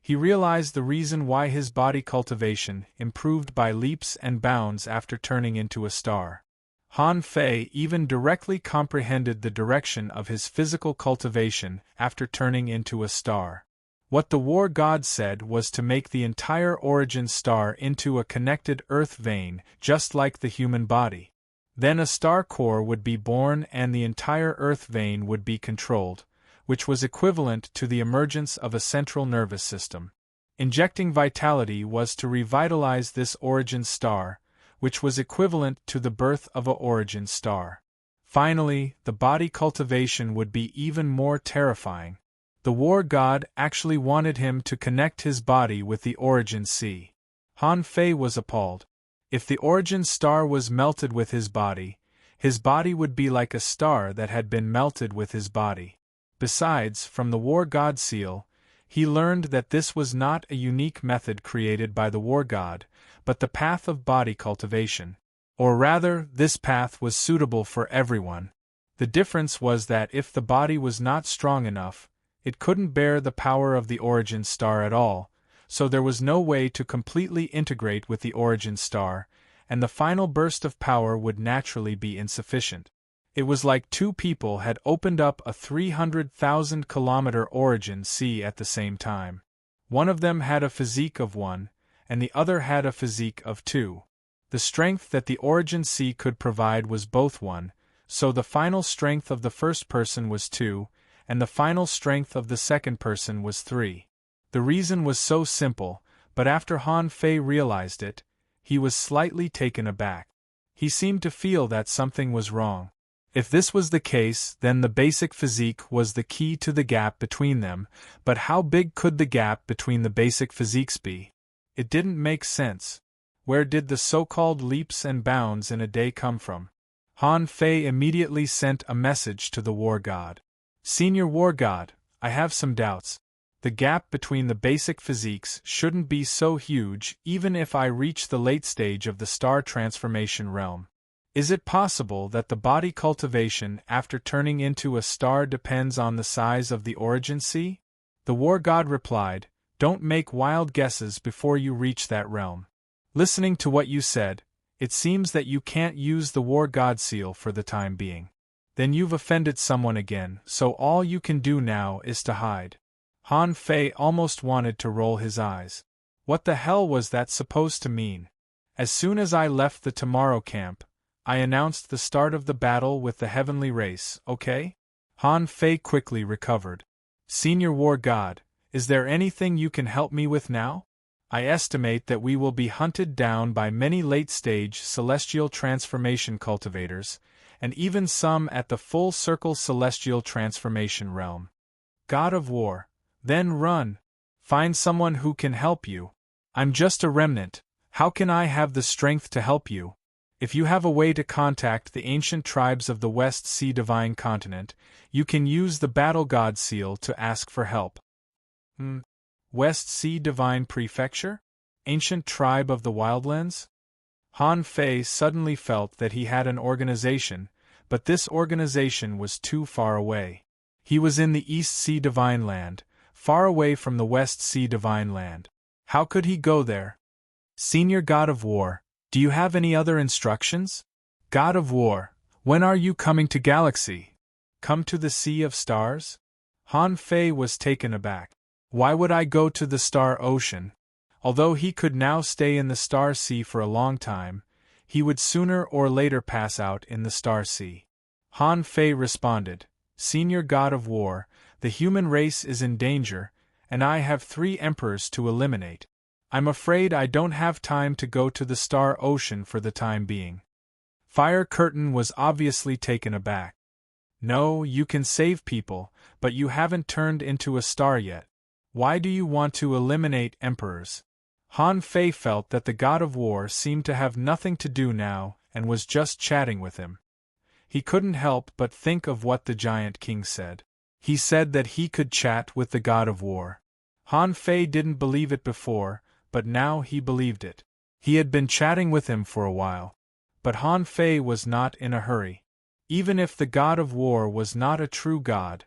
he realized the reason why his body cultivation improved by leaps and bounds after turning into a star. Han Fei even directly comprehended the direction of his physical cultivation after turning into a star. What the war god said was to make the entire origin star into a connected earth vein, just like the human body. Then a star core would be born and the entire earth vein would be controlled, which was equivalent to the emergence of a central nervous system. Injecting vitality was to revitalize this origin star, which was equivalent to the birth of a origin star. Finally, the body cultivation would be even more terrifying. The war god actually wanted him to connect his body with the origin sea. Han Fei was appalled. If the origin star was melted with his body would be like a star that had been melted with his body. Besides, from the war god seal, he learned that this was not a unique method created by the war god, but the path of body cultivation. Or rather, this path was suitable for everyone. The difference was that if the body was not strong enough, it couldn't bear the power of the origin star at all, so there was no way to completely integrate with the origin star, and the final burst of power would naturally be insufficient. It was like two people had opened up a 300,000-kilometer origin sea at the same time. One of them had a physique of 1, and the other had a physique of 2. The strength that the origin sea could provide was both 1, so the final strength of the first person was 2, and the final strength of the second person was 3. The reason was so simple, but after Han Fei realized it, he was slightly taken aback. He seemed to feel that something was wrong. If this was the case, then the basic physique was the key to the gap between them, but how big could the gap between the basic physiques be? It didn't make sense. Where did the so-called leaps and bounds in a day come from? Han Fei immediately sent a message to the war god. Senior war god, I have some doubts. The gap between the basic physiques shouldn't be so huge even if I reach the late stage of the star transformation realm. Is it possible that the body cultivation after turning into a star depends on the size of the origin sea? The war god replied, don't make wild guesses before you reach that realm. Listening to what you said, it seems that you can't use the war god seal for the time being. Then you've offended someone again, so all you can do now is to hide. Han Fei almost wanted to roll his eyes. What the hell was that supposed to mean? As soon as I left the tomorrow camp, I announced the start of the battle with the heavenly race, okay? Han Fei quickly recovered. Senior war god, is there anything you can help me with now? I estimate that we will be hunted down by many late-stage celestial transformation cultivators, and even some at the full circle celestial transformation realm. God of War, then run. Find someone who can help you. I'm just a remnant. How can I have the strength to help you? If you have a way to contact the ancient tribes of the West Sea Divine Continent, you can use the Battle God Seal to ask for help. West Sea Divine Prefecture? Ancient tribe of the Wildlands? Han Fei suddenly felt that he had an organization, but this organization was too far away. He was in the East Sea Divine Land, far away from the West Sea Divine Land. How could he go there? Senior God of War, do you have any other instructions? God of War, when are you coming to Galaxy? Come to the Sea of Stars? Han Fei was taken aback. Why would I go to the Star Ocean? Although he could now stay in the Star Sea for a long time, he would sooner or later pass out in the Star Sea. Han Fei responded, Senior God of War, the human race is in danger, and I have 3 emperors to eliminate. I'm afraid I don't have time to go to the Star Ocean for the time being. Fire Curtain was obviously taken aback. No, you can save people, but you haven't turned into a star yet. Why do you want to eliminate emperors? Han Fei felt that the God of War seemed to have nothing to do now and was just chatting with him. He couldn't help but think of what the Giant King said. He said that he could chat with the God of War. Han Fei didn't believe it before, but now he believed it. He had been chatting with him for a while. But Han Fei was not in a hurry. Even if the God of War was not a true god,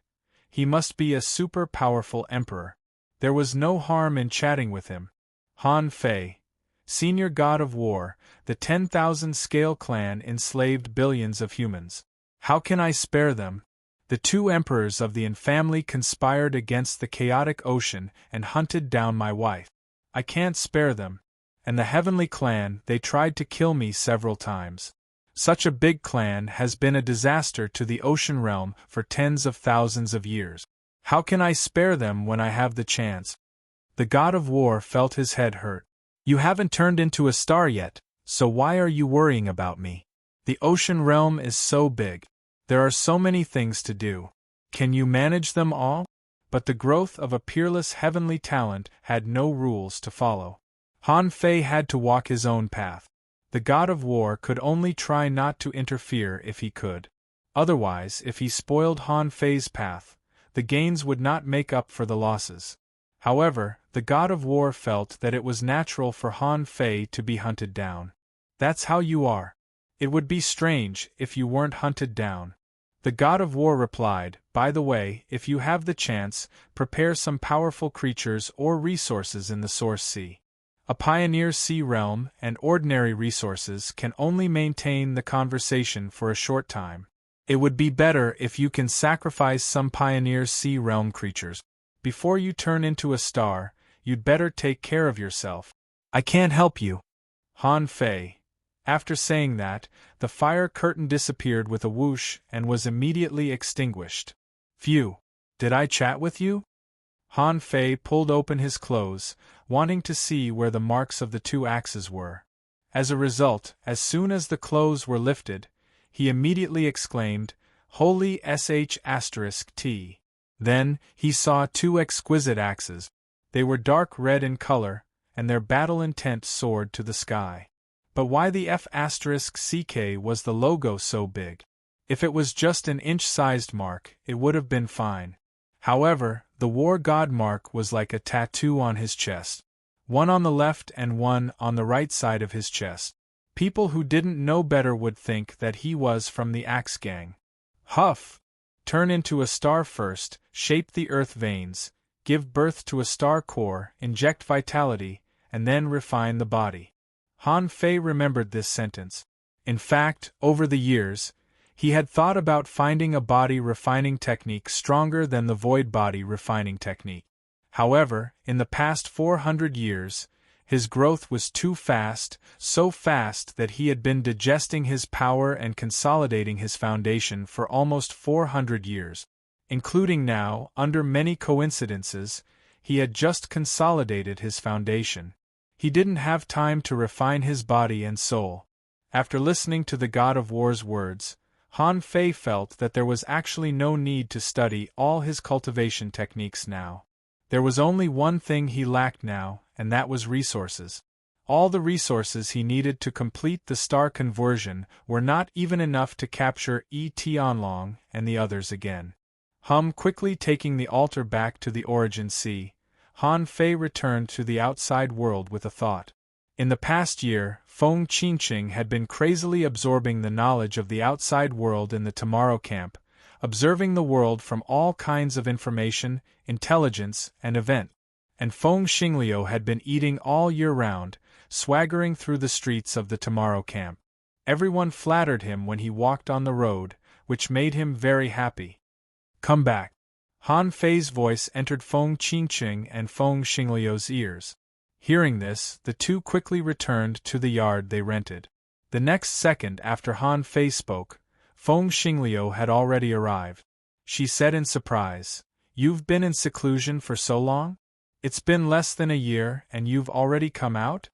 he must be a super powerful emperor. There was no harm in chatting with him. Han Fei, Senior God of War, the 10,000 Scale Clan enslaved billions of humans. How can I spare them? The 2 emperors of the Yin family conspired against the chaotic ocean and hunted down my wife. I can't spare them. And the Heavenly Clan, they tried to kill me several times. Such a big clan has been a disaster to the ocean realm for tens of thousands of years. How can I spare them when I have the chance? The god of war felt his head hurt. You haven't turned into a star yet, so why are you worrying about me? The ocean realm is so big. There are so many things to do. Can you manage them all? But the growth of a peerless heavenly talent had no rules to follow. Han Fei had to walk his own path. The god of war could only try not to interfere if he could. Otherwise, if he spoiled Han Fei's path, the gains would not make up for the losses. However, the god of war felt that it was natural for Han Fei to be hunted down. That's how you are. It would be strange if you weren't hunted down. The god of war replied, by the way, if you have the chance, prepare some powerful creatures or resources in the Source Sea. A Pioneer Sea realm and ordinary resources can only maintain the conversation for a short time. It would be better if you can sacrifice some Pioneer Sea realm creatures. Before you turn into a star, you'd better take care of yourself. I can't help you. Han Fei. After saying that, the fire curtain disappeared with a whoosh and was immediately extinguished. Phew! Did I chat with you? Han Fei pulled open his clothes, wanting to see where the marks of the two axes were. As a result, as soon as the clothes were lifted, he immediately exclaimed, Holy sh*t. Then, he saw two exquisite axes. They were dark red in color, and their battle intent soared to the sky. But why the F***ck was the logo so big? If it was just an inch-sized mark, it would have been fine. However, the war god mark was like a tattoo on his chest. One on the left and one on the right side of his chest. People who didn't know better would think that he was from the Axe Gang. Huff! Turn into a star first, shape the earth veins, give birth to a star core, inject vitality, and then refine the body. Han Fei remembered this sentence. In fact, over the years, he had thought about finding a body refining technique stronger than the void body refining technique. However, in the past 400 years, his growth was too fast, so fast that he had been digesting his power and consolidating his foundation for almost 400 years. Including now, under many coincidences, he had just consolidated his foundation. He didn't have time to refine his body and soul. After listening to the god of war's words, Han Fei felt that there was actually no need to study all his cultivation techniques now. There was only one thing he lacked now, and that was resources. All the resources he needed to complete the star conversion were not even enough to capture Tianlong and the others again. Quickly taking the altar back to the Origin Sea, Han Fei returned to the outside world with a thought. In the past year, Feng Qingqing had been crazily absorbing the knowledge of the outside world in the Tomorrow Camp, observing the world from all kinds of information, intelligence, and event. And Feng Xingliu had been eating all year round, swaggering through the streets of the Tomorrow Camp. Everyone flattered him when he walked on the road, which made him very happy. Come back. Han Fei's voice entered Feng Qingqing and Feng Xingliu's ears. Hearing this, the two quickly returned to the yard they rented. The next second after Han Fei spoke, Feng Xingliu had already arrived. She said in surprise, You've been in seclusion for so long? It's been less than a year and you've already come out?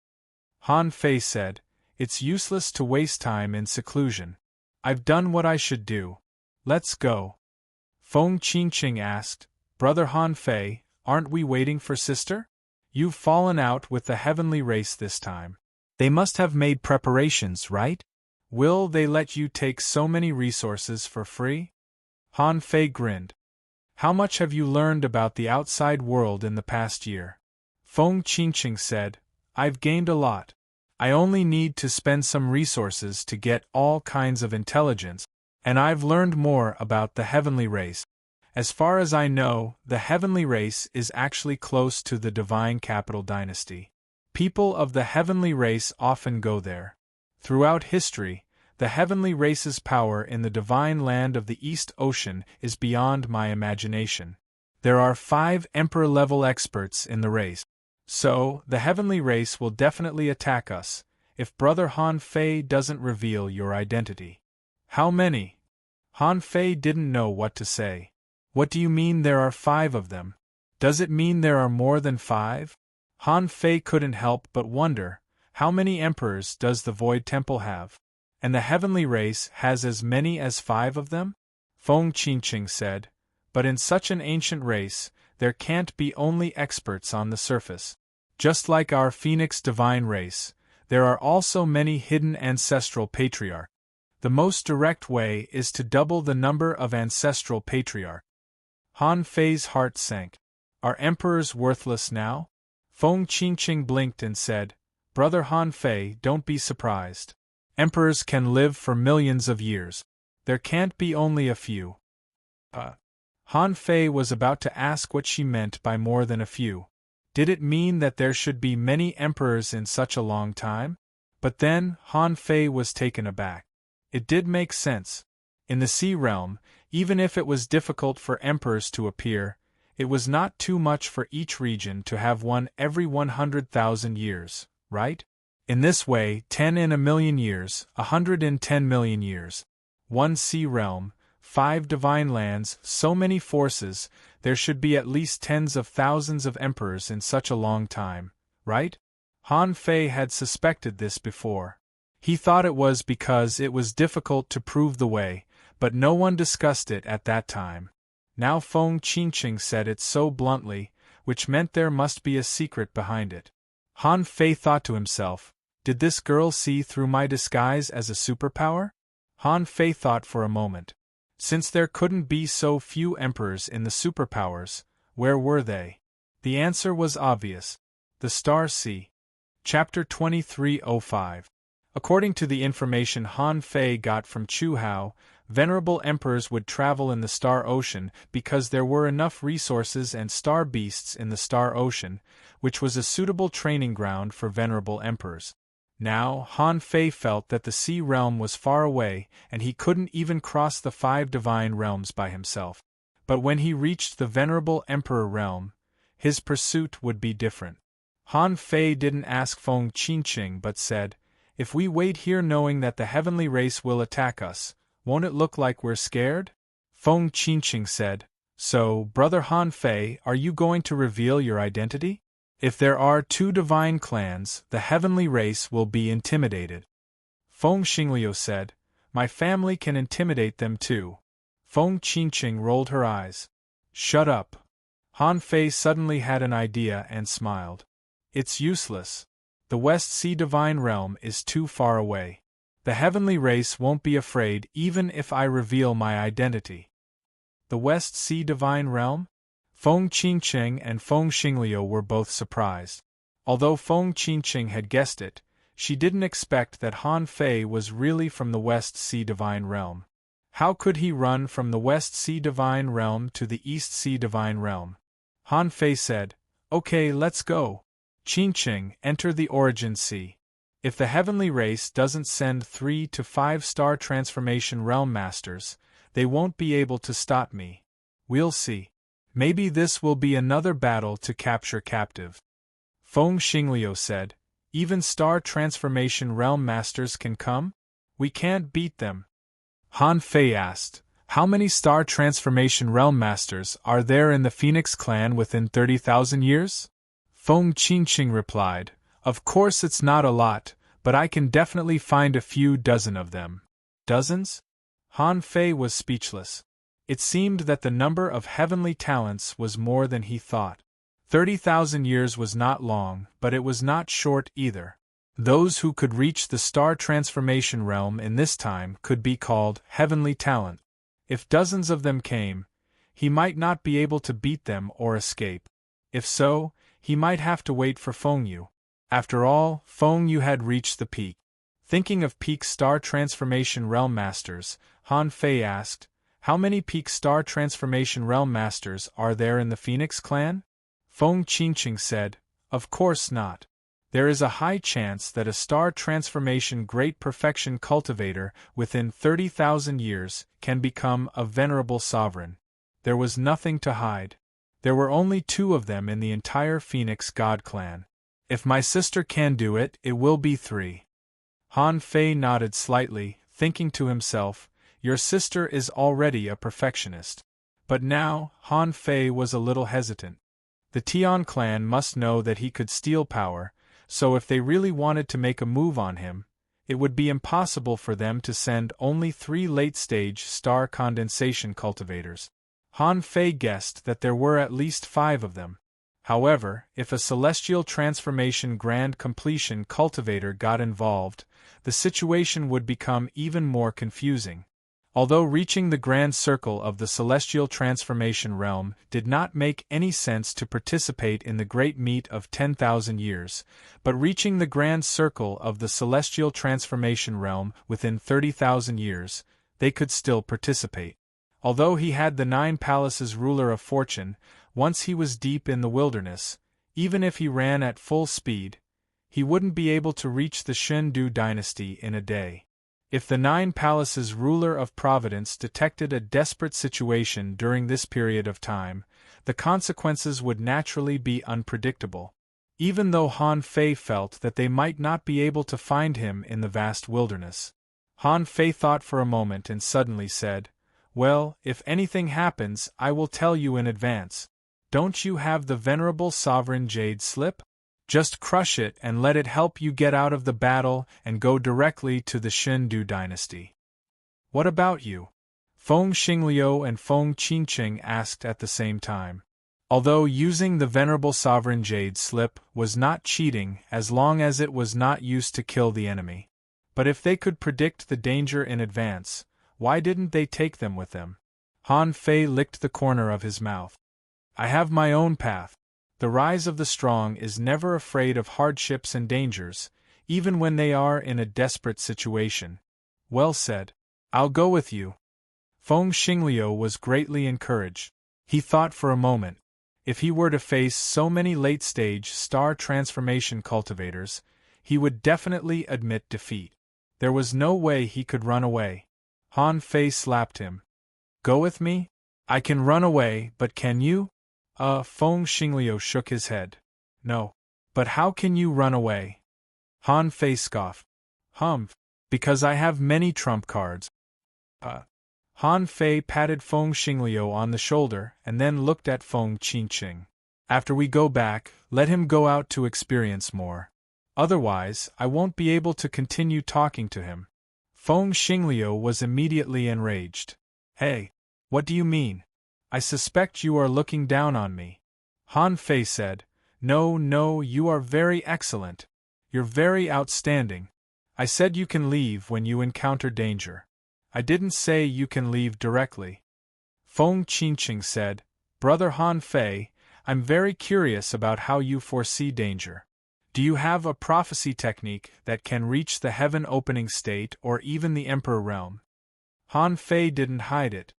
Han Fei said, It's useless to waste time in seclusion. I've done what I should do. Let's go. Feng Qingqing asked, Brother Han Fei, aren't we waiting for sister? You've fallen out with the heavenly race this time. They must have made preparations, right? Will they let you take so many resources for free? Han Fei grinned. How much have you learned about the outside world in the past year? Feng Qingqing said, I've gained a lot. I only need to spend some resources to get all kinds of intelligence, and I've learned more about the heavenly race. As far as I know, the heavenly race is actually close to the divine capital dynasty. People of the heavenly race often go there. Throughout history, the heavenly race's power in the divine land of the East Ocean is beyond my imagination. There are 5 emperor-level experts in the race. So, the heavenly race will definitely attack us, if Brother Han Fei doesn't reveal your identity. How many? Han Fei didn't know what to say. What do you mean there are 5 of them? Does it mean there are more than 5? Han Fei couldn't help but wonder, how many emperors does the Void Temple have? And the heavenly race has as many as 5 of them? Feng Qingqing said, but in such an ancient race, there can't be only experts on the surface. Just like our Phoenix divine race, there are also many hidden ancestral patriarchs. The most direct way is to double the number of ancestral patriarchs. Han Fei's heart sank. Are emperors worthless now? Feng Qingqing blinked and said, Brother Han Fei, don't be surprised. Emperors can live for millions of years. There can't be only a few. Han Fei was about to ask what she meant by more than a few. Did it mean that there should be many emperors in such a long time? But then, Han Fei was taken aback. It did make sense. In the sea realm, even if it was difficult for emperors to appear, it was not too much for each region to have one every 100,000 years, right? In this way, 10 in a million years, 110 million years. One sea realm, 5 divine lands, so many forces, there should be at least tens of thousands of emperors in such a long time, right? Han Fei had suspected this before. He thought it was because it was difficult to prove the way, but no one discussed it at that time. Now Feng Qingqing said it so bluntly, which meant there must be a secret behind it. Han Fei thought to himself, did this girl see through my disguise as a superpower? Han Fei thought for a moment. Since there couldn't be so few emperors in the superpowers, where were they? The answer was obvious. The Star Sea. Chapter 2305. According to the information Han Fei got from Chu Hao, venerable emperors would travel in the Star Ocean because there were enough resources and star beasts in the Star Ocean, which was a suitable training ground for venerable emperors. Now, Han Fei felt that the sea realm was far away and he couldn't even cross the 5 divine realms by himself. But when he reached the venerable emperor realm, his pursuit would be different. Han Fei didn't ask Feng Qingqing but said, if we wait here knowing that the heavenly race will attack us, won't it look like we're scared? Feng Qingqing said, so, Brother Han Fei, are you going to reveal your identity? If there are 2 divine clans, the heavenly race will be intimidated. Feng Xingliu said, my family can intimidate them too. Feng Qingqing rolled her eyes. Shut up. Han Fei suddenly had an idea and smiled. It's useless. The West Sea Divine Realm is too far away. The heavenly race won't be afraid even if I reveal my identity. The West Sea Divine Realm? Feng Qingqing and Feng Xingliu were both surprised. Although Feng Qingqing had guessed it, she didn't expect that Han Fei was really from the West Sea Divine Realm. How could he run from the West Sea Divine Realm to the East Sea Divine Realm? Han Fei said, okay, let's go. Qingqing, enter the Origin Sea. If the heavenly race doesn't send 3 to 5 star transformation realm masters, they won't be able to stop me. We'll see. Maybe this will be another battle to capture captive. Feng Xingliu said, even star transformation realm masters can come? We can't beat them. Han Fei asked, how many star transformation realm masters are there in the Phoenix clan within 30,000 years? Feng Qingqing replied, of course it's not a lot, but I can definitely find a few dozen of them. Dozens? Han Fei was speechless. It seemed that the number of heavenly talents was more than he thought. 30,000 years was not long, but it was not short either. Those who could reach the star transformation realm in this time could be called heavenly talent. If dozens of them came, he might not be able to beat them or escape. If so, he might have to wait for Feng Yu. After all, Feng Yu had reached the peak. Thinking of peak star transformation realm masters, Han Fei asked, how many peak star transformation realm masters are there in the Phoenix clan? Feng Qingqing said, of course not. There is a high chance that a star transformation great perfection cultivator within 30,000 years can become a venerable sovereign. There was nothing to hide. There were only 2 of them in the entire Phoenix God clan. If my sister can do it, it will be 3. Han Fei nodded slightly, thinking to himself, your sister is already a perfectionist. But now, Han Fei was a little hesitant. The Tian clan must know that he could steal power, so if they really wanted to make a move on him, it would be impossible for them to send only 3 late-stage star condensation cultivators. Han Fei guessed that there were at least 5 of them. However, if a celestial transformation grand completion cultivator got involved, the situation would become even more confusing. Although reaching the grand circle of the celestial transformation realm did not make any sense to participate in the great meet of 10,000 years, but reaching the grand circle of the celestial transformation realm within 30,000 years, they could still participate. Although he had the 9 palaces ruler of fortune, once he was deep in the wilderness, even if he ran at full speed, he wouldn't be able to reach the Shendu dynasty in a day. If the 9 palaces ruler of Providence detected a desperate situation during this period of time, the consequences would naturally be unpredictable. Even though Han Fei felt that they might not be able to find him in the vast wilderness. Han Fei thought for a moment and suddenly said, "Well, if anything happens, I will tell you in advance. Don't you have the venerable sovereign jade slip? Just crush it and let it help you get out of the battle and go directly to the Shendu dynasty." "What about you?" Feng Xingliu and Feng Qinqing asked at the same time. Although using the venerable sovereign jade slip was not cheating as long as it was not used to kill the enemy. But if they could predict the danger in advance, why didn't they take them with them? Han Fei licked the corner of his mouth. "I have my own path. The rise of the strong is never afraid of hardships and dangers, even when they are in a desperate situation." "Well said. I'll go with you." Feng Xingliu was greatly encouraged. He thought for a moment. If he were to face so many late-stage star transformation cultivators, he would definitely admit defeat. There was no way he could run away. Han Fei slapped him. "Go with me? I can run away, but can you?" Feng Xingliu shook his head. "No. But how can you run away?" Han Fei scoffed. Because I have many trump cards." Han Fei patted Feng Xingliu on the shoulder and then looked at Feng Qinqing. "After we go back, let him go out to experience more. Otherwise, I won't be able to continue talking to him." Feng Xingliu was immediately enraged. "Hey! What do you mean? I suspect you are looking down on me." Han Fei said, No, you are very excellent. You're very outstanding. I said you can leave when you encounter danger. I didn't say you can leave directly." Feng Qinqing said, "Brother Han Fei, I'm very curious about how you foresee danger. Do you have a prophecy technique that can reach the heaven-opening state or even the Emperor realm?" Han Fei didn't hide it.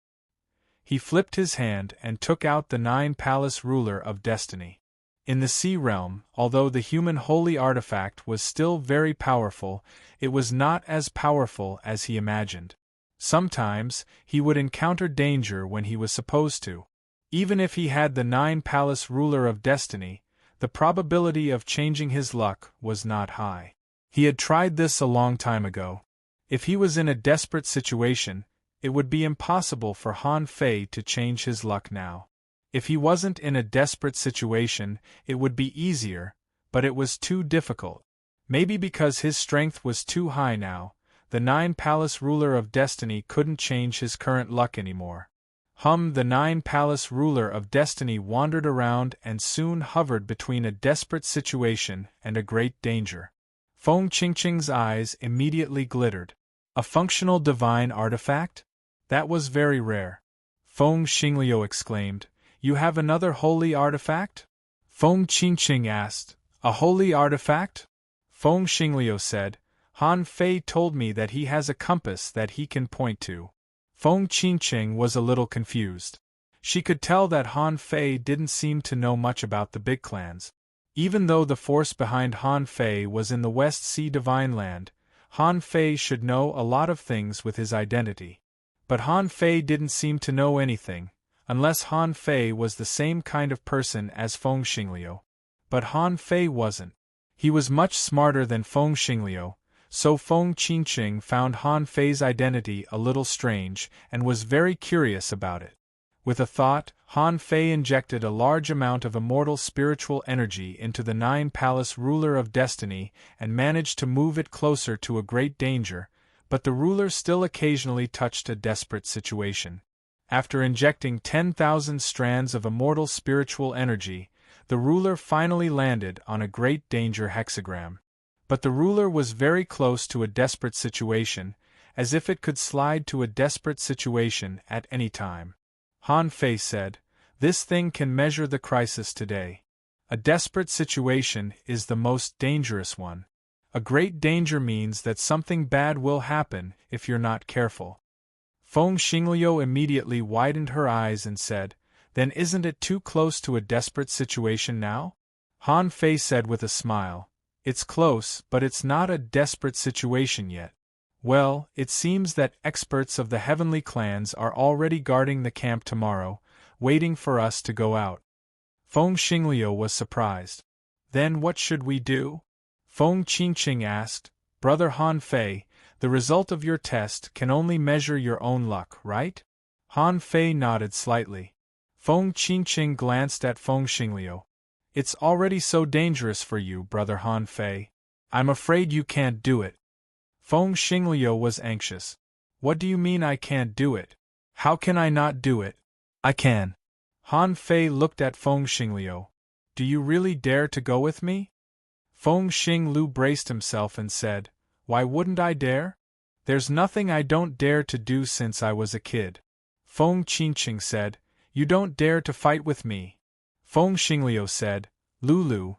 He flipped his hand and took out the 9-palace ruler of destiny. In the sea realm, although the human holy artifact was still very powerful, it was not as powerful as he imagined. Sometimes, he would encounter danger when he was supposed to. Even if he had the 9-palace ruler of destiny, the probability of changing his luck was not high. He had tried this a long time ago. If he was in a desperate situation, it would be impossible for Han Fei to change his luck now. If he wasn't in a desperate situation, it would be easier, but it was too difficult. Maybe because his strength was too high now, the 9-palace ruler of destiny couldn't change his current luck anymore. The 9-palace ruler of destiny wandered around and soon hovered between a desperate situation and a great danger. Feng Qingqing's eyes immediately glittered. A functional divine artifact? That was very rare. Feng Xingliu exclaimed, "You have another holy artifact?" Feng Qinqing asked, "A holy artifact?" Feng Xingliu said, "Han Fei told me that he has a compass that he can point to." Feng Qinqing was a little confused. She could tell that Han Fei didn't seem to know much about the big clans. Even though the force behind Han Fei was in the West Sea Divine Land, Han Fei should know a lot of things with his identity. But Han Fei didn't seem to know anything, unless Han Fei was the same kind of person as Feng Xingliu. But Han Fei wasn't. He was much smarter than Feng Xingliu, so Feng Qinqing found Han Fei's identity a little strange and was very curious about it. With a thought, Han Fei injected a large amount of immortal spiritual energy into the Nine-Palace ruler of destiny and managed to move it closer to a great danger, but the ruler still occasionally touched a desperate situation. After injecting 10,000 strands of immortal spiritual energy, the ruler finally landed on a great danger hexagram. But the ruler was very close to a desperate situation, as if it could slide to a desperate situation at any time. Han Fei said, "This thing can measure the crisis today. A desperate situation is the most dangerous one. A great danger means that something bad will happen if you're not careful." Feng Xingliu immediately widened her eyes and said, "Then isn't it too close to a desperate situation now?" Han Fei said with a smile, "It's close, but it's not a desperate situation yet. Well, it seems that experts of the heavenly clans are already guarding the camp tomorrow, waiting for us to go out." Feng Xingliu was surprised. "Then what should we do?" Feng Qingqing asked. "Brother Han Fei, the result of your test can only measure your own luck, right?" Han Fei nodded slightly. Feng Qingqing glanced at Feng Xingliu. "It's already so dangerous for you, Brother Han Fei. I'm afraid you can't do it." Feng Xingliu was anxious. "What do you mean I can't do it? How can I not do it? I can." Han Fei looked at Feng Xingliu. "Do you really dare to go with me?" Feng Xingliu braced himself and said, "Why wouldn't I dare? There's nothing I don't dare to do since I was a kid." Feng Qingqing said, "You don't dare to fight with me." Feng Xingliu said, Lulu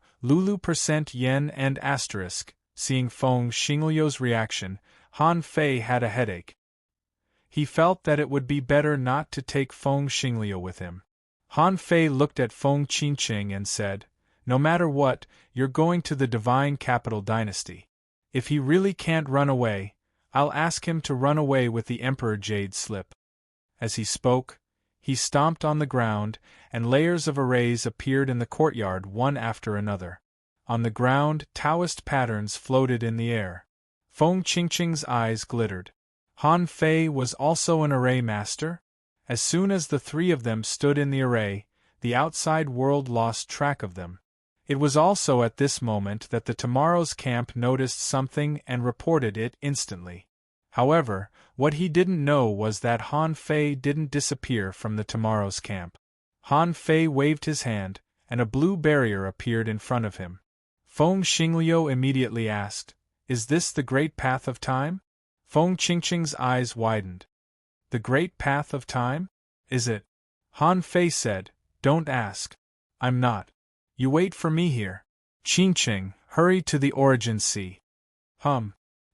% yen and asterisk." Seeing Feng Xingliu's reaction, Han Fei had a headache. He felt that it would be better not to take Feng Xingliu with him. Han Fei looked at Feng Qingqing and said, "No matter what, you're going to the Divine Capital Dynasty. If he really can't run away, I'll ask him to run away with the Emperor Jade Slip." As he spoke, he stomped on the ground, and layers of arrays appeared in the courtyard one after another. On the ground, Taoist patterns floated in the air. Feng Qingqing's eyes glittered. Han Fei was also an array master? As soon as the three of them stood in the array, the outside world lost track of them. It was also at this moment that the tomorrow's camp noticed something and reported it instantly. However, what he didn't know was that Han Fei didn't disappear from the tomorrow's camp. Han Fei waved his hand, and a blue barrier appeared in front of him. Feng Xingliu immediately asked, "Is this the Great Path of Time?" Feng Qingqing's eyes widened. "The Great Path of Time? Is it?" Han Fei said, "Don't ask. I'm not. You wait for me here. Qingqing, hurry to the Origin Sea."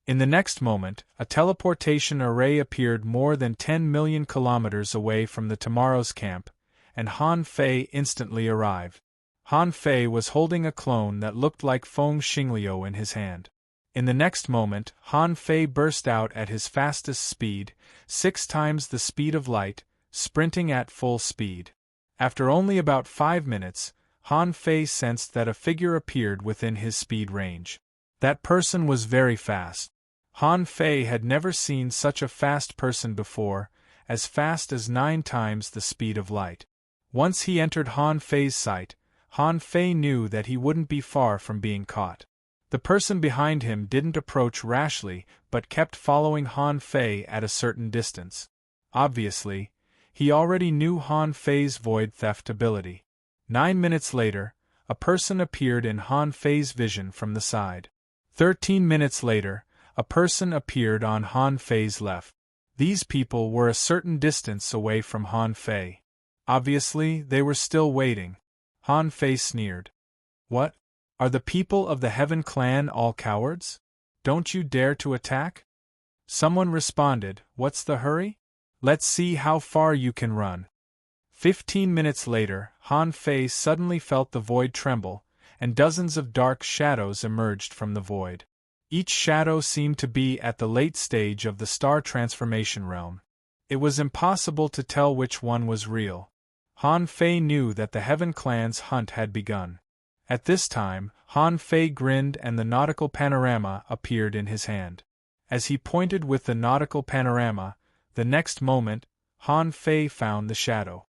In the next moment, a teleportation array appeared more than 10 million kilometers away from the tomorrow's camp, and Han Fei instantly arrived. Han Fei was holding a clone that looked like Feng Xingliu in his hand. In the next moment, Han Fei burst out at his fastest speed, 6 times the speed of light, sprinting at full speed. After only about 5 minutes, Han Fei sensed that a figure appeared within his speed range. That person was very fast. Han Fei had never seen such a fast person before, as fast as 9 times the speed of light. Once he entered Han Fei's sight, Han Fei knew that he wouldn't be far from being caught. The person behind him didn't approach rashly but kept following Han Fei at a certain distance. Obviously, he already knew Han Fei's void theft ability. 9 minutes later, a person appeared in Han Fei's vision from the side. 13 minutes later, a person appeared on Han Fei's left. These people were a certain distance away from Han Fei. Obviously, they were still waiting. Han Fei sneered. "What? Are the people of the Heaven Clan all cowards? Don't you dare to attack?" Someone responded, "What's the hurry? Let's see how far you can run." 15 minutes later, Han Fei suddenly felt the void tremble, and dozens of dark shadows emerged from the void. Each shadow seemed to be at the late stage of the star transformation realm. It was impossible to tell which one was real. Han Fei knew that the Heaven Clan's hunt had begun. At this time, Han Fei grinned and the nautical panorama appeared in his hand. As he pointed with the nautical panorama, the next moment, Han Fei found the shadow.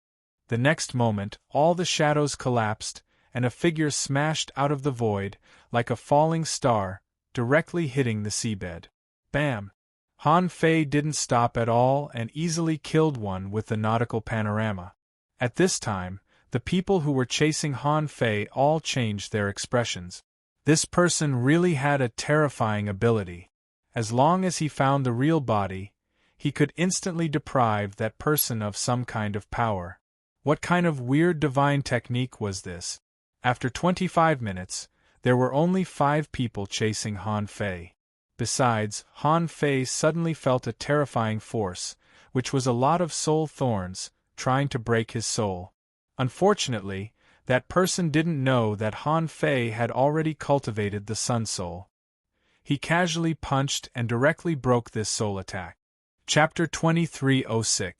The next moment, all the shadows collapsed, and a figure smashed out of the void, like a falling star, directly hitting the seabed. Bam! Han Fei didn't stop at all and easily killed one with the nautical panorama. At this time, the people who were chasing Han Fei all changed their expressions. This person really had a terrifying ability. As long as he found the real body, he could instantly deprive that person of some kind of power. What kind of weird divine technique was this? After 25 minutes, there were only 5 people chasing Han Fei. Besides, Han Fei suddenly felt a terrifying force, which was a lot of soul thorns, trying to break his soul. Unfortunately, that person didn't know that Han Fei had already cultivated the Sun Soul. He casually punched and directly broke this soul attack. Chapter 2306.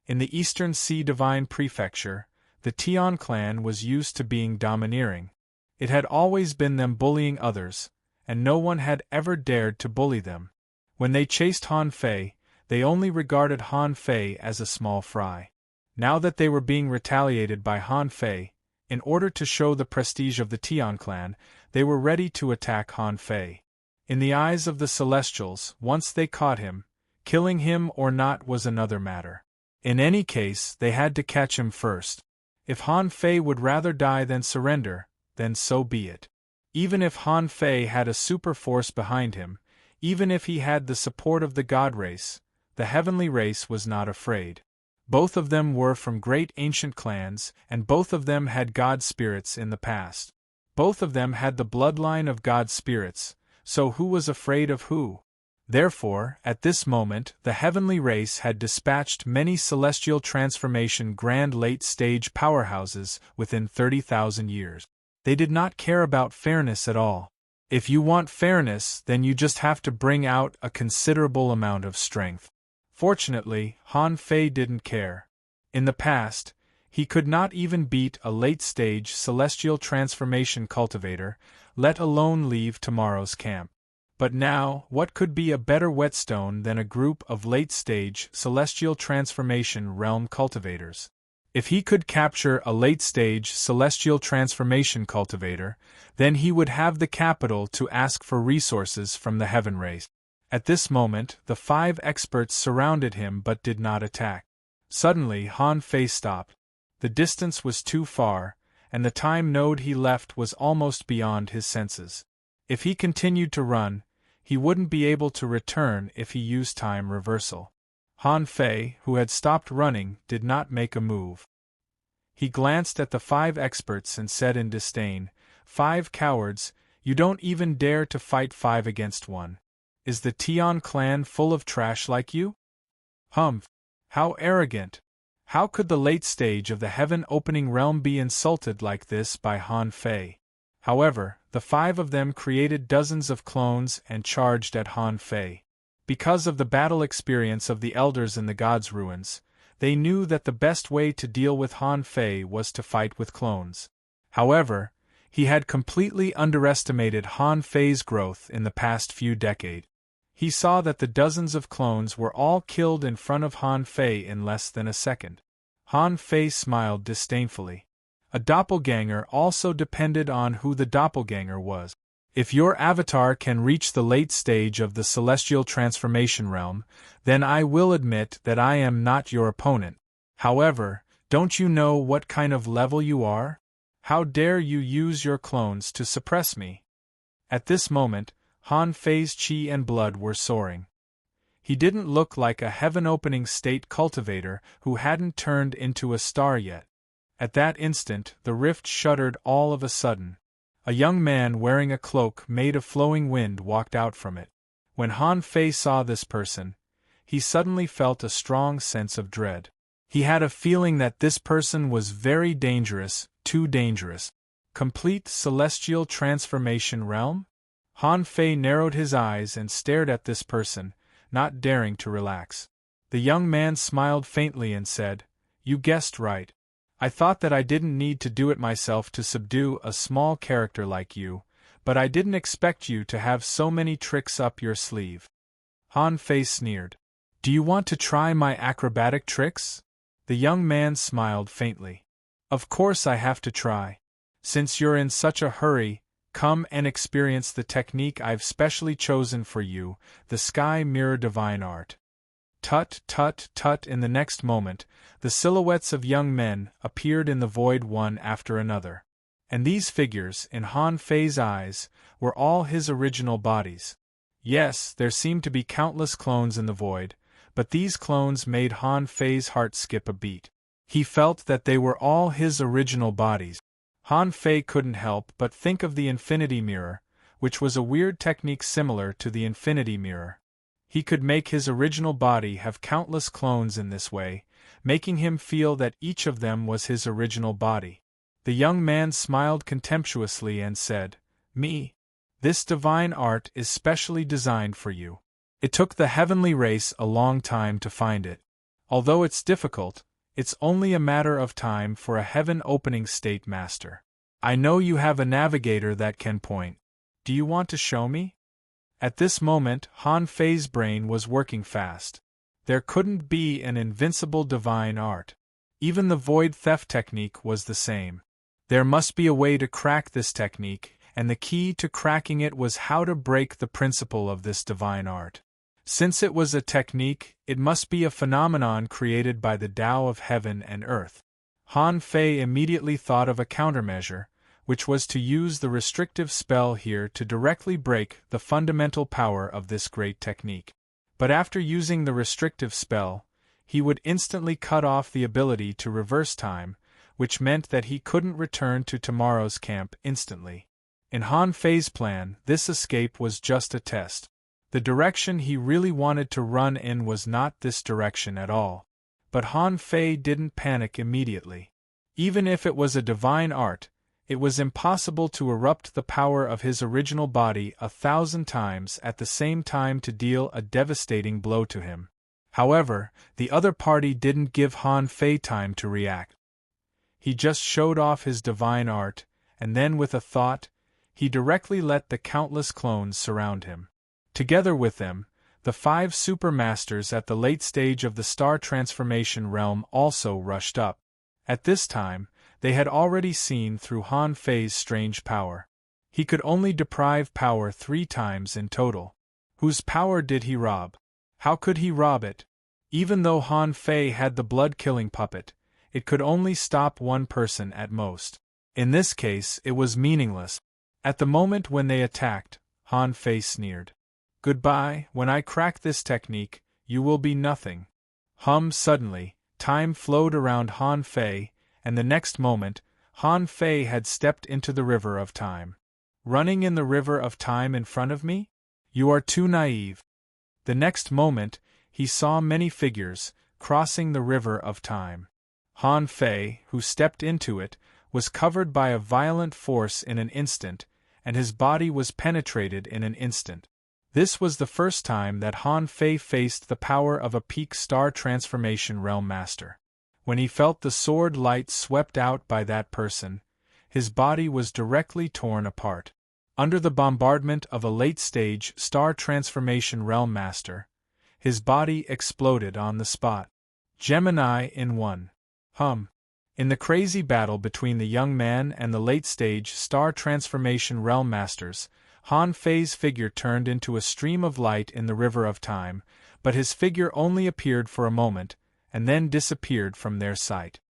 In the Eastern Sea Divine Prefecture, the Tian clan was used to being domineering. It had always been them bullying others, and no one had ever dared to bully them. When they chased Han Fei, they only regarded Han Fei as a small fry. Now that they were being retaliated by Han Fei, in order to show the prestige of the Tian clan, they were ready to attack Han Fei. In the eyes of the Celestials, once they caught him, killing him or not was another matter. In any case, they had to catch him first. If Han Fei would rather die than surrender, then so be it. Even if Han Fei had a super force behind him, even if he had the support of the God race, the heavenly race was not afraid. Both of them were from great ancient clans, and both of them had God spirits in the past. Both of them had the bloodline of God spirits, so who was afraid of who? Therefore, at this moment, the heavenly race had dispatched many celestial transformation grand late-stage powerhouses within 30,000 years. They did not care about fairness at all. If you want fairness, then you just have to bring out a considerable amount of strength. Fortunately, Han Fei didn't care. In the past, he could not even beat a late-stage celestial transformation cultivator, let alone leave tomorrow's camp. But now, what could be a better whetstone than a group of late-stage celestial transformation realm cultivators? If he could capture a late-stage celestial transformation cultivator, then he would have the capital to ask for resources from the heaven race. At this moment, the 5 experts surrounded him but did not attack. Suddenly, Han Fei stopped. The distance was too far, and the time node he left was almost beyond his senses. If he continued to run, he wouldn't be able to return if he used time reversal. Han Fei, who had stopped running, did not make a move. He glanced at the 5 experts and said in disdain, "5 cowards, you don't even dare to fight 5 against 1. Is the Tian clan full of trash like you? Humph! How arrogant! How could the late stage of the heaven-opening realm be insulted like this by Han Fei?" However, the 5 of them created dozens of clones and charged at Han Fei. Because of the battle experience of the elders in the God's ruins, they knew that the best way to deal with Han Fei was to fight with clones. However, he had completely underestimated Han Fei's growth in the past few decades. He saw that the dozens of clones were all killed in front of Han Fei in less than a second. Han Fei smiled disdainfully. A doppelganger also depended on who the doppelganger was. If your avatar can reach the late stage of the celestial transformation realm, then I will admit that I am not your opponent. However, don't you know what kind of level you are? How dare you use your clones to suppress me? At this moment, Han Fei's chi and blood were soaring. He didn't look like a heaven-opening state cultivator who hadn't turned into a star yet. At that instant, the rift shuddered all of a sudden. A young man wearing a cloak made of flowing wind walked out from it. When Han Fei saw this person, he suddenly felt a strong sense of dread. He had a feeling that this person was very dangerous, too dangerous. Complete celestial transformation realm? Han Fei narrowed his eyes and stared at this person, not daring to relax. The young man smiled faintly and said, "You guessed right. I thought that I didn't need to do it myself to subdue a small character like you, but I didn't expect you to have so many tricks up your sleeve." Han Fei sneered. "Do you want to try my acrobatic tricks?" The young man smiled faintly. Of course I have to try. Since you're in such a hurry, come and experience the technique I've specially chosen for you, the sky mirror divine art. Tut, tut, tut. In the next moment, the silhouettes of young men appeared in the void one after another. And these figures, in Han Fei's eyes, were all his original bodies. Yes, there seemed to be countless clones in the void, but these clones made Han Fei's heart skip a beat. He felt that they were all his original bodies. Han Fei couldn't help but think of the infinity mirror, which was a weird technique similar to the infinity mirror. He could make his original body have countless clones in this way, making him feel that each of them was his original body. The young man smiled contemptuously and said, "Me? This divine art is specially designed for you. It took the heavenly race a long time to find it. Although it's difficult, it's only a matter of time for a heaven-opening state master. I know you have a navigator that can point. Do you want to show me?" At this moment, Han Fei's brain was working fast. There couldn't be an invincible divine art. Even the void theft technique was the same. There must be a way to crack this technique, and the key to cracking it was how to break the principle of this divine art. Since it was a technique, it must be a phenomenon created by the Tao of heaven and earth. Han Fei immediately thought of a countermeasure, which was to use the restrictive spell here to directly break the fundamental power of this great technique. But after using the restrictive spell, he would instantly cut off the ability to reverse time, which meant that he couldn't return to tomorrow's camp instantly. In Han Fei's plan, this escape was just a test. The direction he really wanted to run in was not this direction at all. But Han Fei didn't panic immediately. Even if it was a divine art, it was impossible to erupt the power of his original body 1,000 times at the same time to deal a devastating blow to him. However, the other party didn't give Han Fei time to react. He just showed off his divine art, and then with a thought, he directly let the countless clones surround him. Together with them, the 5 supermasters at the late stage of the star transformation realm also rushed up. At this time, they had already seen through Han Fei's strange power. He could only deprive power 3 times in total. Whose power did he rob? How could he rob it? Even though Han Fei had the blood-killing puppet, it could only stop one person at most. In this case, it was meaningless. At the moment when they attacked, Han Fei sneered. "Goodbye, when I crack this technique, you will be nothing." Suddenly, time flowed around Han Fei, and the next moment, Han Fei had stepped into the river of time. "Running in the river of time in front of me? You are too naive." The next moment, he saw many figures, crossing the river of time. Han Fei, who stepped into it, was covered by a violent force in an instant, and his body was penetrated in an instant. This was the first time that Han Fei faced the power of a peak star transformation realm master. When he felt the sword light swept out by that person, his body was directly torn apart. Under the bombardment of a late-stage star transformation realm master, his body exploded on the spot. Gemini in 1. In the crazy battle between the young man and the late-stage star transformation realm masters, Han Fei's figure turned into a stream of light in the river of time, but his figure only appeared for a moment, and then disappeared from their sight.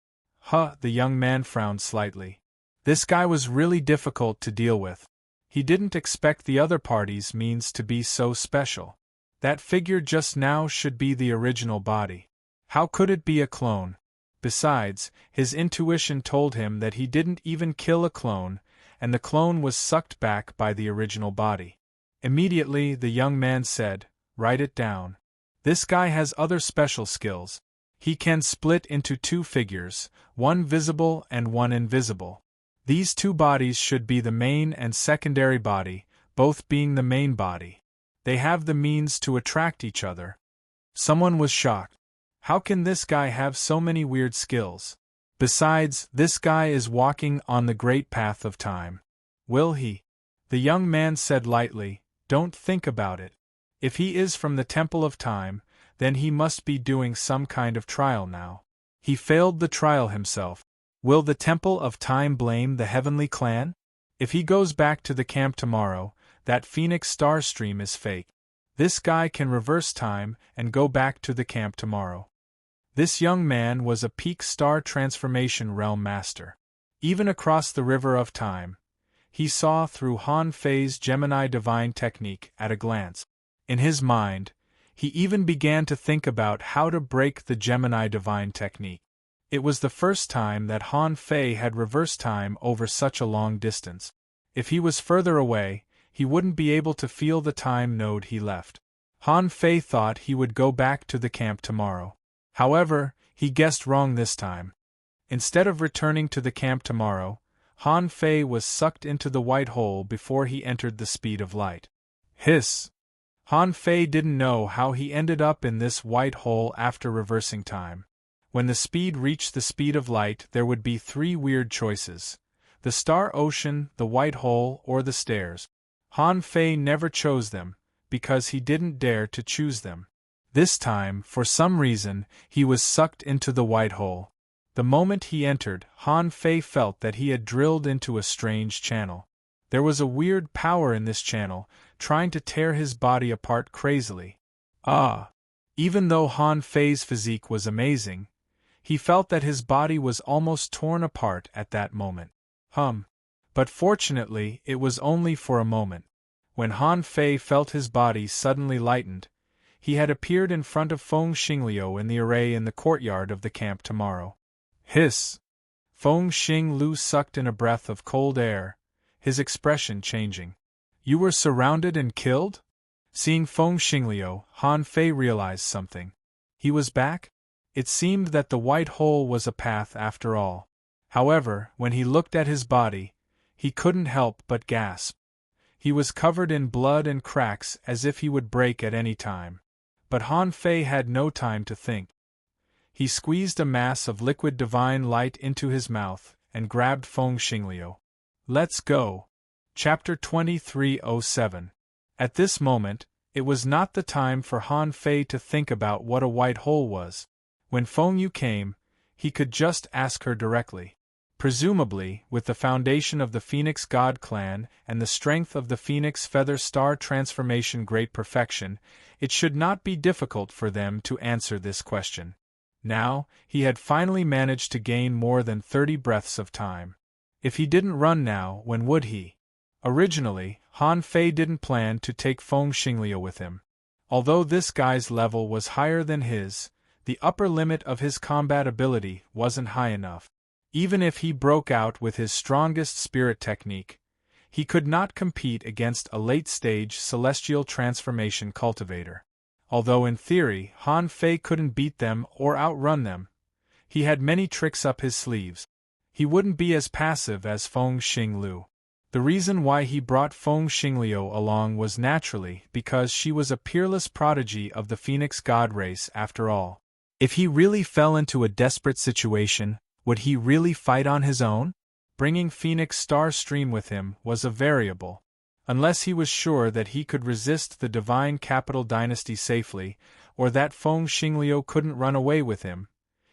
The young man frowned slightly. This guy was really difficult to deal with. He didn't expect the other party's means to be so special. That figure just now should be the original body. How could it be a clone? Besides, his intuition told him that he didn't even kill a clone, and the clone was sucked back by the original body. Immediately, the young man said, "Write it down. This guy has other special skills. He can split into 2 figures, one visible and one invisible. These 2 bodies should be the main and secondary body, both being the main body. They have the means to attract each other." Someone was shocked. How can this guy have so many weird skills? Besides, this guy is walking on the great path of time. Will he? The young man said lightly, "Don't think about it. If he is from the Temple of Time, then he must be doing some kind of trial now. He failed the trial himself. Will the Temple of Time blame the Heavenly Clan? If he goes back to the camp tomorrow, that Phoenix star stream is fake. This guy can reverse time and go back to the camp tomorrow. This young man was a peak star transformation realm master. Even across the river of time, he saw through Han Fei's Gemini divine technique at a glance. In his mind, he even began to think about how to break the Gemini divine technique. It was the first time that Han Fei had reversed time over such a long distance. If he was further away, he wouldn't be able to feel the time node he left. Han Fei thought he would go back to the camp tomorrow. However, he guessed wrong this time. Instead of returning to the camp tomorrow, Han Fei was sucked into the white hole before he entered the speed of light. Hiss! Han Fei didn't know how he ended up in this white hole after reversing time. When the speed reached the speed of light, there would be 3 weird choices: the star ocean, the white hole, or the stairs. Han Fei never chose them, because he didn't dare to choose them. This time, for some reason, he was sucked into the white hole. The moment he entered, Han Fei felt that he had drilled into a strange channel. There was a weird power in this channel, trying to tear his body apart crazily. Even though Han Fei's physique was amazing, he felt that his body was almost torn apart at that moment. But fortunately, it was only for a moment. When Han Fei felt his body suddenly lightened, he had appeared in front of Feng Xingliu in the array in the courtyard of the camp tomorrow. Hiss! Feng Xingliu sucked in a breath of cold air, his expression changing. You were surrounded and killed? Seeing Feng Xingliu, Han Fei realized something. He was back? It seemed that the white hole was a path after all. However, when he looked at his body, he couldn't help but gasp. He was covered in blood and cracks as if he would break at any time. But Han Fei had no time to think. He squeezed a mass of liquid divine light into his mouth and grabbed Feng Xingliu. Let's go. Chapter 2307. At this moment, it was not the time for Han Fei to think about what a white hole was. When Feng Yu came, he could just ask her directly. Presumably, with the foundation of the Phoenix God Clan and the strength of the Phoenix Feather Star Transformation Great Perfection, it should not be difficult for them to answer this question. Now, he had finally managed to gain more than 30 breaths of time. If he didn't run now, when would he? Originally, Han Fei didn't plan to take Feng Xingliu with him. Although this guy's level was higher than his, the upper limit of his combat ability wasn't high enough. Even if he broke out with his strongest spirit technique, he could not compete against a late-stage celestial transformation cultivator. Although in theory Han Fei couldn't beat them or outrun them, he had many tricks up his sleeves. He wouldn't be as passive as Feng Xingliu. The reason why he brought Feng Xingliu along was naturally because she was a peerless prodigy of the Phoenix God race after all. If he really fell into a desperate situation, would he really fight on his own? Bringing Phoenix Star Stream with him was a variable. Unless he was sure that he could resist the Divine Capital Dynasty safely, or that Feng Xingliu couldn't run away with him,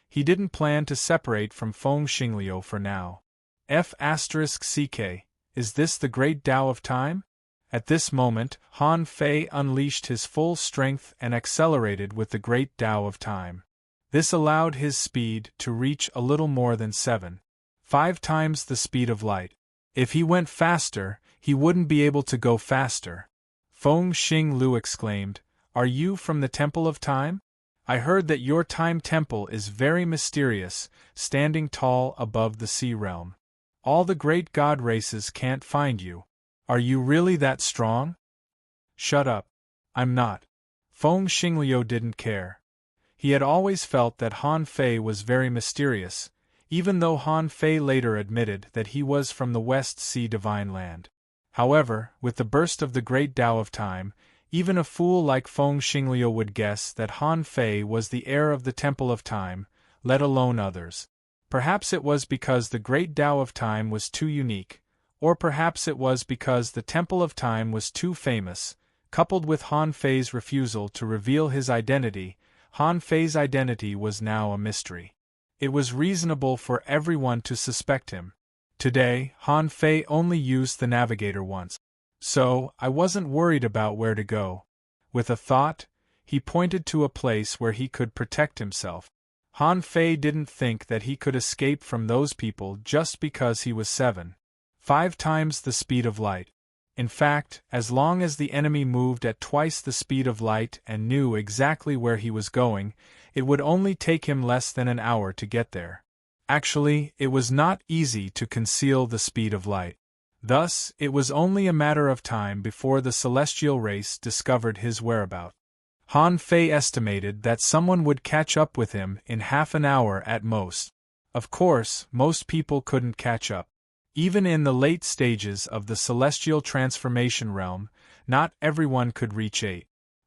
he didn't plan to separate from Feng Xingliu for now. F***CK, is this the great Tao of time? At this moment, Han Fei unleashed his full strength and accelerated with the great Tao of time. This allowed his speed to reach a little more than 5 times the speed of light. If he went faster, he wouldn't be able to go faster. Feng Xingliu exclaimed, "Are you from the Temple of Time? I heard that your time temple is very mysterious, standing tall above the sea realm. All the great god races can't find you. Are you really that strong?" "Shut up. I'm not." Feng Xingliu didn't care. He had always felt that Han Fei was very mysterious, even though Han Fei later admitted that he was from the West Sea Divine Land. However, with the burst of the Great Tao of Time, even a fool like Feng Xingliu would guess that Han Fei was the heir of the Temple of Time, let alone others. Perhaps it was because the Great Tao of Time was too unique, or perhaps it was because the Temple of Time was too famous, coupled with Han Fei's refusal to reveal his identity. Han Fei's identity was now a mystery. It was reasonable for everyone to suspect him. Today, Han Fei only used the navigator once. So, I wasn't worried about where to go. With a thought, he pointed to a place where he could protect himself. Han Fei didn't think that he could escape from those people just because he was 5 times the speed of light. In fact, as long as the enemy moved at twice the speed of light and knew exactly where he was going, it would only take him less than an hour to get there. Actually, it was not easy to conceal the speed of light. Thus, it was only a matter of time before the celestial race discovered his whereabouts. Han Fei estimated that someone would catch up with him in half an hour at most. Of course, most people couldn't catch up. Even in the late stages of the celestial transformation realm, not everyone could reach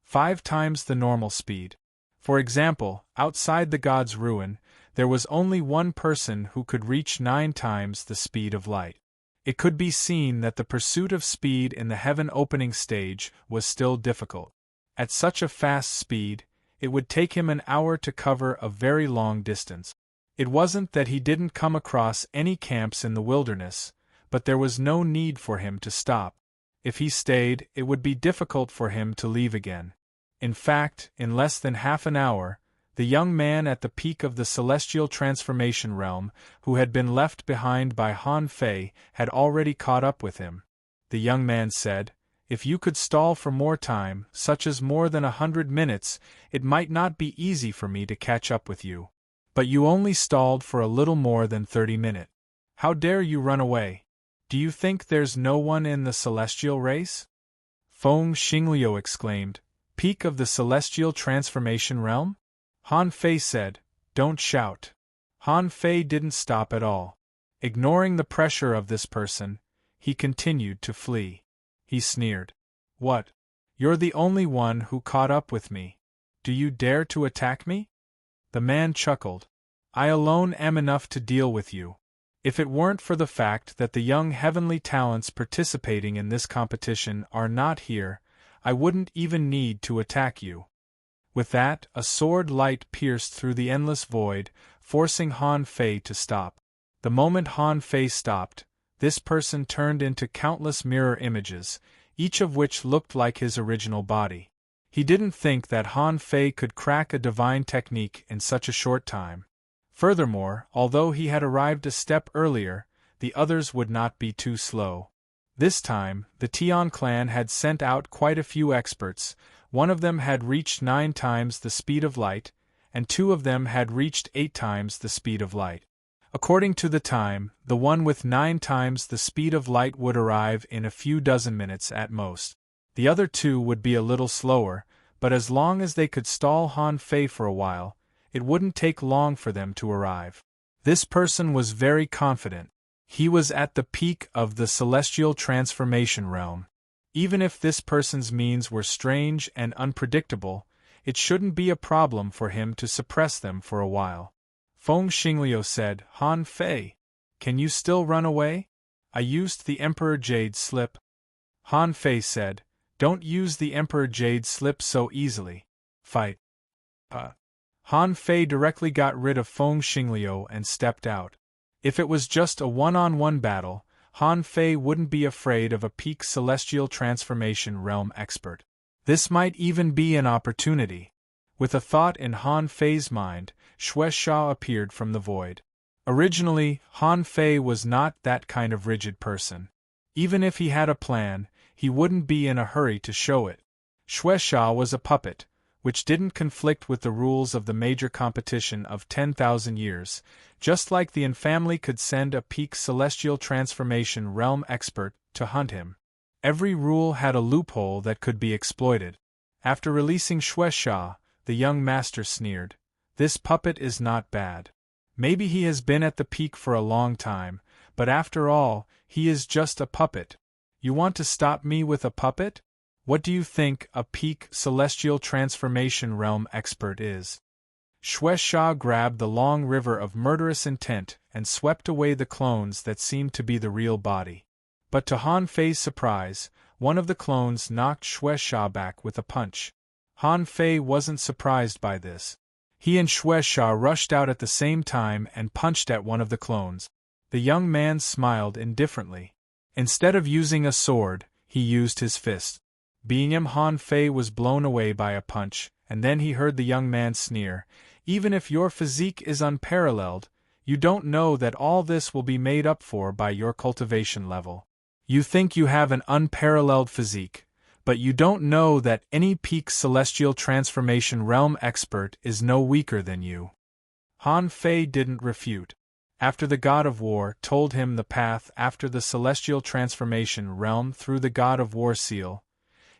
5 times the normal speed. For example, outside the god's ruin, there was only one person who could reach 9 times the speed of light. It could be seen that the pursuit of speed in the heaven opening stage was still difficult. At such a fast speed, it would take him an hour to cover a very long distance. It wasn't that he didn't come across any camps in the wilderness, but there was no need for him to stop. If he stayed, it would be difficult for him to leave again. In fact, in less than half an hour, the young man at the peak of the celestial transformation realm, who had been left behind by Han Fei, had already caught up with him. The young man said, "If you could stall for more time, such as more than 100 minutes, it might not be easy for me to catch up with you. But you only stalled for a little more than 30 minutes. How dare you run away? Do you think there's no one in the celestial race?" Feng Xingliu exclaimed, "Peak of the celestial transformation realm?" Han Fei said, "Don't shout." Han Fei didn't stop at all. Ignoring the pressure of this person, he continued to flee. He sneered. "What? You're the only one who caught up with me. Do you dare to attack me?" The man chuckled. "I alone am enough to deal with you. If it weren't for the fact that the young heavenly talents participating in this competition are not here, I wouldn't even need to attack you." With that, a sword light pierced through the endless void, forcing Han Fei to stop. The moment Han Fei stopped, this person turned into countless mirror images, each of which looked like his original body. He didn't think that Han Fei could crack a divine technique in such a short time. Furthermore, although he had arrived a step earlier, the others would not be too slow. This time, the Tian clan had sent out quite a few experts. One of them had reached 9 times the speed of light, and 2 of them had reached 8 times the speed of light. According to the time, the one with 9 times the speed of light would arrive in a few dozen minutes at most. The other 2 would be a little slower, but as long as they could stall Han Fei for a while, it wouldn't take long for them to arrive. This person was very confident. He was at the peak of the celestial transformation realm. Even if this person's means were strange and unpredictable, it shouldn't be a problem for him to suppress them for a while. Feng Xingliu said, "Han Fei, can you still run away? I used the Emperor Jade Slip." Han Fei said, "Don't use the Emperor Jade Slip so easily. Fight." Han Fei directly got rid of Feng Xingliu and stepped out. If it was just a one-on-one battle, Han Fei wouldn't be afraid of a peak celestial transformation realm expert. This might even be an opportunity. With a thought in Han Fei's mind, Shueisha appeared from the void. Originally, Han Fei was not that kind of rigid person. Even if he had a plan, he wouldn't be in a hurry to show it. Shueisha was a puppet, which didn't conflict with the rules of the major competition of 10,000 years, just like the family could send a peak celestial transformation realm expert to hunt him. Every rule had a loophole that could be exploited. After releasing Shueisha, the young master sneered, "This puppet is not bad. Maybe he has been at the peak for a long time, but after all, he is just a puppet. You want to stop me with a puppet? What do you think a peak celestial transformation realm expert is?" Shueisha grabbed the long river of murderous intent and swept away the clones that seemed to be the real body. But to Han Fei's surprise, one of the clones knocked Shueisha back with a punch. Han Fei wasn't surprised by this. He and Shueisha rushed out at the same time and punched at one of the clones. The young man smiled indifferently. Instead of using a sword, he used his fist. Han Fei was blown away by a punch, and then he heard the young man sneer, "Even if your physique is unparalleled, you don't know that all this will be made up for by your cultivation level. You think you have an unparalleled physique, but you don't know that any peak celestial transformation realm expert is no weaker than you." Han Fei didn't refute. After the God of War told him the path after the celestial transformation realm through the God of War seal,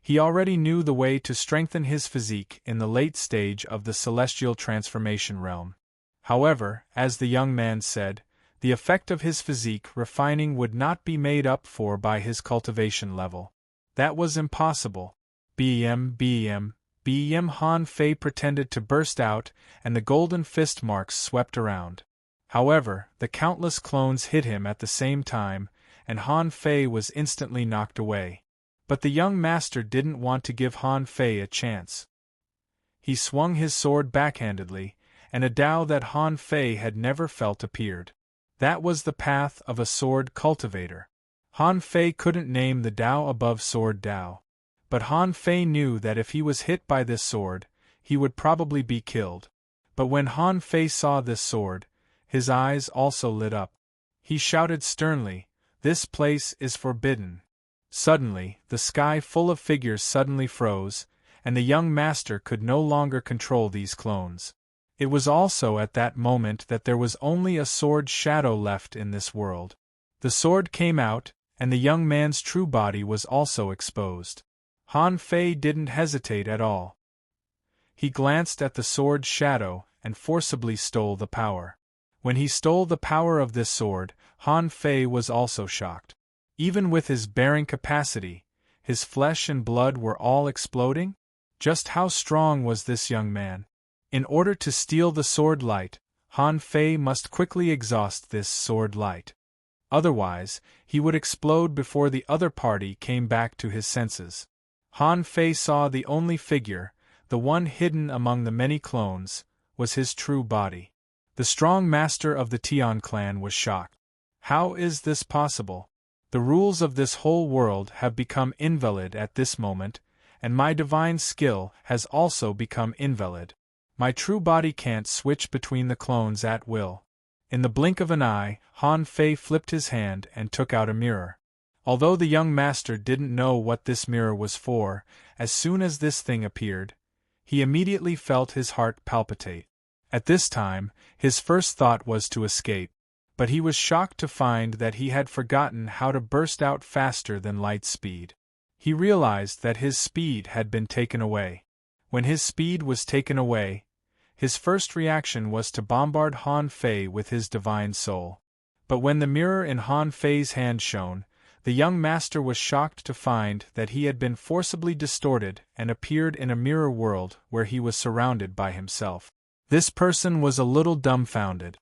he already knew the way to strengthen his physique in the late stage of the celestial transformation realm. However, as the young man said, the effect of his physique refining would not be made up for by his cultivation level. That was impossible. Han Fei pretended to burst out, and the golden fist marks swept around. However, the countless clones hit him at the same time, and Han Fei was instantly knocked away. But the young master didn't want to give Han Fei a chance. He swung his sword backhandedly, and a Tao that Han Fei had never felt appeared. That was the path of a sword cultivator. Han Fei couldn't name the Tao above sword Tao. But Han Fei knew that if he was hit by this sword, he would probably be killed. But when Han Fei saw this sword, his eyes also lit up. He shouted sternly, "This place is forbidden." Suddenly, the sky full of figures suddenly froze, and the young master could no longer control these clones. It was also at that moment that there was only a sword shadow left in this world. The sword came out, and the young man's true body was also exposed. Han Fei didn't hesitate at all. He glanced at the sword's shadow and forcibly stole the power. When he stole the power of this sword, Han Fei was also shocked. Even with his bearing capacity, his flesh and blood were all exploding? Just how strong was this young man? In order to steal the sword light, Han Fei must quickly exhaust this sword light. Otherwise, he would explode before the other party came back to his senses. Han Fei saw the only figure, the one hidden among the many clones, was his true body. The strong master of the Tian clan was shocked. How is this possible? The rules of this whole world have become invalid at this moment, and my divine skill has also become invalid. My true body can't switch between the clones at will. In the blink of an eye, Han Fei flipped his hand and took out a mirror. Although the young master didn't know what this mirror was for, as soon as this thing appeared, he immediately felt his heart palpitate. At this time, his first thought was to escape, but he was shocked to find that he had forgotten how to burst out faster than light speed. He realized that his speed had been taken away. When his speed was taken away, his first reaction was to bombard Han Fei with his divine soul. But when the mirror in Han Fei's hand shone, the young master was shocked to find that he had been forcibly distorted and appeared in a mirror world where he was surrounded by himself. This person was a little dumbfounded.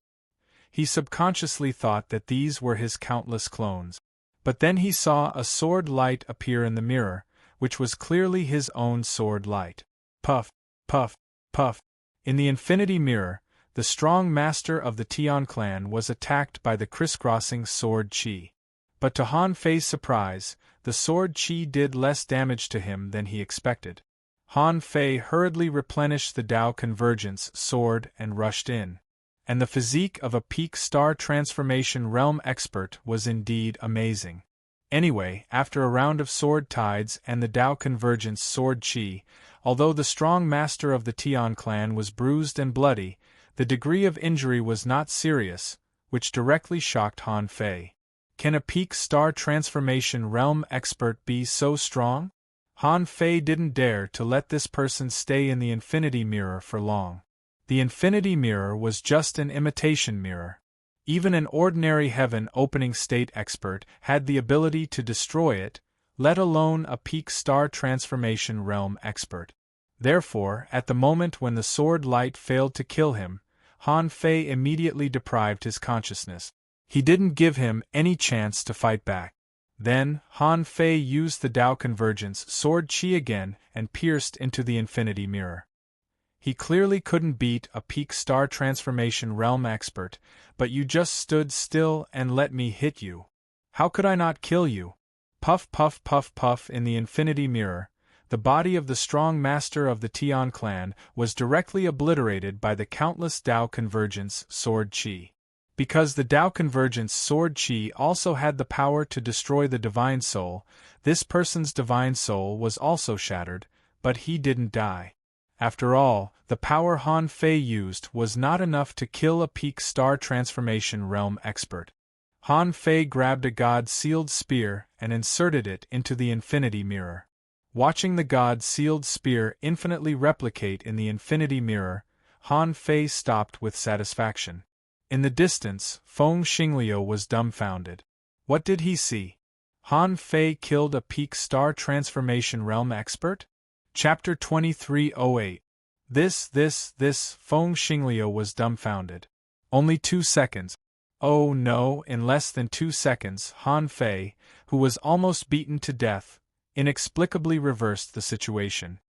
He subconsciously thought that these were his countless clones. But then he saw a sword light appear in the mirror, which was clearly his own sword light. Puff, puff, puff. In the infinity mirror, the strong master of the Tian clan was attacked by the crisscrossing sword chi. But to Han Fei's surprise, the sword chi did less damage to him than he expected. Han Fei hurriedly replenished the Tao Convergence sword and rushed in. And the physique of a peak star transformation realm expert was indeed amazing. Anyway, after a round of sword tides and the Tao Convergence sword chi, although the strong master of the Tian clan was bruised and bloody, the degree of injury was not serious, which directly shocked Han Fei. Can a peak star transformation realm expert be so strong? Han Fei didn't dare to let this person stay in the infinity mirror for long. The infinity mirror was just an imitation mirror. Even an ordinary heaven opening state expert had the ability to destroy it, let alone a peak star transformation realm expert. Therefore, at the moment when the sword light failed to kill him, Han Fei immediately deprived his consciousness. He didn't give him any chance to fight back. Then, Han Fei used the Tao Convergence sword chi again and pierced into the infinity mirror. He clearly couldn't beat a peak star transformation realm expert, but you just stood still and let me hit you. How could I not kill you? Puff puff puff puff. In the infinity mirror, the body of the strong master of the Tian clan was directly obliterated by the countless Tao Convergence Sword Qi. Because the Tao Convergence Sword Qi also had the power to destroy the divine soul, this person's divine soul was also shattered, but he didn't die. After all, the power Han Fei used was not enough to kill a peak star transformation realm expert. Han Fei grabbed a god-sealed spear and inserted it into the infinity mirror. Watching the god-sealed spear infinitely replicate in the infinity mirror, Han Fei stopped with satisfaction. In the distance, Feng Xingliu was dumbfounded. What did he see? Han Fei killed a peak star transformation realm expert? Chapter 2308. This, Feng Xingliu was dumbfounded. Only 2 seconds. Oh no, in less than 2 seconds, Han Fei, who was almost beaten to death, inexplicably reversed the situation.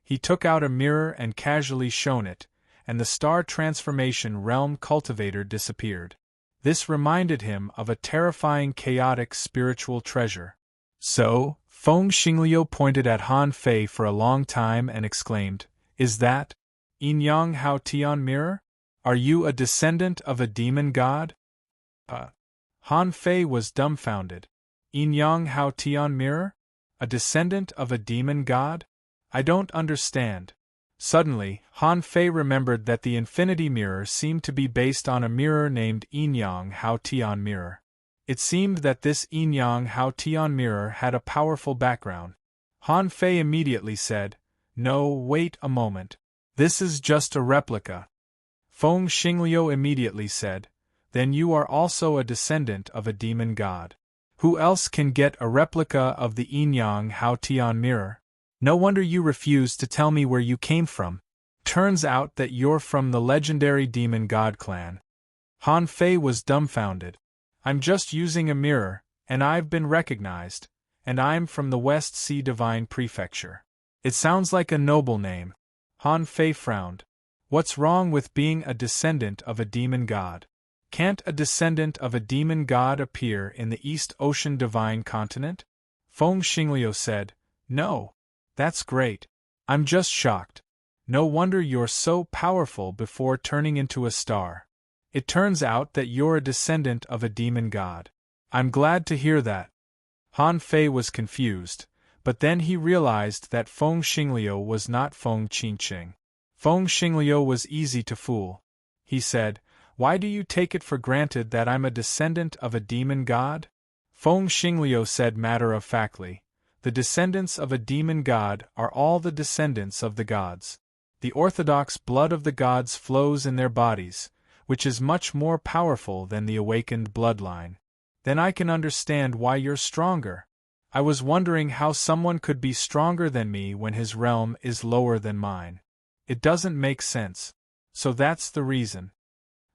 He took out a mirror and casually shone it, and the star transformation realm cultivator disappeared. This reminded him of a terrifying chaotic spiritual treasure. So, Feng Xingliu pointed at Han Fei for a long time and exclaimed, "Is that Yin-Yang Hao Tian mirror? Are you a descendant of a demon god?" Han Fei was dumbfounded. Yin-Yang Hao Tian mirror? A descendant of a demon god? I don't understand. Suddenly, Han Fei remembered that the infinity mirror seemed to be based on a mirror named Yin-Yang Hao Tian mirror. It seemed that this Yin-Yang Hao Tian mirror had a powerful background. Han Fei immediately said, "No, wait a moment. This is just a replica." Feng Xingliu immediately said, "Then you are also a descendant of a demon god. Who else can get a replica of the Yin-Yang Hao Tian mirror? No wonder you refused to tell me where you came from. Turns out that you're from the legendary demon god clan." Han Fei was dumbfounded. "I'm just using a mirror, and I've been recognized, and I'm from the West Sea Divine Prefecture. It sounds like a noble name." Han Fei frowned. "What's wrong with being a descendant of a demon god? Can't a descendant of a demon god appear in the East Ocean Divine Continent?" Feng Xingliu said, "No. That's great. I'm just shocked. No wonder you're so powerful before turning into a star. It turns out that you're a descendant of a demon god. I'm glad to hear that." Han Fei was confused, but then he realized that Feng Xingliu was not Feng Qingqing. Feng Xingliu was easy to fool. He said, "Why do you take it for granted that I'm a descendant of a demon god?" Feng Xingliu said matter-of-factly, "The descendants of a demon god are all the descendants of the gods. The orthodox blood of the gods flows in their bodies, which is much more powerful than the awakened bloodline. Then I can understand why you're stronger. I was wondering how someone could be stronger than me when his realm is lower than mine. It doesn't make sense. So that's the reason."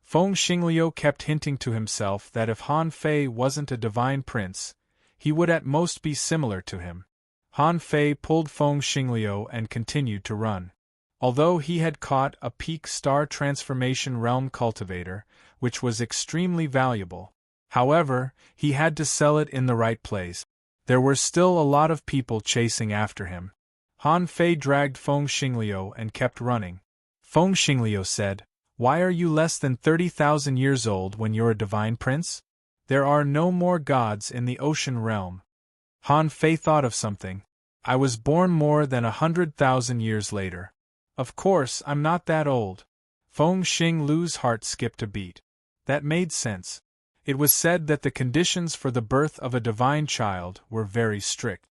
Feng Xingliu kept hinting to himself that if Han Fei wasn't a divine prince, he would at most be similar to him. Han Fei pulled Feng Xingliu and continued to run. Although he had caught a peak star transformation realm cultivator, which was extremely valuable, however, he had to sell it in the right place. There were still a lot of people chasing after him. Han Fei dragged Feng Xingliu and kept running. Feng Xingliu said, "Why are you less than 30,000 years old when you're a divine prince? There are no more gods in the ocean realm." Han Fei thought of something. "I was born more than 100,000 years later. Of course, I'm not that old." Feng Xingliu's heart skipped a beat. That made sense. It was said that the conditions for the birth of a divine child were very strict.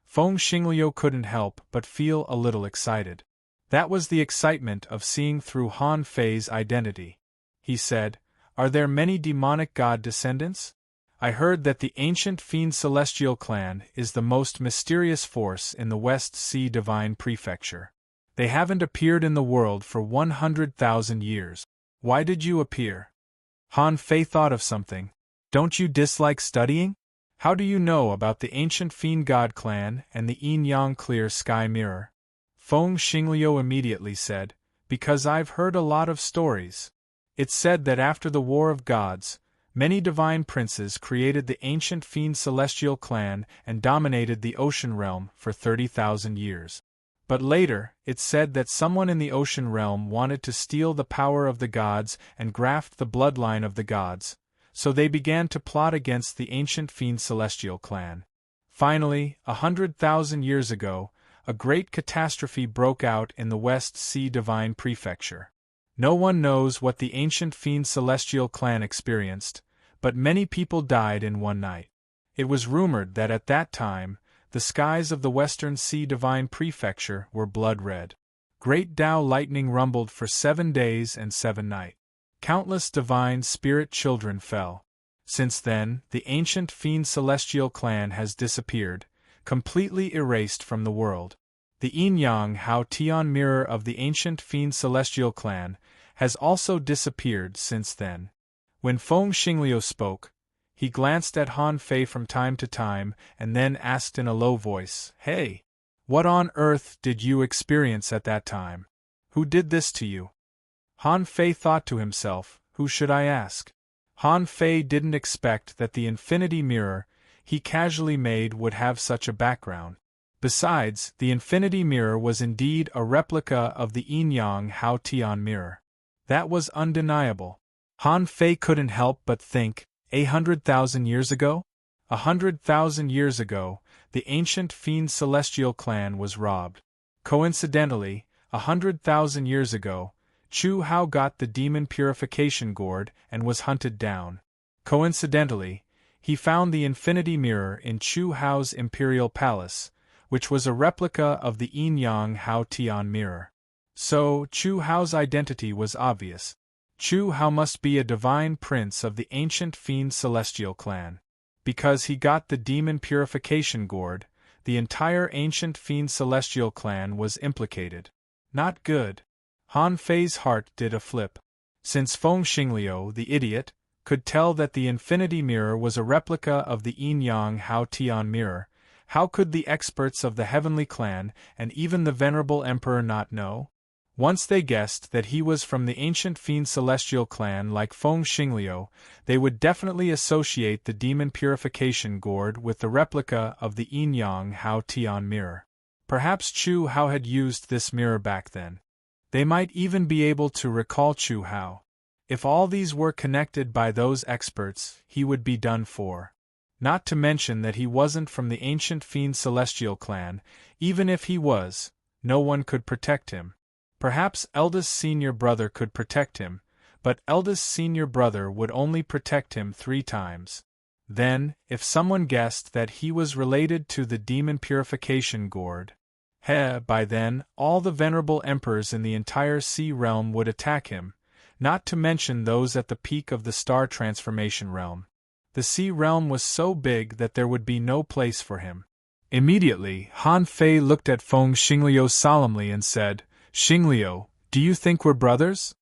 Feng Xingliu couldn't help but feel a little excited. That was the excitement of seeing through Han Fei's identity. He said, "Are there many demonic god descendants? I heard that the ancient fiend celestial clan is the most mysterious force in the West Sea Divine Prefecture. They haven't appeared in the world for 100,000 years. Why did you appear?" Han Fei thought of something. "Don't you dislike studying? How do you know about the ancient fiend god clan and the Yin-Yang clear sky mirror?" Feng Xingliu immediately said, because I've heard a lot of stories. It's said that after the War of Gods, many divine princes created the ancient fiend celestial clan and dominated the ocean realm for 30,000 years. But later, it's said that someone in the ocean realm wanted to steal the power of the gods and graft the bloodline of the gods, so they began to plot against the ancient fiend celestial clan. Finally, 100,000 years ago, a great catastrophe broke out in the West Sea Divine Prefecture. No one knows what the ancient fiend celestial clan experienced, but many people died in one night. It was rumored that at that time, the skies of the Western Sea Divine Prefecture were blood red. Great Tao lightning rumbled for 7 days and 7 nights. Countless divine spirit children fell. Since then, the ancient fiend celestial clan has disappeared, completely erased from the world. The Yin-Yang Hao Tian mirror of the ancient fiend celestial clan has also disappeared since then. When Feng Xingliu spoke, he glanced at Han Fei from time to time and then asked in a low voice, "Hey, what on earth did you experience at that time? Who did this to you?" Han Fei thought to himself, who should I ask? Han Fei didn't expect that the infinity mirror he casually made would have such a background. Besides, the infinity mirror was indeed a replica of the Yin-Yang Hao Tian mirror. That was undeniable. Han Fei couldn't help but think, 100,000 years ago? 100,000 years ago, the ancient fiend celestial clan was robbed. Coincidentally, 100,000 years ago, Chu Hao got the demon purification gourd and was hunted down. Coincidentally, he found the infinity mirror in Chu Hao's imperial palace, which was a replica of the Yin-Yang Hao Tian mirror. So, Chu Hao's identity was obvious. Chu Hao must be a divine prince of the ancient fiend celestial clan. Because he got the demon purification gourd, the entire ancient fiend celestial clan was implicated. Not good. Han Fei's heart did a flip. Since Feng Xingliu, the idiot, could tell that the infinity mirror was a replica of the Yin-Yang Hao Tian mirror, how could the experts of the heavenly clan and even the venerable emperor not know? Once they guessed that he was from the ancient fiend celestial clan like Feng Xingliu, they would definitely associate the demon purification gourd with the replica of the Yin-Yang Hao Tian mirror. Perhaps Chu Hao had used this mirror back then. They might even be able to recall Chu Hao. If all these were connected by those experts, he would be done for. Not to mention that he wasn't from the ancient fiend celestial clan. Even if he was, no one could protect him. Perhaps eldest senior brother could protect him, but eldest senior brother would only protect him 3 times. Then, if someone guessed that he was related to the demon purification gourd, by then, all the venerable emperors in the entire sea realm would attack him, not to mention those at the peak of the star transformation realm. The sea realm was so big that there would be no place for him. Immediately, Han Fei looked at Feng Xingliu solemnly and said, "Xingliu, do you think we're brothers?"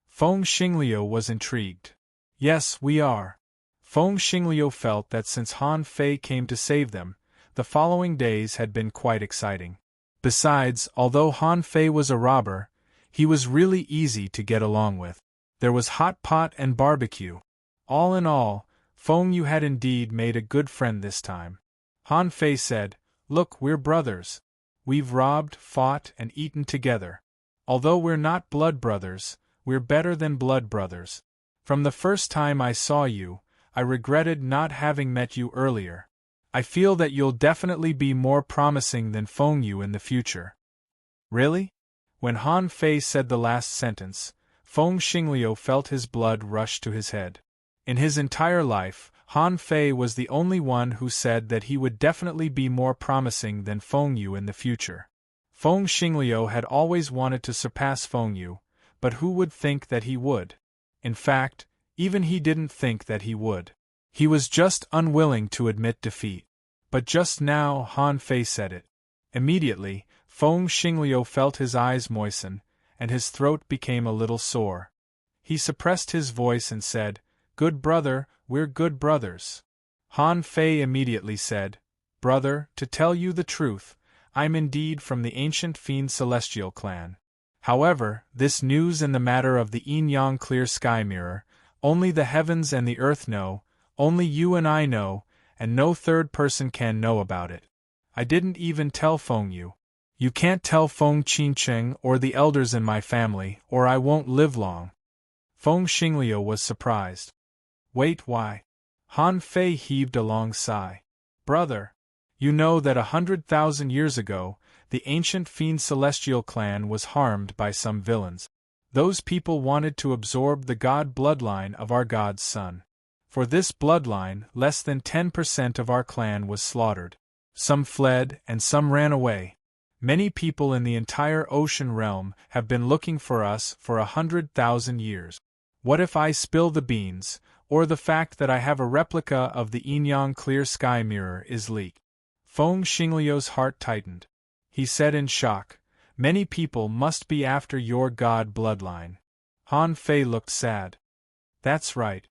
Feng Xingliu was intrigued. "Yes, we are." Feng Xingliu felt that since Han Fei came to save them, the following days had been quite exciting. Besides, although Han Fei was a robber, he was really easy to get along with. There was hot pot and barbecue. All in all, Feng Yu had indeed made a good friend this time. Han Fei said, "Look, we're brothers. We've robbed, fought, and eaten together. Although we're not blood brothers, we're better than blood brothers. From the first time I saw you, I regretted not having met you earlier. I feel that you'll definitely be more promising than Feng Yu in the future." Really? When Han Fei said the last sentence, Feng Xingliu felt his blood rush to his head. In his entire life, Han Fei was the only one who said that he would definitely be more promising than Feng Yu in the future. Feng Xingliu had always wanted to surpass Feng Yu, but who would think that he would? In fact, even he didn't think that he would. He was just unwilling to admit defeat. But just now Han Fei said it. Immediately, Feng Xingliu felt his eyes moisten, and his throat became a little sore. He suppressed his voice and said, "Good brother, we're good brothers." Han Fei immediately said, "Brother, to tell you the truth, I'm indeed from the ancient fiend celestial clan. However, this news in the matter of the yin-yang clear sky mirror, only the heavens and the earth know, only you and I know, and no third person can know about it. I didn't even tell Feng Yu. You can't tell Feng Qingcheng or the elders in my family, or I won't live long. Feng Xingliu was surprised. Wait, why? Han Fei heaved a long sigh. Brother, you know that 100,000 years ago, the ancient fiend celestial clan was harmed by some villains. Those people wanted to absorb the god bloodline of our god's son. For this bloodline, less than 10% of our clan was slaughtered. Some fled and some ran away. Many people in the entire ocean realm have been looking for us for 100,000 years. What if I spill the beans, or the fact that I have a replica of the yin-yang clear sky mirror is leaked? Feng Xingliu's heart tightened. He said in shock, many people must be after your god bloodline. Han Fei looked sad. That's right.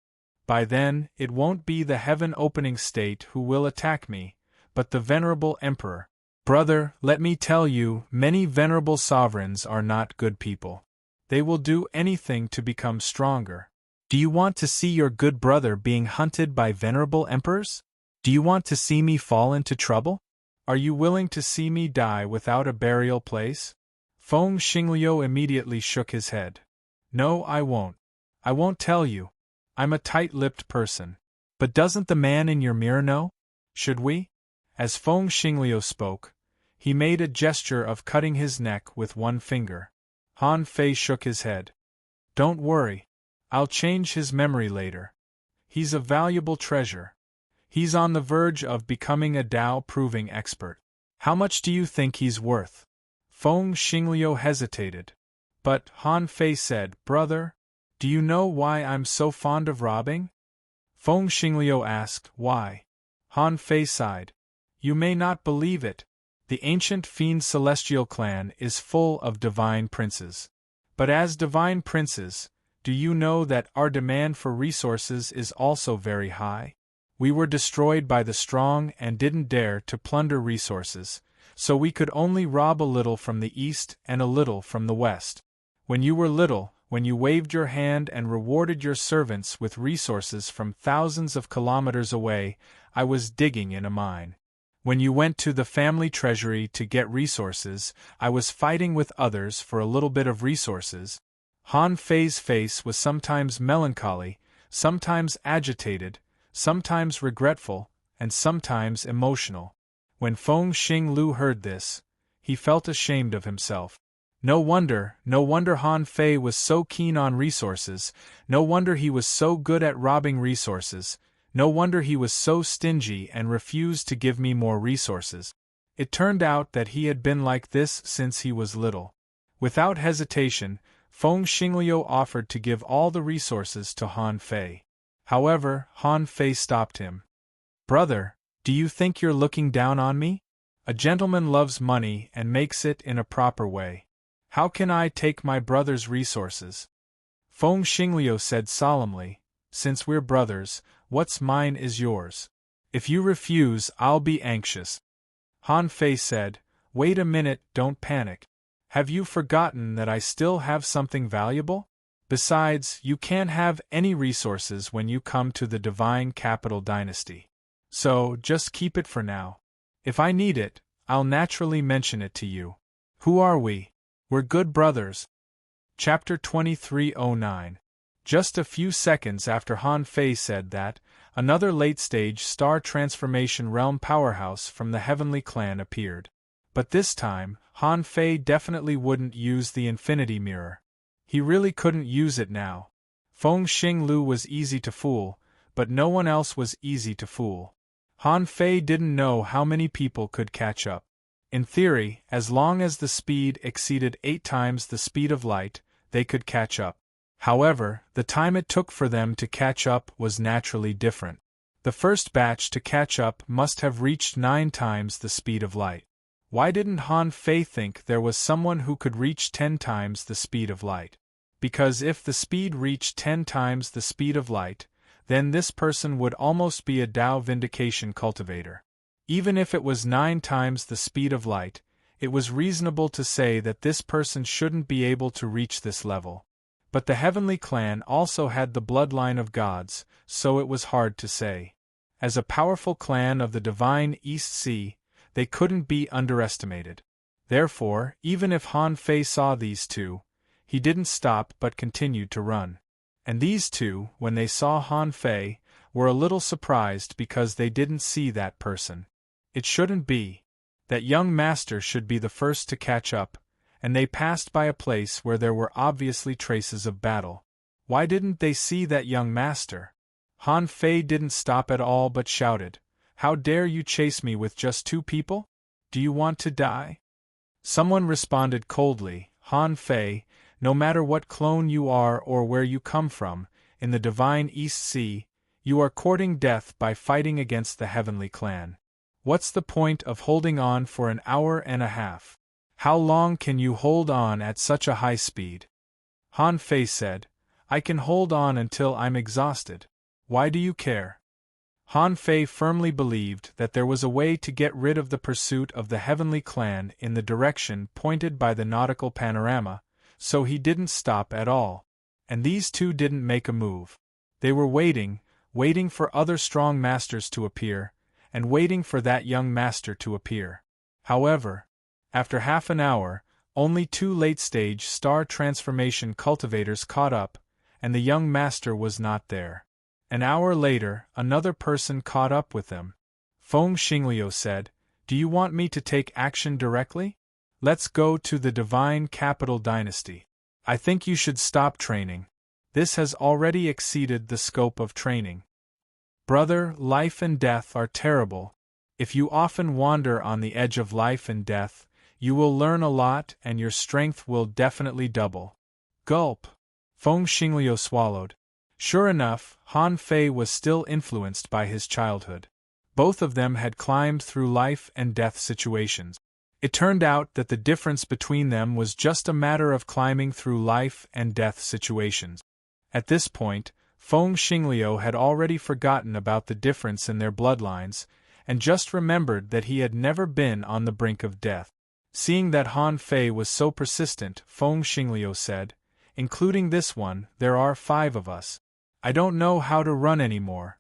By then, it won't be the heaven-opening state who will attack me, but the venerable emperor. Brother, let me tell you, many venerable sovereigns are not good people. They will do anything to become stronger. Do you want to see your good brother being hunted by venerable emperors? Do you want to see me fall into trouble? Are you willing to see me die without a burial place? Feng Xingliu immediately shook his head. No, I won't. I won't tell you. I'm a tight-lipped person. But doesn't the man in your mirror know? Should we? As Feng Xingliu spoke, he made a gesture of cutting his neck with one finger. Han Fei shook his head. Don't worry. I'll change his memory later. He's a valuable treasure. He's on the verge of becoming a Tao-proving expert. How much do you think he's worth? Feng Xingliu hesitated. But, Han Fei said, Brother, do you know why I'm so fond of robbing? Feng Xingliu asked, Why? Han Fei sighed. You may not believe it. The ancient fiend celestial clan is full of divine princes. But as divine princes, do you know that our demand for resources is also very high? We were destroyed by the strong and didn't dare to plunder resources, so we could only rob a little from the east and a little from the west. When you were little, when you waved your hand and rewarded your servants with resources from thousands of kilometers away, I was digging in a mine. When you went to the family treasury to get resources, I was fighting with others for a little bit of resources. Han Fei's face was sometimes melancholy, sometimes agitated, sometimes regretful, and sometimes emotional. When Feng Xingliu heard this, he felt ashamed of himself. No wonder Han Fei was so keen on resources, no wonder he was so good at robbing resources, no wonder he was so stingy and refused to give me more resources. It turned out that he had been like this since he was little. Without hesitation, Feng Xingliu offered to give all the resources to Han Fei. However, Han Fei stopped him. Brother, do you think you're looking down on me? A gentleman loves money and makes it in a proper way. How can I take my brother's resources? Feng Xingliu said solemnly, Since we're brothers, what's mine is yours. If you refuse, I'll be anxious. Han Fei said, Wait a minute, don't panic. Have you forgotten that I still have something valuable? Besides, you can't have any resources when you come to the Divine Capital Dynasty. So, just keep it for now. If I need it, I'll naturally mention it to you. Who are we? We're good brothers. Chapter 2309. Just a few seconds after Han Fei said that, another late-stage star transformation realm powerhouse from the Heavenly Clan appeared. But this time, Han Fei definitely wouldn't use the Infinity Mirror. He really couldn't use it now. Feng Xingliu was easy to fool, but no one else was easy to fool. Han Fei didn't know how many people could catch up. In theory, as long as the speed exceeded 8 times the speed of light, they could catch up. However, the time it took for them to catch up was naturally different. The first batch to catch up must have reached 9 times the speed of light. Why didn't Han Fei think there was someone who could reach 10 times the speed of light? Because if the speed reached 10 times the speed of light, then this person would almost be a Tao Vindication cultivator. Even if it was 9 times the speed of light, it was reasonable to say that this person shouldn't be able to reach this level. But the heavenly clan also had the bloodline of gods, so it was hard to say. As a powerful clan of the divine East Sea, they couldn't be underestimated. Therefore, even if Han Fei saw these two, he didn't stop but continued to run. And these two, when they saw Han Fei, were a little surprised because they didn't see that person. It shouldn't be. That young master should be the first to catch up, and they passed by a place where there were obviously traces of battle. Why didn't they see that young master? Han Fei didn't stop at all but shouted, "How dare you chase me with just two people? Do you want to die?" Someone responded coldly, "Han Fei, no matter what clone you are or where you come from, in the divine East Sea, you are courting death by fighting against the heavenly clan. What's the point of holding on for an hour and a half? How long can you hold on at such a high speed?" Han Fei said, "I can hold on until I'm exhausted. Why do you care?" Han Fei firmly believed that there was a way to get rid of the pursuit of the heavenly clan in the direction pointed by the nautical panorama, so he didn't stop at all. And these two didn't make a move. They were waiting for other strong masters to appear, and waiting for that young master to appear. However, after half an hour, only two late-stage star transformation cultivators caught up, and the young master was not there. An hour later, another person caught up with them. Feng Xingliu said, "Do you want me to take action directly? Let's go to the Divine Capital Dynasty. I think you should stop training. This has already exceeded the scope of training. Brother, life and death are terrible. If you often wander on the edge of life and death, you will learn a lot and your strength will definitely double." Gulp! Feng Xingliu swallowed. Sure enough, Han Fei was still influenced by his childhood. Both of them had climbed through life and death situations. It turned out that the difference between them was just a matter of climbing through life and death situations. At this point, Feng Xingliu had already forgotten about the difference in their bloodlines, and just remembered that he had never been on the brink of death. Seeing that Han Fei was so persistent, Feng Xingliu said, "Including this one, there are 5 of us. I don't know how to run anymore."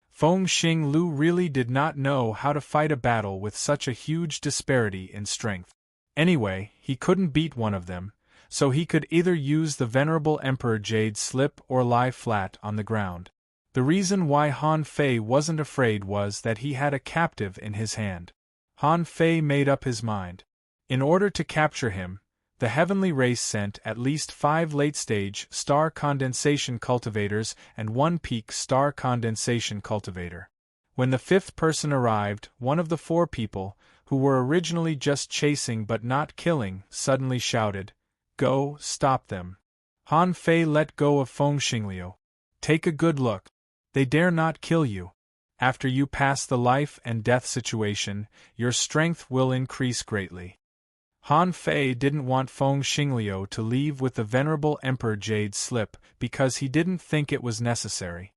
Feng Xingliu really did not know how to fight a battle with such a huge disparity in strength. Anyway, he couldn't beat one of them, so he could either use the Venerable Emperor Jade slip or lie flat on the ground. The reason why Han Fei wasn't afraid was that he had a captive in his hand. Han Fei made up his mind. In order to capture him, the heavenly race sent at least 5 late-stage star condensation cultivators and 1 peak star condensation cultivator. When the 5th person arrived, one of the 4 people, who were originally just chasing but not killing, suddenly shouted, "Go, stop them." Han Fei let go of Feng Xingliu. "Take a good look. They dare not kill you. After you pass the life and death situation, your strength will increase greatly." Han Fei didn't want Feng Xingliu to leave with the Venerable Emperor Jade slip because he didn't think it was necessary.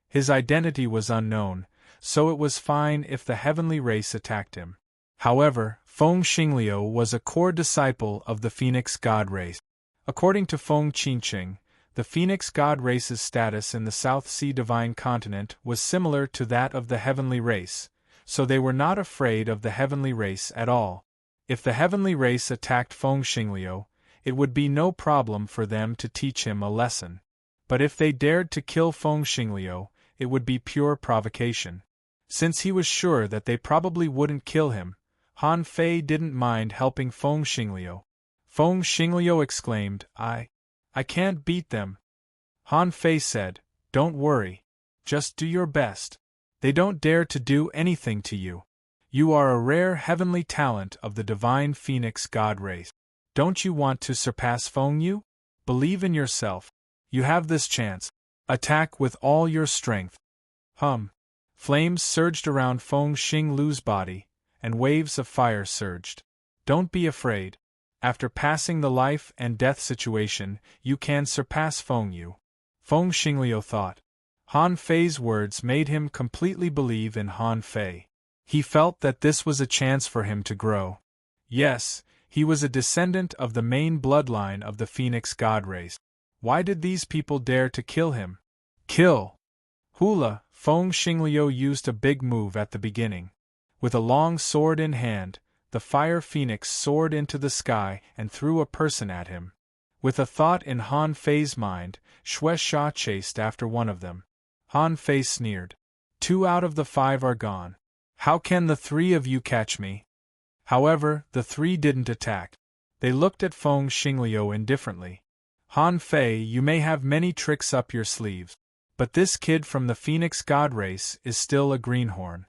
His identity was unknown, so it was fine if the heavenly race attacked him. However, Feng Xingliu was a core disciple of the Phoenix God race. According to Feng Qingqing, the Phoenix God race's status in the South Sea Divine Continent was similar to that of the heavenly race, so they were not afraid of the heavenly race at all. If the heavenly race attacked Feng Xingliu, it would be no problem for them to teach him a lesson. But if they dared to kill Feng Xingliu, it would be pure provocation. Since he was sure that they probably wouldn't kill him, Han Fei didn't mind helping Feng Xingliu. Feng Xingliu exclaimed, I can't beat them." Han Fei said, "Don't worry. Just do your best. They don't dare to do anything to you. You are a rare heavenly talent of the divine Phoenix God race. Don't you want to surpass Feng Yu? Believe in yourself. You have this chance. Attack with all your strength." Flames surged around Feng Xingliu's body, and waves of fire surged. "Don't be afraid. After passing the life and death situation, you can surpass Feng Yu." Feng Xingliu thought. Han Fei's words made him completely believe in Han Fei. He felt that this was a chance for him to grow. Yes, he was a descendant of the main bloodline of the Phoenix god race. Why did these people dare to kill him? Kill! Hula, Feng Xingliu used a big move at the beginning. With a long sword in hand, the fire phoenix soared into the sky and threw a person at him. With a thought in Han Fei's mind, Xue Sha chased after one of them. Han Fei sneered. 2 out of the 5 are gone. How can the 3 of you catch me? However, the 3 didn't attack. They looked at Feng Xingliu indifferently. Han Fei, you may have many tricks up your sleeves, but this kid from the Phoenix god race is still a greenhorn.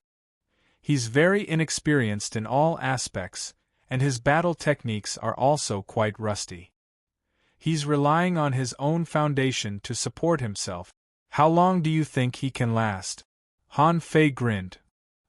He's very inexperienced in all aspects, and his battle techniques are also quite rusty. He's relying on his own foundation to support himself. How long do you think he can last? Han Fei grinned.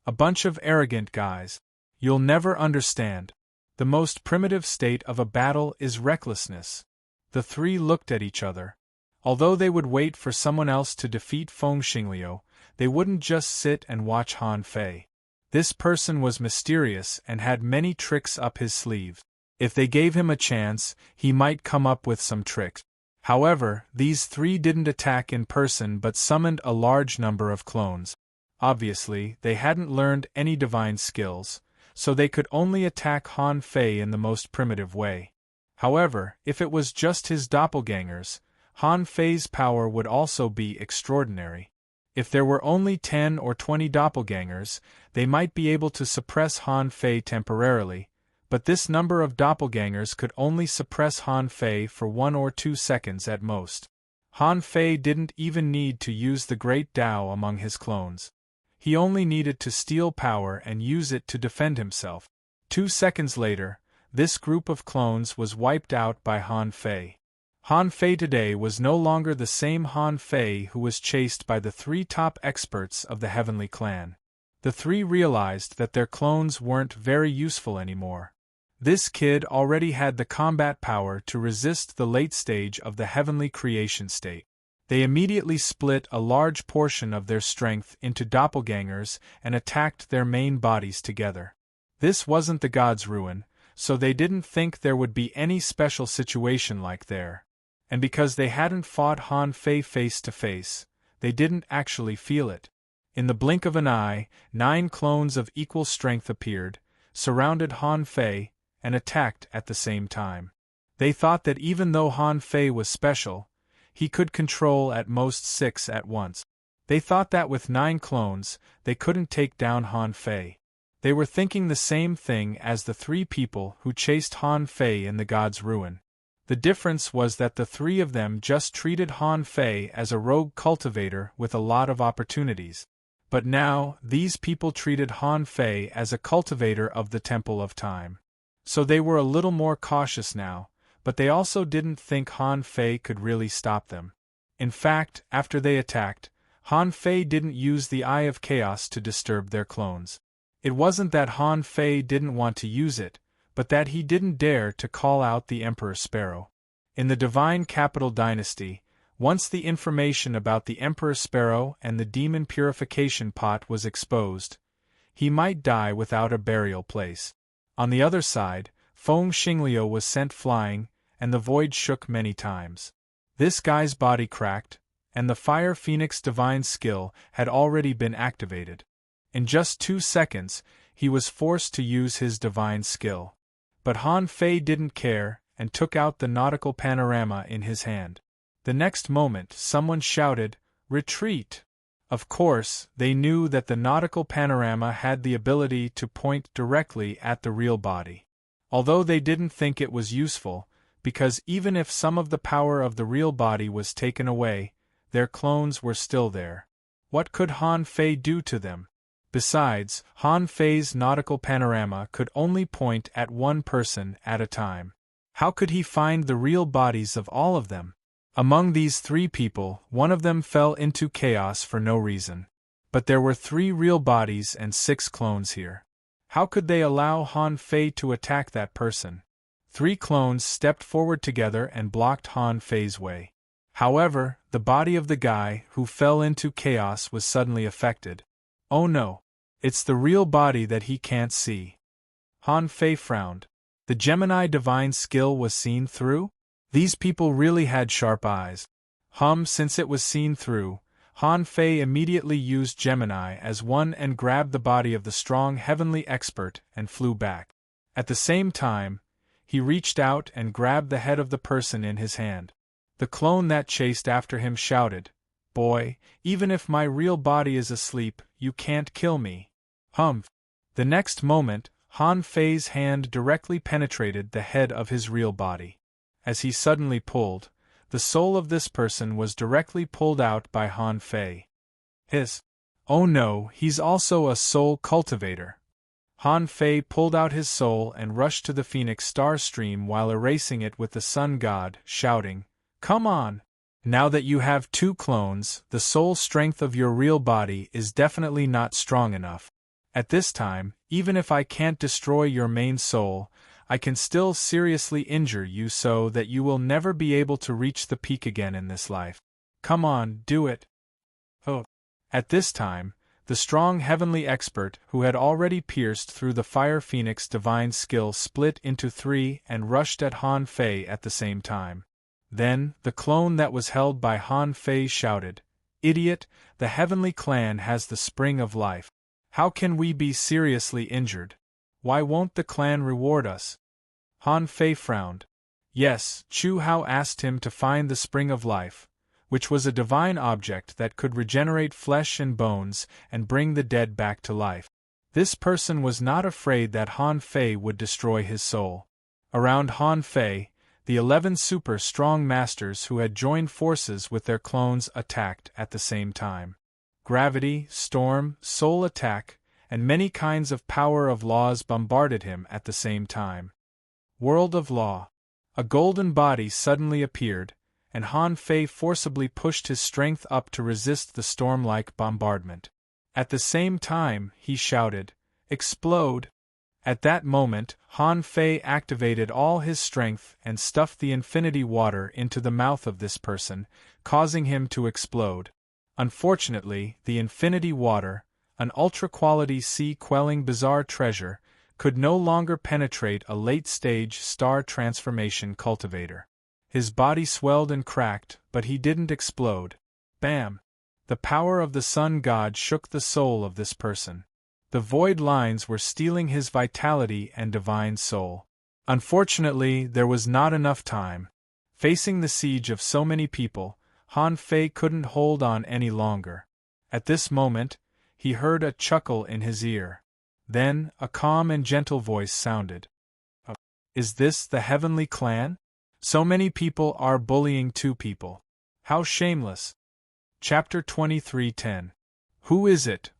A bunch of arrogant guys. You'll never understand. The most primitive state of a battle is recklessness. The 3 looked at each other. Although they would wait for someone else to defeat Feng Xingliu, they wouldn't just sit and watch Han Fei. This person was mysterious and had many tricks up his sleeve. If they gave him a chance, he might come up with some tricks. However, these 3 didn't attack in person but summoned a large number of clones. Obviously, they hadn't learned any divine skills, so they could only attack Han Fei in the most primitive way. However, if it was just his doppelgangers, Han Fei's power would also be extraordinary. If there were only 10 or 20 doppelgangers, they might be able to suppress Han Fei temporarily, but this number of doppelgangers could only suppress Han Fei for 1 or 2 seconds at most. Han Fei didn't even need to use the Great Tao among his clones. He only needed to steal power and use it to defend himself. 2 seconds later, this group of clones was wiped out by Han Fei. Han Fei today was no longer the same Han Fei who was chased by the 3 top experts of the Heavenly Clan. The 3 realized that their clones weren't very useful anymore. This kid already had the combat power to resist the late stage of the heavenly creation state. They immediately split a large portion of their strength into doppelgangers and attacked their main bodies together. This wasn't the god's ruin, so they didn't think there would be any special situation like there. And because they hadn't fought Han Fei face to face, they didn't actually feel it. In the blink of an eye, 9 clones of equal strength appeared, surrounded Han Fei, and attacked at the same time. They thought that even though Han Fei was special, he could control at most 6 at once. They thought that with 9 clones, they couldn't take down Han Fei. They were thinking the same thing as the 3 people who chased Han Fei in the god's ruin. The difference was that the 3 of them just treated Han Fei as a rogue cultivator with a lot of opportunities. But now, these people treated Han Fei as a cultivator of the Temple of Time. So they were a little more cautious now, but they also didn't think Han Fei could really stop them. In fact, after they attacked, Han Fei didn't use the Eye of Chaos to disturb their clones. It wasn't that Han Fei didn't want to use it, but that he didn't dare to call out the Emperor Sparrow. In the Divine Capital Dynasty, once the information about the Emperor Sparrow and the Demon Purification Pot was exposed, he might die without a burial place. On the other side, Feng Xingliu was sent flying, and the void shook many times. This guy's body cracked, and the Fire Phoenix Divine Skill had already been activated. In just 2 seconds, he was forced to use his Divine Skill. But Han Fei didn't care, and took out the nautical panorama in his hand. The next moment someone shouted, "Retreat!" Of course, they knew that the nautical panorama had the ability to point directly at the real body. Although they didn't think it was useful, because even if some of the power of the real body was taken away, their clones were still there. What could Han Fei do to them? Besides, Han Fei's nautical panorama could only point at one person at a time. How could he find the real bodies of all of them? Among these 3 people, one of them fell into chaos for no reason. But there were 3 real bodies and 6 clones here. How could they allow Han Fei to attack that person? 3 clones stepped forward together and blocked Han Fei's way. However, the body of the guy who fell into chaos was suddenly affected. Oh no! It's the real body that he can't see. Han Fei frowned. The Gemini divine skill was seen through? These people really had sharp eyes. Since it was seen through, Han Fei immediately used Gemini as one and grabbed the body of the strong heavenly expert and flew back. At the same time, he reached out and grabbed the head of the person in his hand. The clone that chased after him shouted, "Boy, even if my real body is asleep, you can't kill me." The next moment, Han Fei's hand directly penetrated the head of his real body. As he suddenly pulled, the soul of this person was directly pulled out by Han Fei. Oh no, he's also a soul cultivator. Han Fei pulled out his soul and rushed to the Phoenix star stream while erasing it with the sun god, shouting, "Come on! Now that you have 2 clones, the soul strength of your real body is definitely not strong enough. At this time, even if I can't destroy your main soul, I can still seriously injure you so that you will never be able to reach the peak again in this life. Come on, do it." At this time, the strong heavenly expert who had already pierced through the Fire Phoenix divine skill split into 3 and rushed at Han Fei at the same time. Then, the clone that was held by Han Fei shouted, "Idiot, the heavenly clan has the spring of life. How can we be seriously injured? Why won't the clan reward us?" Han Fei frowned. Yes, Chu Hao asked him to find the spring of life, which was a divine object that could regenerate flesh and bones and bring the dead back to life. This person was not afraid that Han Fei would destroy his soul. Around Han Fei, the 11 super strong masters who had joined forces with their clones attacked at the same time. Gravity, storm, soul attack, and many kinds of power of laws bombarded him at the same time. World of law. A golden body suddenly appeared, and Han Fei forcibly pushed his strength up to resist the storm-like bombardment. At the same time, he shouted, "Explode!" At that moment, Han Fei activated all his strength and stuffed the infinity water into the mouth of this person, causing him to explode. Unfortunately, the infinity water, an ultra-quality sea-quelling bizarre treasure, could no longer penetrate a late-stage star transformation cultivator. His body swelled and cracked, but he didn't explode. Bam! The power of the sun god shook the soul of this person. The void lines were stealing his vitality and divine soul. Unfortunately, there was not enough time. Facing the siege of so many people, Han Fei couldn't hold on any longer. At this moment, he heard a chuckle in his ear. Then, a calm and gentle voice sounded. "Is this the heavenly clan? So many people are bullying 2 people. How shameless." Chapter 23:10. Who is it?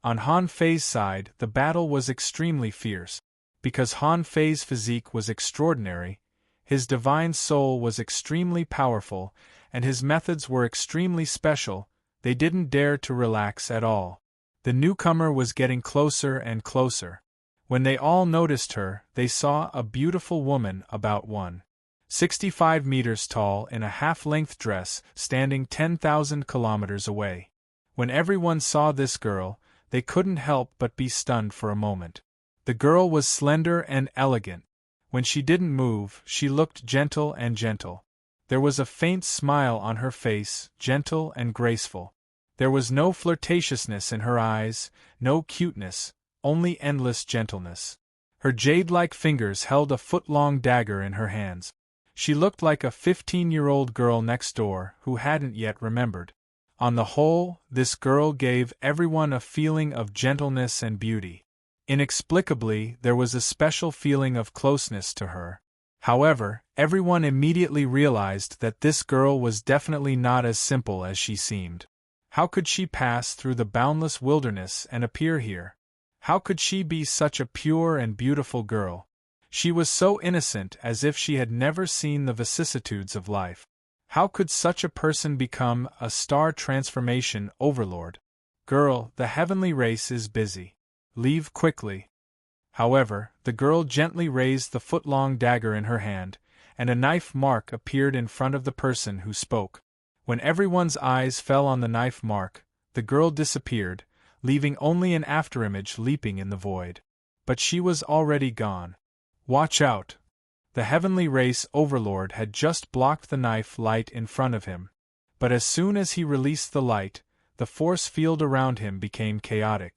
On Han Fei's side, the battle was extremely fierce. Because Han Fei's physique was extraordinary, his divine soul was extremely powerful, and his methods were extremely special, they didn't dare to relax at all. The newcomer was getting closer and closer. When they all noticed her, they saw a beautiful woman about 165 meters tall in a half-length dress standing 10,000 kilometers away. When everyone saw this girl, they couldn't help but be stunned for a moment. The girl was slender and elegant. When she didn't move, she looked gentle and gentle. There was a faint smile on her face, gentle and graceful. There was no flirtatiousness in her eyes, no cuteness, only endless gentleness. Her jade-like fingers held a foot-long dagger in her hands. She looked like a 15-year-old girl next door who hadn't yet remembered. On the whole, this girl gave everyone a feeling of gentleness and beauty. Inexplicably, there was a special feeling of closeness to her. However, everyone immediately realized that this girl was definitely not as simple as she seemed. How could she pass through the boundless wilderness and appear here? How could she be such a pure and beautiful girl? She was so innocent as if she had never seen the vicissitudes of life. How could such a person become a star transformation overlord? Girl, the heavenly race is busy. Leave quickly. However, the girl gently raised the foot-long dagger in her hand, and a knife mark appeared in front of the person who spoke. When everyone's eyes fell on the knife mark, the girl disappeared, leaving only an afterimage leaping in the void. But she was already gone. Watch out! The heavenly race overlord had just blocked the knife light in front of him. But as soon as he released the light, the force field around him became chaotic.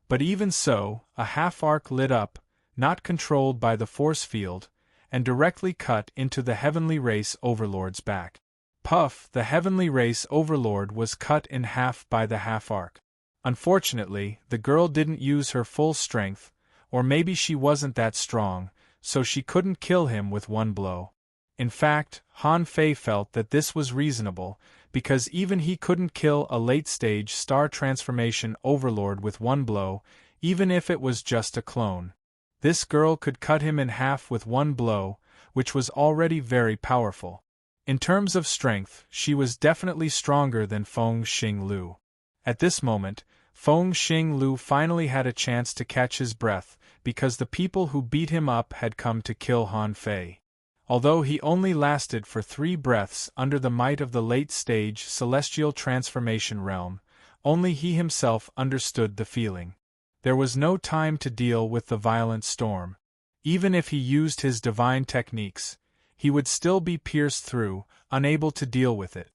But even so, a half-arc lit up, not controlled by the force field, and directly cut into the heavenly race overlord's back. Puff! The heavenly race overlord was cut in half by the half-arc. Unfortunately, the girl didn't use her full strength, or maybe she wasn't that strong, so she couldn't kill him with one blow. In fact, Han Fei felt that this was reasonable, because even he couldn't kill a late-stage star transformation overlord with one blow, even if it was just a clone. This girl could cut him in half with one blow, which was already very powerful. In terms of strength, she was definitely stronger than Feng Xinglu. At this moment, Feng Xinglu finally had a chance to catch his breath, because the people who beat him up had come to kill Han Fei. Although he only lasted for 3 breaths under the might of the late-stage celestial transformation realm, only he himself understood the feeling. There was no time to deal with the violent storm. Even if he used his divine techniques, he would still be pierced through, unable to deal with it.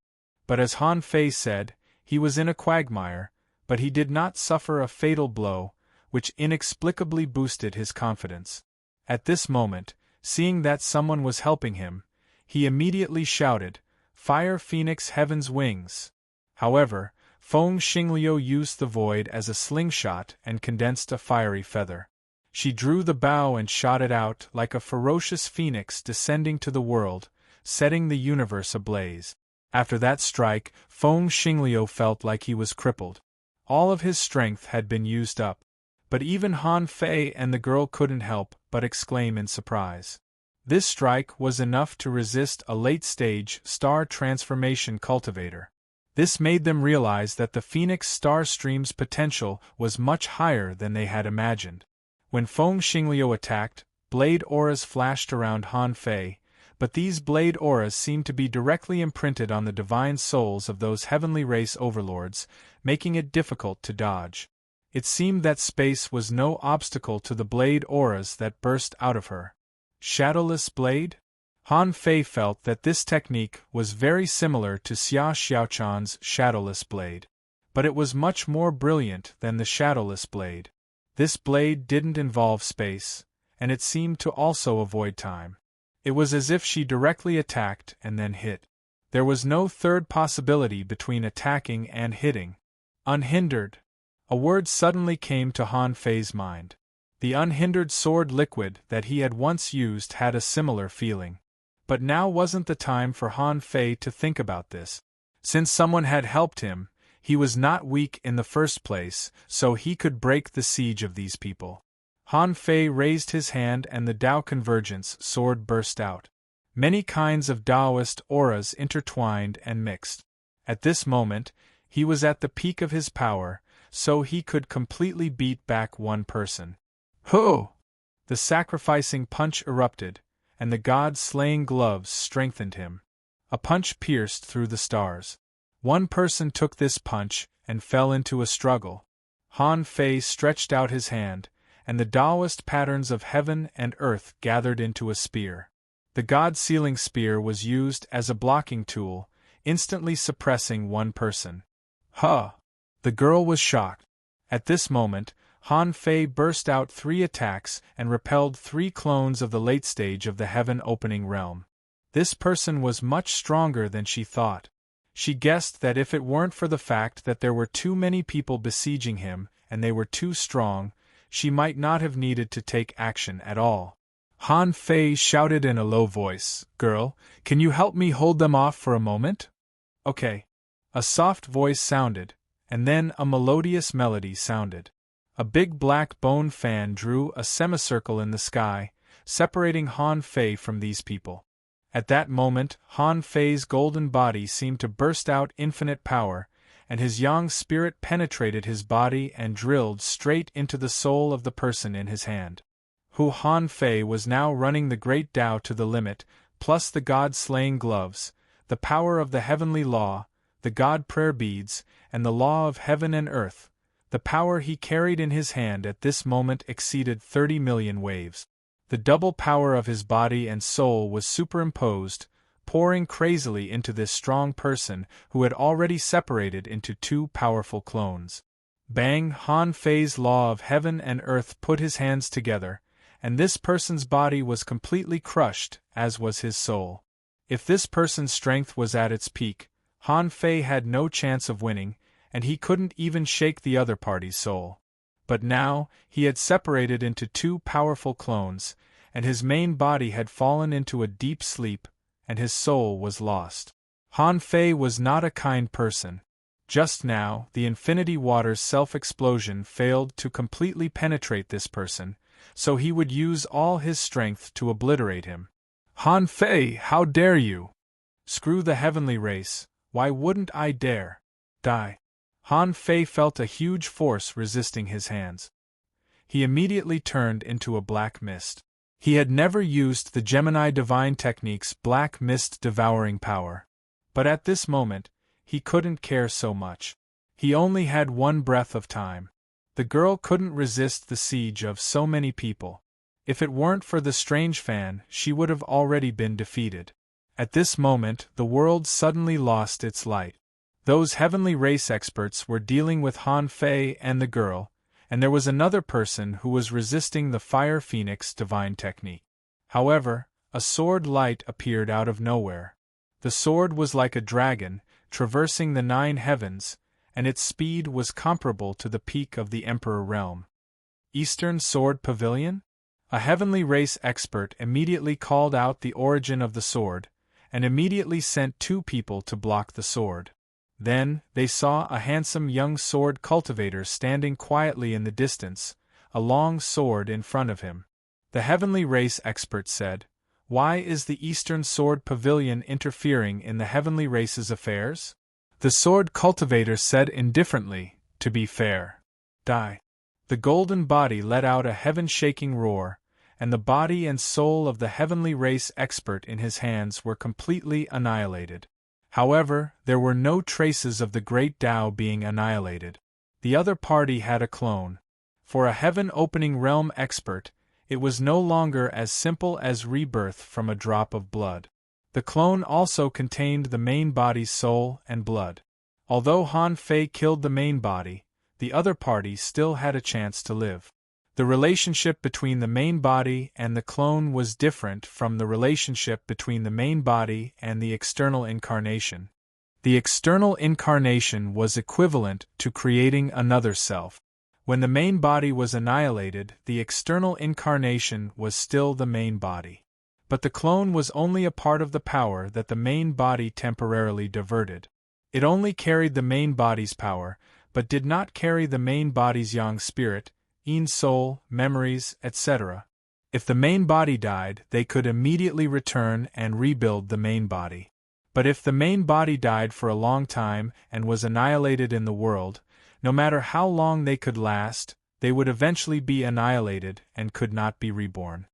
But as Han Fei said, he was in a quagmire, but he did not suffer a fatal blow, which inexplicably boosted his confidence. At this moment, seeing that someone was helping him, he immediately shouted, "Fire Phoenix Heaven's Wings!" However, Feng Xingliu used the void as a slingshot and condensed a fiery feather. She drew the bow and shot it out like a ferocious phoenix descending to the world, setting the universe ablaze. After that strike, Feng Xingliu felt like he was crippled. All of his strength had been used up. But even Han Fei and the girl couldn't help but exclaim in surprise. This strike was enough to resist a late-stage star transformation cultivator. This made them realize that the Phoenix Star Stream's potential was much higher than they had imagined. When Feng Xingliu attacked, blade auras flashed around Han Fei, but these blade auras seemed to be directly imprinted on the divine souls of those heavenly race overlords, making it difficult to dodge. It seemed that space was no obstacle to the blade auras that burst out of her. Shadowless blade? Han Fei felt that this technique was very similar to Xia Xiaochan's shadowless blade. But it was much more brilliant than the shadowless blade. This blade didn't involve space, and it seemed to also avoid time. It was as if she directly attacked and then hit. There was no third possibility between attacking and hitting. Unhindered. A word suddenly came to Han Fei's mind. The unhindered sword liquid that he had once used had a similar feeling. But now wasn't the time for Han Fei to think about this. Since someone had helped him, he was not weak in the first place, so he could break the siege of these people. Han Fei raised his hand and the Tao Convergence sword burst out. Many kinds of Taoist auras intertwined and mixed. At this moment, he was at the peak of his power, so he could completely beat back one person. Ho! The sacrificing punch erupted, and the god-slaying gloves strengthened him. A punch pierced through the stars. One person took this punch and fell into a struggle. Han Fei stretched out his hand, and the Taoist patterns of heaven and earth gathered into a spear. The god-sealing spear was used as a blocking tool, instantly suppressing one person. Huh! The girl was shocked. At this moment, Han Fei burst out 3 attacks and repelled 3 clones of the late stage of the heaven-opening realm. This person was much stronger than she thought. She guessed that if it weren't for the fact that there were too many people besieging him and they were too strong, she might not have needed to take action at all. Han Fei shouted in a low voice, "Girl, can you help me hold them off for a moment?" "Okay." A soft voice sounded, and then a melodious melody sounded. A big black bone fan drew a semicircle in the sky, separating Han Fei from these people. At that moment, Han Fei's golden body seemed to burst out infinite power, and his yang spirit penetrated his body and drilled straight into the soul of the person in his hand. Han Fei was now running the great Tao to the limit, plus the god-slaying gloves, the power of the heavenly law, the god prayer beads, and the law of heaven and earth. The power he carried in his hand at this moment exceeded 30 million waves. The double power of his body and soul was superimposed, pouring crazily into this strong person who had already separated into two powerful clones. Bang! Han Fei's law of heaven and earth put his hands together, and this person's body was completely crushed, as was his soul. If this person's strength was at its peak, Han Fei had no chance of winning, and he couldn't even shake the other party's soul. But now, he had separated into two powerful clones, and his main body had fallen into a deep sleep, and his soul was lost. Han Fei was not a kind person. Just now, the Infinity Water's self-explosion failed to completely penetrate this person, so he would use all his strength to obliterate him. Han Fei, how dare you? Screw the heavenly race, why wouldn't I dare? Die. Han Fei felt a huge force resisting his hands. He immediately turned into a black mist. He had never used the Gemini divine technique's black mist devouring power. But at this moment, he couldn't care so much. He only had one breath of time. The girl couldn't resist the siege of so many people. If it weren't for the strange fan, she would have already been defeated. At this moment, the world suddenly lost its light. Those heavenly race experts were dealing with Han Fei and the girl, and there was another person who was resisting the Fire Phoenix divine technique. However, a sword light appeared out of nowhere. The sword was like a dragon, traversing the 9 heavens, and its speed was comparable to the peak of the Emperor Realm. Eastern Sword Pavilion? A heavenly race expert immediately called out the origin of the sword, and immediately sent 2 people to block the sword. Then, they saw a handsome young sword cultivator standing quietly in the distance, a long sword in front of him. The heavenly race expert said, "Why is the Eastern Sword Pavilion interfering in the heavenly race's affairs?" The sword cultivator said indifferently, "To be fair." Die. The golden body let out a heaven-shaking roar, and the body and soul of the heavenly race expert in his hands were completely annihilated. However, there were no traces of the great Tao being annihilated. The other party had a clone. For a heaven-opening realm expert, it was no longer as simple as rebirth from a drop of blood. The clone also contained the main body's soul and blood. Although Han Fei killed the main body, the other party still had a chance to live. The relationship between the main body and the clone was different from the relationship between the main body and the external incarnation. The external incarnation was equivalent to creating another self. When the main body was annihilated, the external incarnation was still the main body. But the clone was only a part of the power that the main body temporarily diverted. It only carried the main body's power, but did not carry the main body's yang spirit, yin soul, memories, etc. If the main body died, they could immediately return and rebuild the main body. But if the main body died for a long time and was annihilated in the world, no matter how long they could last, they would eventually be annihilated and could not be reborn.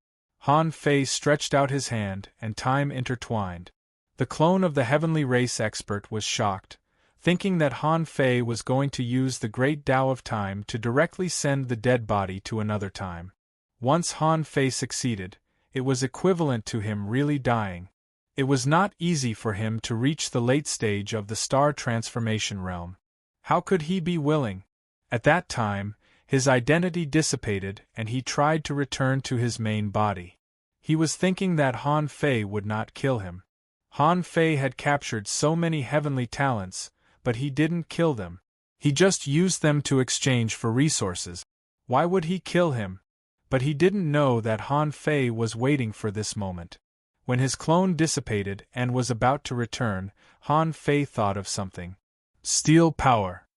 Han Fei stretched out his hand, and time intertwined. The clone of the heavenly race expert was shocked, thinking that Han Fei was going to use the great Tao of time to directly send the dead body to another time. Once Han Fei succeeded, it was equivalent to him really dying. It was not easy for him to reach the late stage of the star transformation realm. How could he be willing? At that time, his identity dissipated and he tried to return to his main body. He was thinking that Han Fei would not kill him. Han Fei had captured so many heavenly talents, but he didn't kill them. He just used them to exchange for resources. Why would he kill him? But he didn't know that Han Fei was waiting for this moment. When his clone dissipated and was about to return, Han Fei thought of something. Steel power.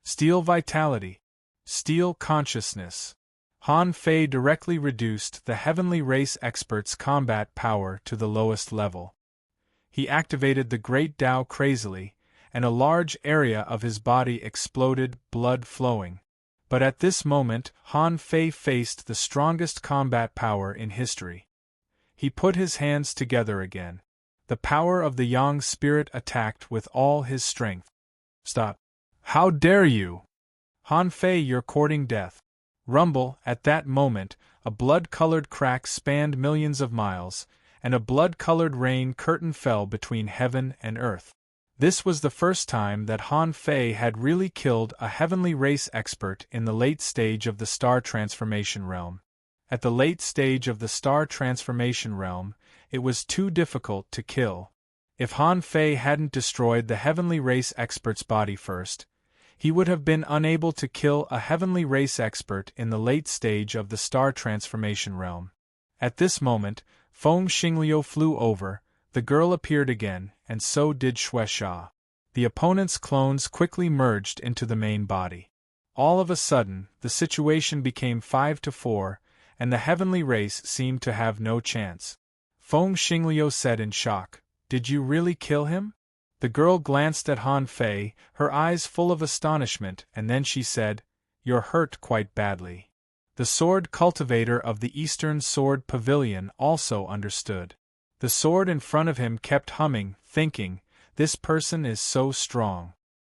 Steel vitality. Steel consciousness. Han Fei directly reduced the heavenly race expert's combat power to the lowest level. He activated the great Tao crazily, and a large area of his body exploded, blood flowing. But at this moment, Han Fei faced the strongest combat power in history. He put his hands together again. The power of the Yang spirit attacked with all his strength. Stop. How dare you? Han Fei, you're courting death. Rumble, at that moment, a blood-colored crack spanned millions of miles, and a blood-colored rain curtain fell between heaven and earth. This was the first time that Han Fei had really killed a heavenly race expert in the late stage of the star transformation realm. At the late stage of the star transformation realm, it was too difficult to kill. If Han Fei hadn't destroyed the heavenly race expert's body first, he would have been unable to kill a heavenly race expert in the late stage of the star transformation realm. At this moment, Feng Xingliu flew over, the girl appeared again, and so did Xue Sha. The opponent's clones quickly merged into the main body. All of a sudden, the situation became 5-4, and the heavenly race seemed to have no chance. Feng Xingliu said in shock, "Did you really kill him?" The girl glanced at Han Fei, her eyes full of astonishment, and then she said, "You're hurt quite badly." The sword cultivator of the Eastern Sword Pavilion also understood. The sword in front of him kept humming, thinking, "This person is so strong.